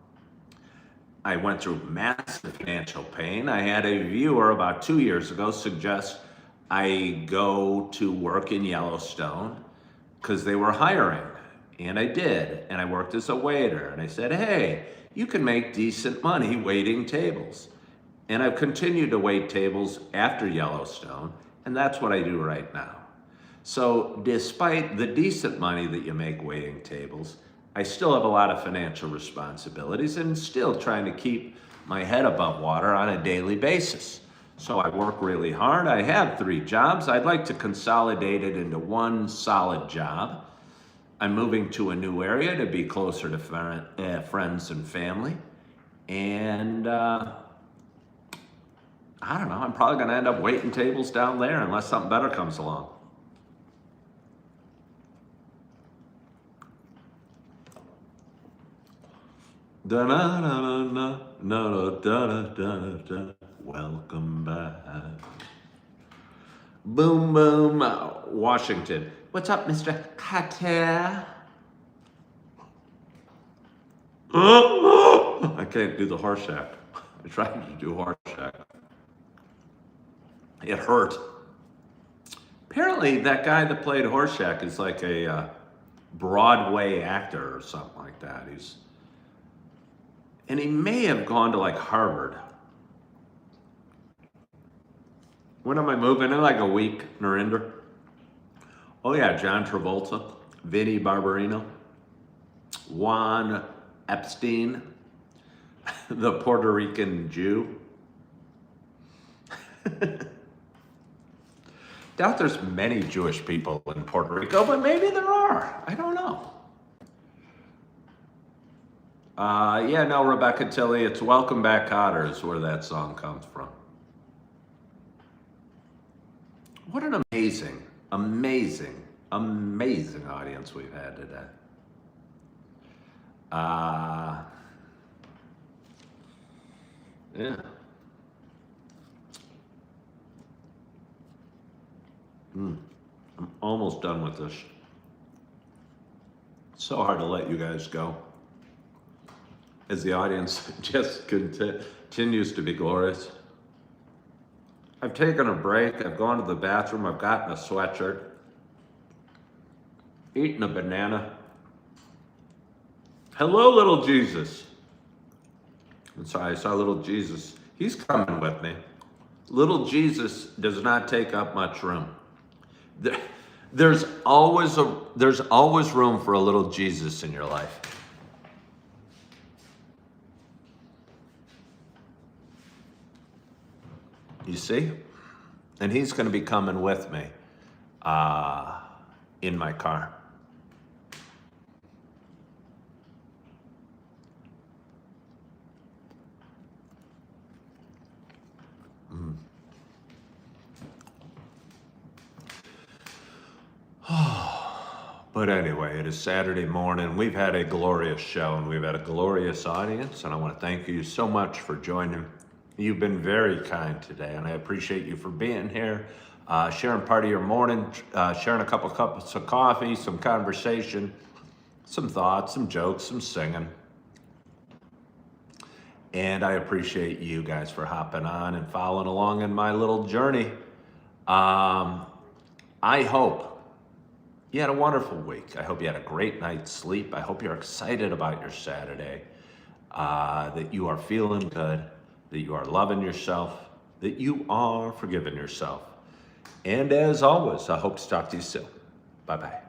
Speaker 1: I went through massive financial pain. I had a viewer about 2 years ago suggest I go to work in Yellowstone because they were hiring, and I did, and I worked as a waiter, and I said, hey, you can make decent money waiting tables. And I've continued to wait tables after Yellowstone, and that's what I do right now. So despite the decent money that you make waiting tables, I still have a lot of financial responsibilities and still trying to keep my head above water on a daily basis. So I work really hard. I have 3 jobs. I'd like to consolidate it into one solid job. I'm moving to a new area to be closer to friends and family. And I don't know, I'm probably going to end up waiting tables down there unless something better comes along. Welcome back. Boom, boom, Washington. What's up, Mr. Carter? I can't do the Horseshack. I tried to do Horseshack. It hurt. Apparently, that guy that played Horseshack is like a Broadway actor or something like that. And he may have gone to like Harvard. When am I moving? In like a week, Narinder. Oh yeah, John Travolta, Vinnie Barbarino, Juan Epstein, the Puerto Rican Jew. Doubt there's many Jewish people in Puerto Rico, but maybe there are. I don't know. Yeah, no, Rebecca Tilley, it's Welcome Back Kotter is where that song comes from. What an amazing, amazing, amazing audience we've had today. Yeah. I'm almost done with this. It's so hard to let you guys go as the audience just continues to be glorious. I've taken a break. I've gone to the bathroom. I've gotten a sweatshirt, eaten a banana. Hello, little Jesus. I'm sorry, I saw little Jesus. He's coming with me. Little Jesus does not take up much room. There's always room for a little Jesus in your life. You see? And he's going to be coming with me in my car. But anyway, it is Saturday morning. We've had a glorious show and we've had a glorious audience, and I want to thank you so much for joining. You've been very kind today, and I appreciate you for being here, sharing part of your morning, sharing a couple cups of coffee, some conversation, some thoughts, some jokes, some singing. And I appreciate you guys for hopping on and following along in my little journey. I hope you had a wonderful week. I hope you had a great night's sleep. I hope you're excited about your Saturday, that you are feeling good, that you are loving yourself, that you are forgiving yourself. And as always, I hope to talk to you soon. Bye-bye.